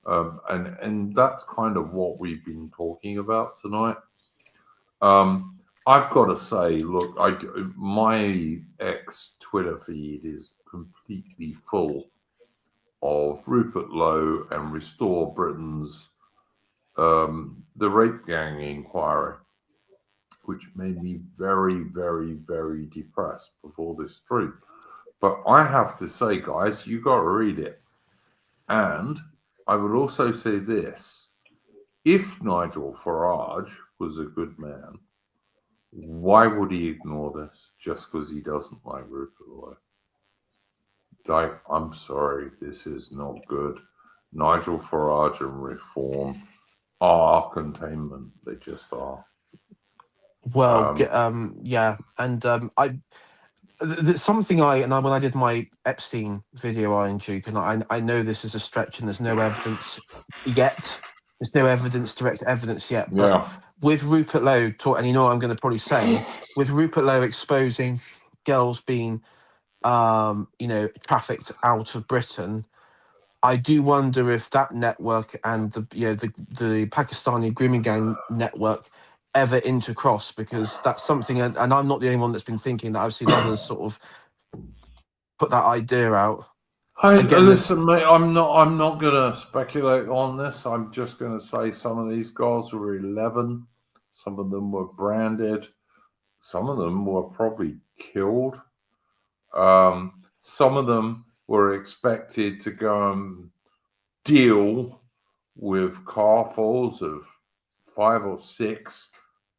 And that's kind of what we've been talking about tonight. I've got to say, look, my ex-Twitter feed is completely full of Rupert Lowe and Restore Britain's the rape gang inquiry, which made me very, very, very depressed before this stream. But I have to say, guys, you got to read it. And I would also say this: if Nigel Farage was a good man, why would he ignore this just because he doesn't like Rupert Lowe? Like, I'm sorry, this is not good. Nigel Farage and Reform are containment. They just are. Well, yeah, and something when I did my Epstein video on Duke, and I know this is a stretch, and there's no evidence yet. There's no direct evidence yet. But Yeah. with Rupert Lowe, and you know what I'm going to probably say, with Rupert Lowe exposing girls being, trafficked out of Britain, I do wonder if that network and the Pakistani grooming gang network ever intercross, because that's something, and I'm not the only one that's been thinking that. I've seen others sort of put that idea out. Listen, mate, I'm not gonna speculate on this. I'm just gonna say some of these girls were 11, some of them were branded, some of them were probably killed. Some of them were expected to go and deal with carfuls of 5 or 6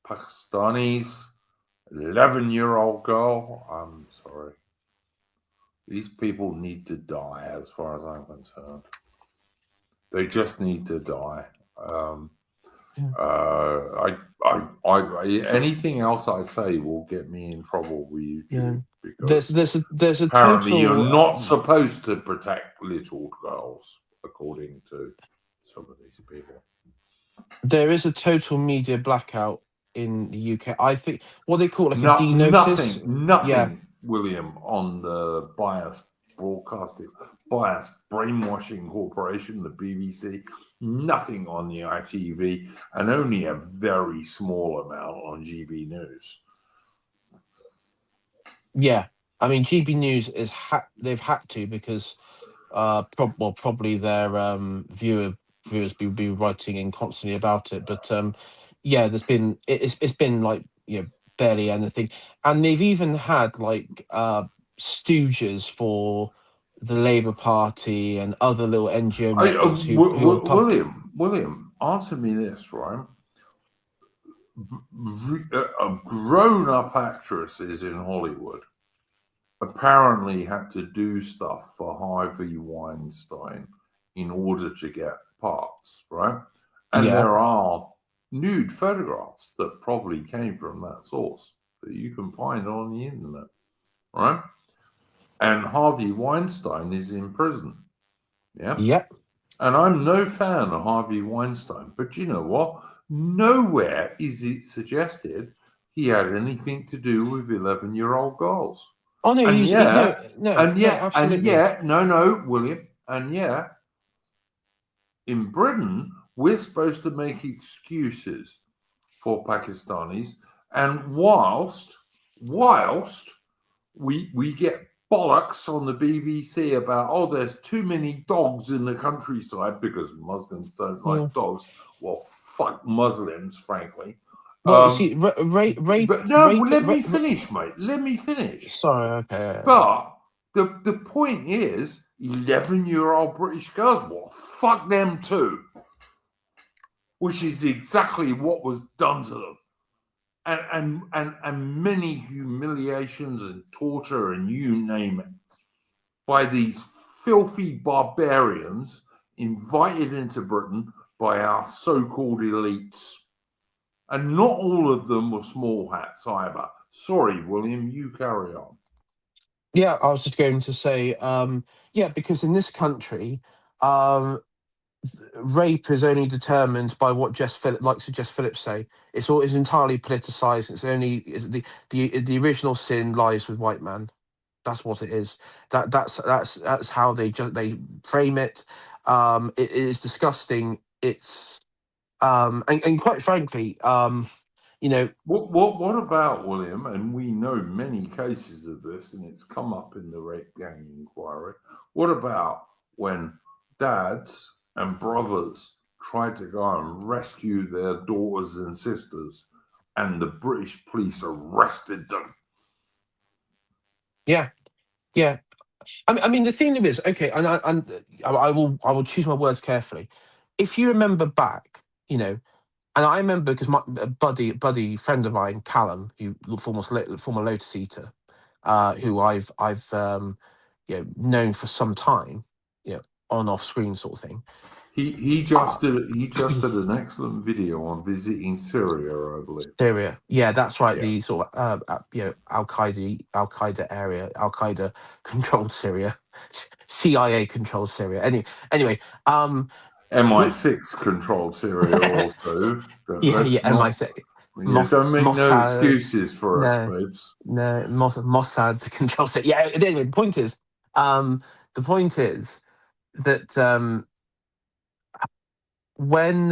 Pakistanis, 11-year-old girl. I'm sorry. These people need to die, as far as I'm concerned. They just need to die. Anything else I say will get me in trouble with YouTube, because there's a apparently total, you're not supposed to protect little girls, according to some of these people. There is a total media blackout in the UK. I think what they call a de-notice. Nothing, William, on the bias broadcasting, bias brainwashing corporation, the BBC. Nothing on the ITV, and only a very small amount on GB News. Yeah, I mean GB News is they've had to, because probably their viewers be writing in constantly about it. But yeah, it's been like barely anything, and they've even had like stooges for the Labour Party and other little NGO networks William, answer me this, right? Grown-up actresses in Hollywood apparently had to do stuff for Harvey Weinstein in order to get parts, right? And there are nude photographs that probably came from that source that you can find on the internet, right? And Harvey Weinstein is in prison. Yeah. Yep. And I'm no fan of Harvey Weinstein, but you know what? Nowhere is it suggested he had anything to do with 11-year-old girls. Oh no, no, William, and yeah, in Britain we're supposed to make excuses for Pakistanis, and whilst we get bollocks on the BBC about, there's too many dogs in the countryside because Muslims don't like dogs. Well, fuck Muslims, frankly. Well, see, let me finish, mate. Let me finish. Sorry, okay. But the point is, 11-year-old British girls, well, fuck them too. Which is exactly what was done to them. And many humiliations and torture and you name it by these filthy barbarians invited into Britain by our so-called elites. And not all of them were small hats either. Sorry, William, you carry on. Yeah, I was just going to say, because in this country, rape is only determined by what Jess Phillips say. It's entirely politicized. The original sin lies with white man. That's what it is. That's how they frame it. It is disgusting. It's and quite frankly, you know, What about, William? And we know many cases of this, and it's come up in the rape gang inquiry. What about when dads and brothers tried to go and rescue their daughters and sisters, and the British police arrested them? yeah, yeah. I mean, the thing is, okay, and I will choose my words carefully. If you remember back, you know, and I remember because my buddy friend of mine, Callum, who former Lotus Eater, who I've you know, known for some time, you know, on off screen sort of thing. He just did an excellent video on visiting Syria, I believe. Syria, yeah, that's right. Yeah. The sort of you know, Al Qaeda area, Al Qaeda controlled Syria, CIA controlled Syria. Anyway, MI6 controlled Syria also. yeah, Let's not. MI6, Don't make no Mossad, excuses for us, no, babes. no, Mossad controls Syria. Yeah, anyway, the point is that when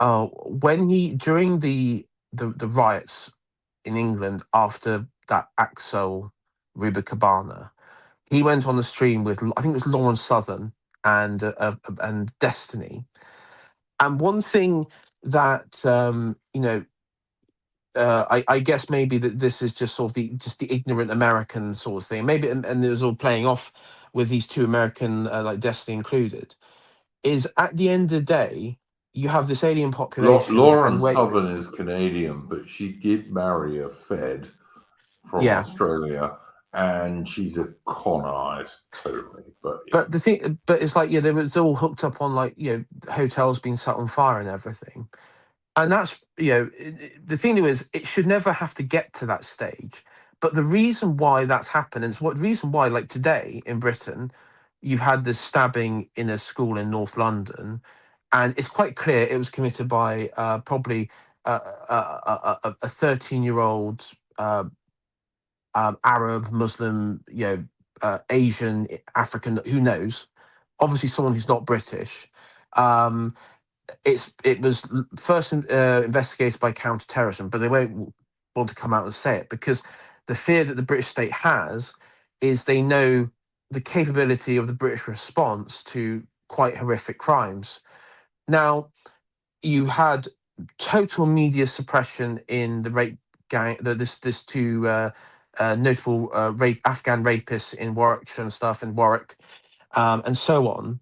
when he during the riots in England after that Axel Rubicabana, he went on the stream with, I think it was Lauren Southern and Destiny. And one thing that you know, I guess maybe that this is just sort of the ignorant American sort of thing. Maybe and it was all playing off with these two American, like Destiny included. Is at the end of the day, you have this alien population, Lauren and wait, Southern is Canadian, but she did marry a Fed from yeah. Australia, and she's a con artist totally. But yeah. But the thing, but it's like, yeah, they was all hooked up on, like, you know, hotels being set on fire and everything. And that's, you know, the thing is, it should never have to get to that stage. But the reason why that's happened, and it's what reason why, like today in Britain, you've had this stabbing in a school in North London, and it's quite clear it was committed by probably a 13-year-old Arab, Muslim, you know, Asian, African, who knows? Obviously, someone who's not British. It was first investigated by counter-terrorism, but they won't want to come out and say it because the fear that the British state has is they know the capability of the British response to quite horrific crimes. Now, you had total media suppression in the rape gang. This two notable Afghan rapists in Warwickshire and stuff in Warwick, and so on.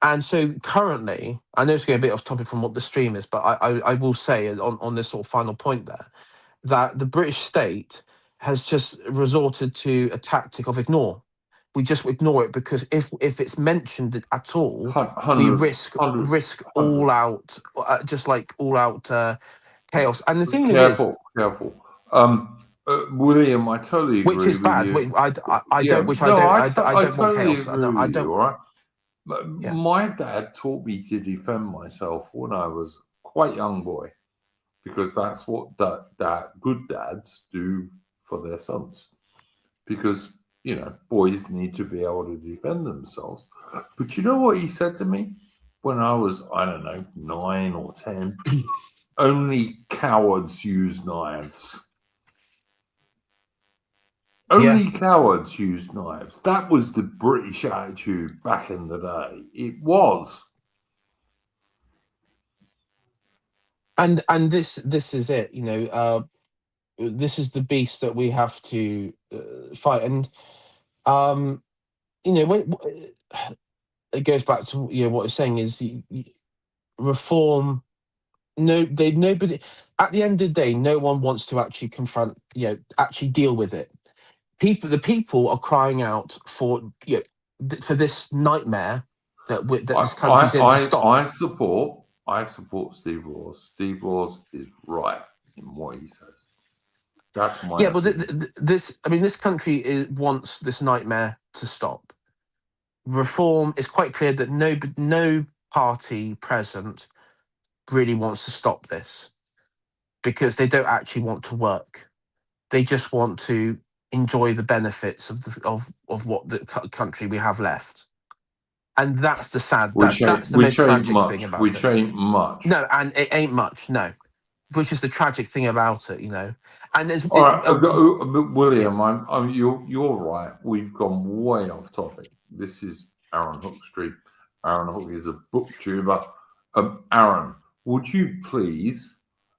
And so currently, I know it's going a bit off topic from what the stream is, but I will say on this sort of final point there, that the British state has just resorted to a tactic of ignore. We just ignore it because if it's mentioned at all, we 100, risk 100. all out, just like all out chaos. And the thing Careful. William, I is, totally agree which is with bad. you. I Yeah, don't. Which no, I don't want totally chaos. agree I with don't. you. All right. Yeah. My dad taught me to defend myself when I was quite young boy, because that's what good dads do for their sons. Because, you know, boys need to be able to defend themselves. But you know what he said to me when I was, I don't know, 9 or 10? Only cowards use knives. Only cowards use knives. That was the British attitude back in the day. It was. And this is it. You know, this is the beast that we have to fight. And you know, when it goes back to, you know, what it's saying is reform. Nobody at the end of the day, no one wants to actually confront, you know, actually deal with it. The people are crying out for, you know, for this nightmare that this country's in to stop. I support Steve Laws. Steve Laws is right in what he says. That's my opinion. But this country wants this nightmare to stop. Reform is quite clear that no party present really wants to stop this because they don't actually want to work. They just want to enjoy the benefits of what the country we have left. And that's the sad. That's the most tragic thing about it. Which ain't much. No, and it ain't much. No, which is the tragic thing about it, you know. And there's all right, William. Yeah. You're right. We've gone way off topic. This is Arron Hook Street. Arron Hook is a booktuber. Arron, would you please,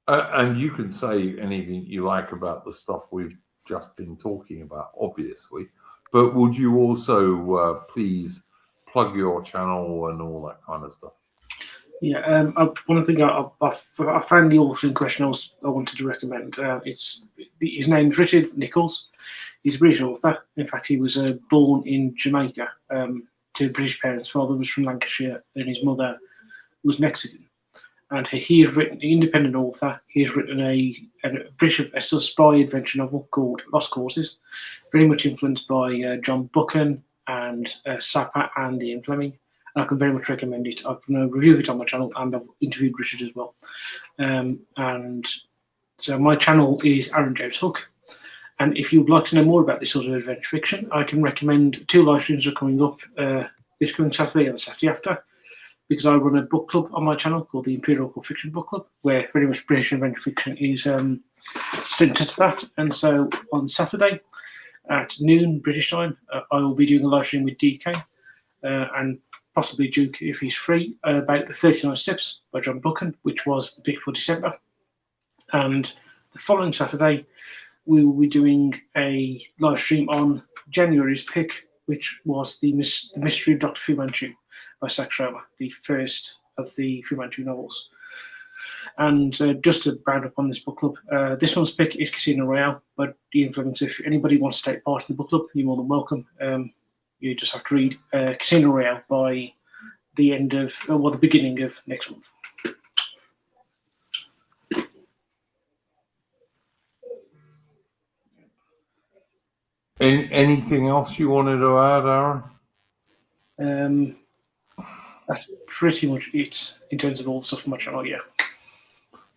and you can say anything you like about the stuff we've just been talking about, obviously, but would you also please plug your channel and all that kind of stuff? Yeah, one thing I found the author in question I wanted to recommend. His name's Richard Nichols. He's a British author. In fact, he was born in Jamaica to British parents. His father was from Lancashire and his mother was Mexican. And he has written, an independent author. He has written a spy adventure novel called Lost Causes, very much influenced by John Buchan and Sapper and Ian Fleming. I can very much recommend it. I've reviewed it on my channel and I've interviewed Richard as well. And so my channel is Arron James Hook. And if you'd like to know more about this sort of adventure fiction, I can recommend 2 live streams are coming up this coming Saturday and the Saturday after, because I run a book club on my channel called the Imperial Court Fiction Book Club, where very much British adventure fiction is centred to that. And so on Saturday at noon British time, I will be doing a live stream with DK and possibly Duke if he's free, about the 39 Steps by John Buchan, which was the pick for December. And the following Saturday, we will be doing a live stream on January's pick, which was the Mystery of Dr. Fu Manchu by Sax Rohmer, the first of the Fu Manchu novels. And just to round up on this book club, this one's pick is Casino Royale by Ian Fleming. So if anybody wants to take part in the book club, you're more than welcome. You just have to read Casino Royale by the beginning of next month. Anything else you wanted to add, Arron? That's pretty much it in terms of all the stuff on my channel, yeah.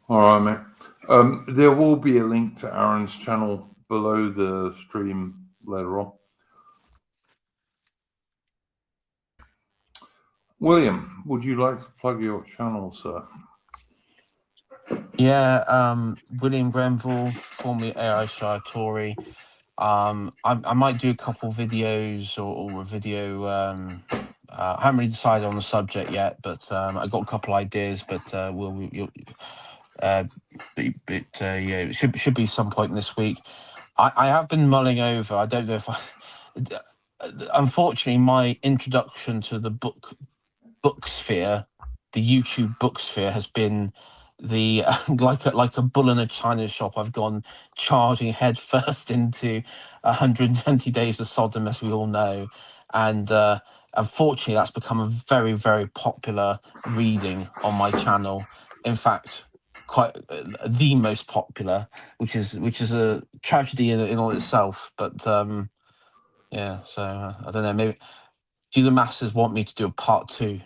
All right, mate. There will be a link to Arron's channel below the stream later on. William, would you like to plug your channel, sir? Yeah, William Grenville, formerly AI Shy Tory. I might do a couple videos or a video. I haven't really decided on the subject yet, but I got a couple ideas. But yeah, it should be some point this week. I have been mulling over. I don't know if unfortunately, my introduction to the book sphere, the YouTube book sphere, has been the like a bull in a china shop. I've gone charging headfirst into 120 Days of Sodom, as we all know, and unfortunately, that's become a very, very popular reading on my channel. In fact, quite the most popular, which is a tragedy in all itself. But yeah, so I don't know. Maybe do the masses want me to do a part 2?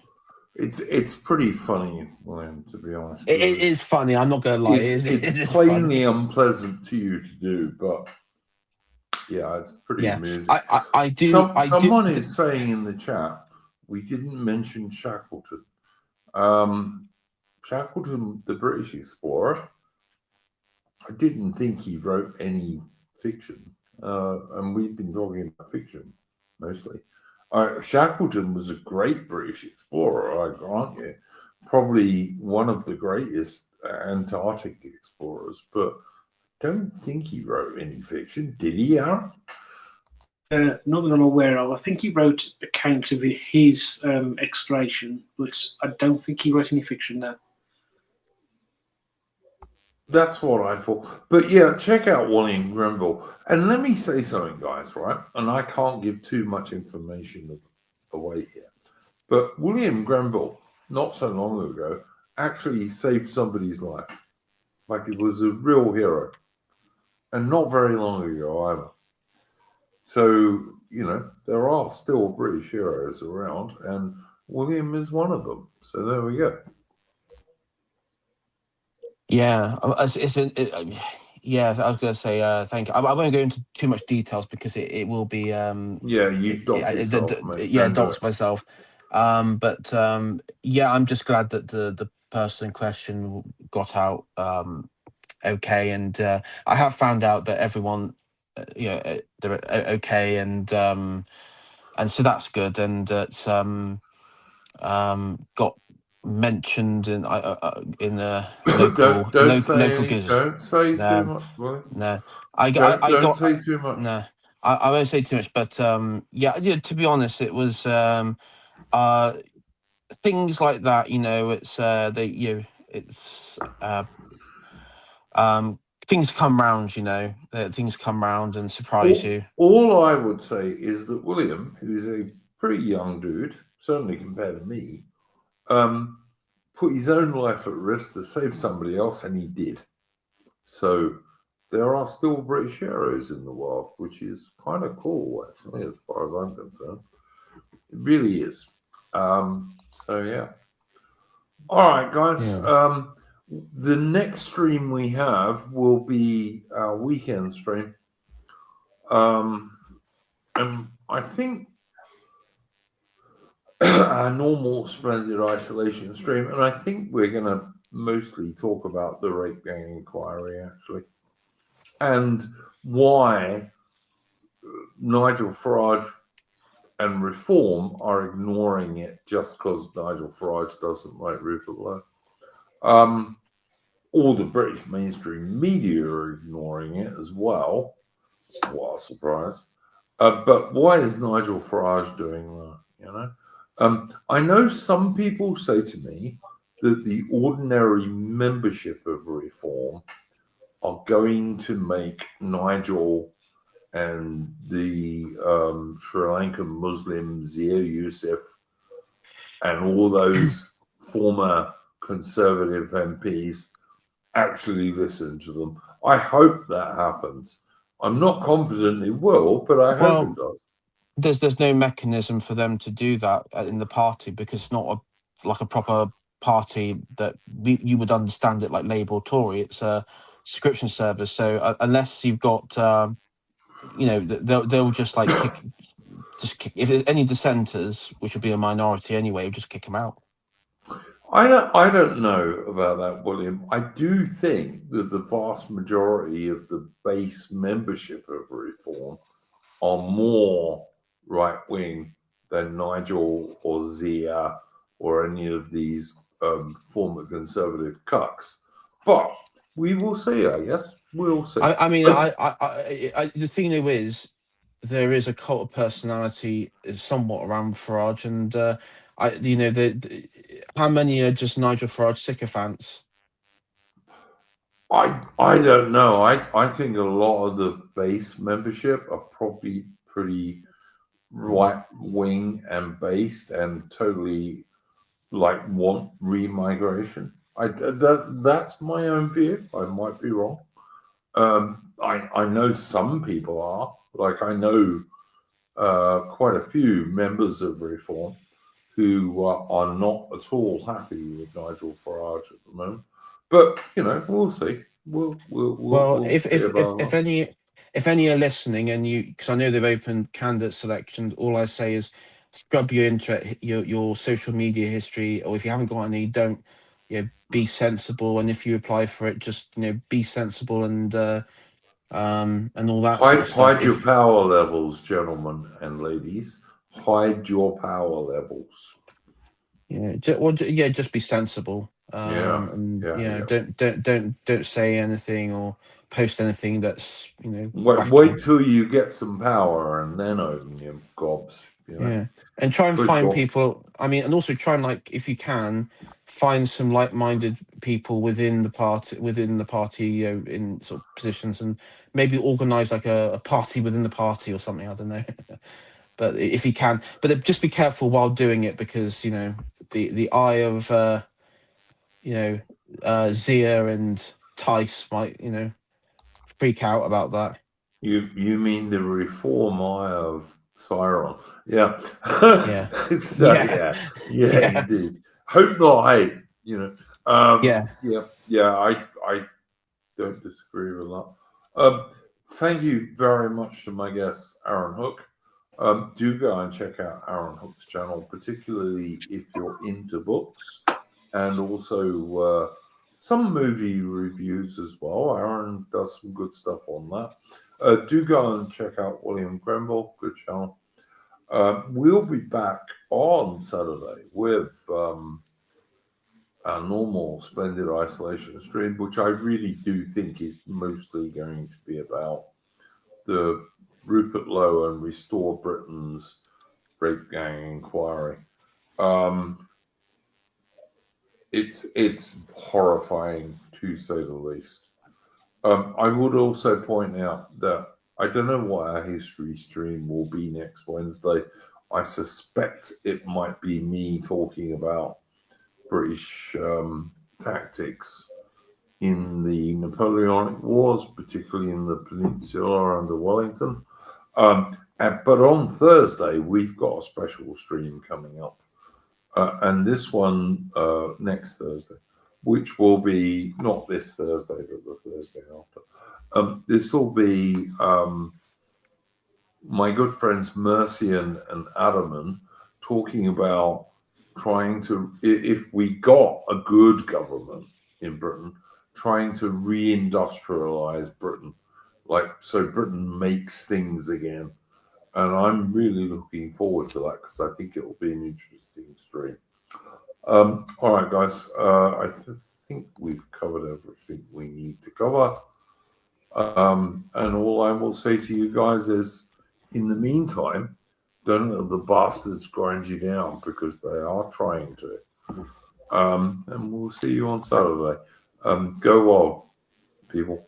It's pretty funny, William, to be honest. It is funny. I'm not going to lie. It's plainly unpleasant to you to do, but yeah, it's pretty amusing. I do. Someone is saying in the chat we didn't mention Shackleton. Shackleton, the British explorer. I didn't think he wrote any fiction, and we've been talking about fiction mostly. Shackleton was a great British explorer, I grant you. Probably one of the greatest Antarctic explorers, but don't think he wrote any fiction. Did he, Arron? Not that I'm aware of. I think he wrote accounts of his exploration, but I don't think he wrote any fiction there. That's what I thought. But yeah, check out William Grenville. And let me say something, guys, right? And I can't give too much information away here. But William Grenville, not so long ago, actually saved somebody's life. Like it was a real hero. And not very long ago either. So, you know, there are still British heroes around, and William is one of them. So there we go. Yeah, Yeah, I was going to say thank you. I won't go into too much details because it will be Yeah, you dox yourself, mate. yeah, Don't do dox it. myself. But yeah, I'm just glad that the person in question got out okay, and I have found out that everyone they're okay, and so that's good, and that's got mentioned in the local gazette. Don't say too No, much, Willie. no, I Don't got say too much. no. I won't say too much, but yeah. To be honest, it was uh, things like that. It's it's things come round. Things come round and surprise you. All I would say is that William, who's a pretty young dude, certainly compared to me, put his own life at risk to save somebody else, and he did. So there are still British heroes in the world, which is kind of cool, actually, as far as I'm concerned. It really is. So yeah. All right, guys. Yeah. The next stream we have will be our weekend stream. And I think our normal Splendid Isolation stream, and I think we're going to mostly talk about the rape gang inquiry, actually, and why Nigel Farage and Reform are ignoring it just because Nigel Farage doesn't like Rupert Lowe. All the British mainstream media are ignoring it as well. What a surprise. But why is Nigel Farage doing that? I know some people say to me that the ordinary membership of Reform are going to make Nigel and the Sri Lankan Muslim Zia Yusuf and all those former Conservative MPs actually listen to them. I hope that happens. I'm not confident it will, but I hope it does. There's no mechanism for them to do that in the party because it's not like a proper party that you would understand it like Labour or Tory. It's a subscription service. So unless you've got, they'll just like kick if there's any dissenters, which would be a minority anyway, just kick them out. I don't know about that, William. I do think that the vast majority of the base membership of Reform are more right wing than Nigel or Zia or any of these former Conservative cucks. But we will see, I guess. We'll see. I mean, the thing though is, there is a cult of personality somewhat around Farage, and how many are just Nigel Farage sycophants? I don't know. I think a lot of the base membership are probably pretty right wing and based and totally like want remigration. That's my own view. I might be wrong. I know some people are. Like I know quite a few members of Reform who are not at all happy with Nigel Farage at the moment. But we'll see. We'll If any are listening, and because I know they've opened candidate selection, all I say is scrub your social media history, or if you haven't got any, don't be sensible. And if you apply for it, just be sensible and all that sort of stuff. Hide your power levels, gentlemen and ladies. Hide your power levels. Just be sensible. Don't say anything or post anything that's wait till you get some power and then open your gobs. And try and find people. I mean, and also try and if you can, find some like-minded people within the party, in sort of positions, and maybe organize like a party within the party or something. I don't know. But if you can, but just be careful while doing it because the eye of Zia and Tice might freak out about that. You mean the Reform eye of Arron? Yeah. Yeah. Indeed. Hope not hate. Yeah. I don't disagree with that. Thank you very much to my guest, Arron Hook. Do go and check out Arron Hook's channel, particularly if you're into books, and also some movie reviews as well. Arron does some good stuff on that. Do go and check out William Grenville, good channel. We'll be back on Saturday with our normal Splendid Isolation stream, which I really do think is mostly going to be about the Rupert Lowe and Restore Britain's rape gang inquiry. It's horrifying, to say the least. I would also point out that I don't know what our history stream will be next Wednesday. I suspect it might be me talking about British tactics in the Napoleonic Wars, particularly in the Peninsula under Wellington. But on Thursday, we've got a special stream coming up. And this one next Thursday, which will be not this Thursday, but the Thursday after. This will be my good friends Mercian and Adaman talking about trying to, if we got a good government in Britain, trying to reindustrialize Britain, like so Britain makes things again. And I'm really looking forward to that because I think it will be an interesting stream. All right, guys, I think we've covered everything we need to cover. And all I will say to you guys is, in the meantime, don't let the bastards grind you down because they are trying to. And we'll see you on Saturday. Go well, people.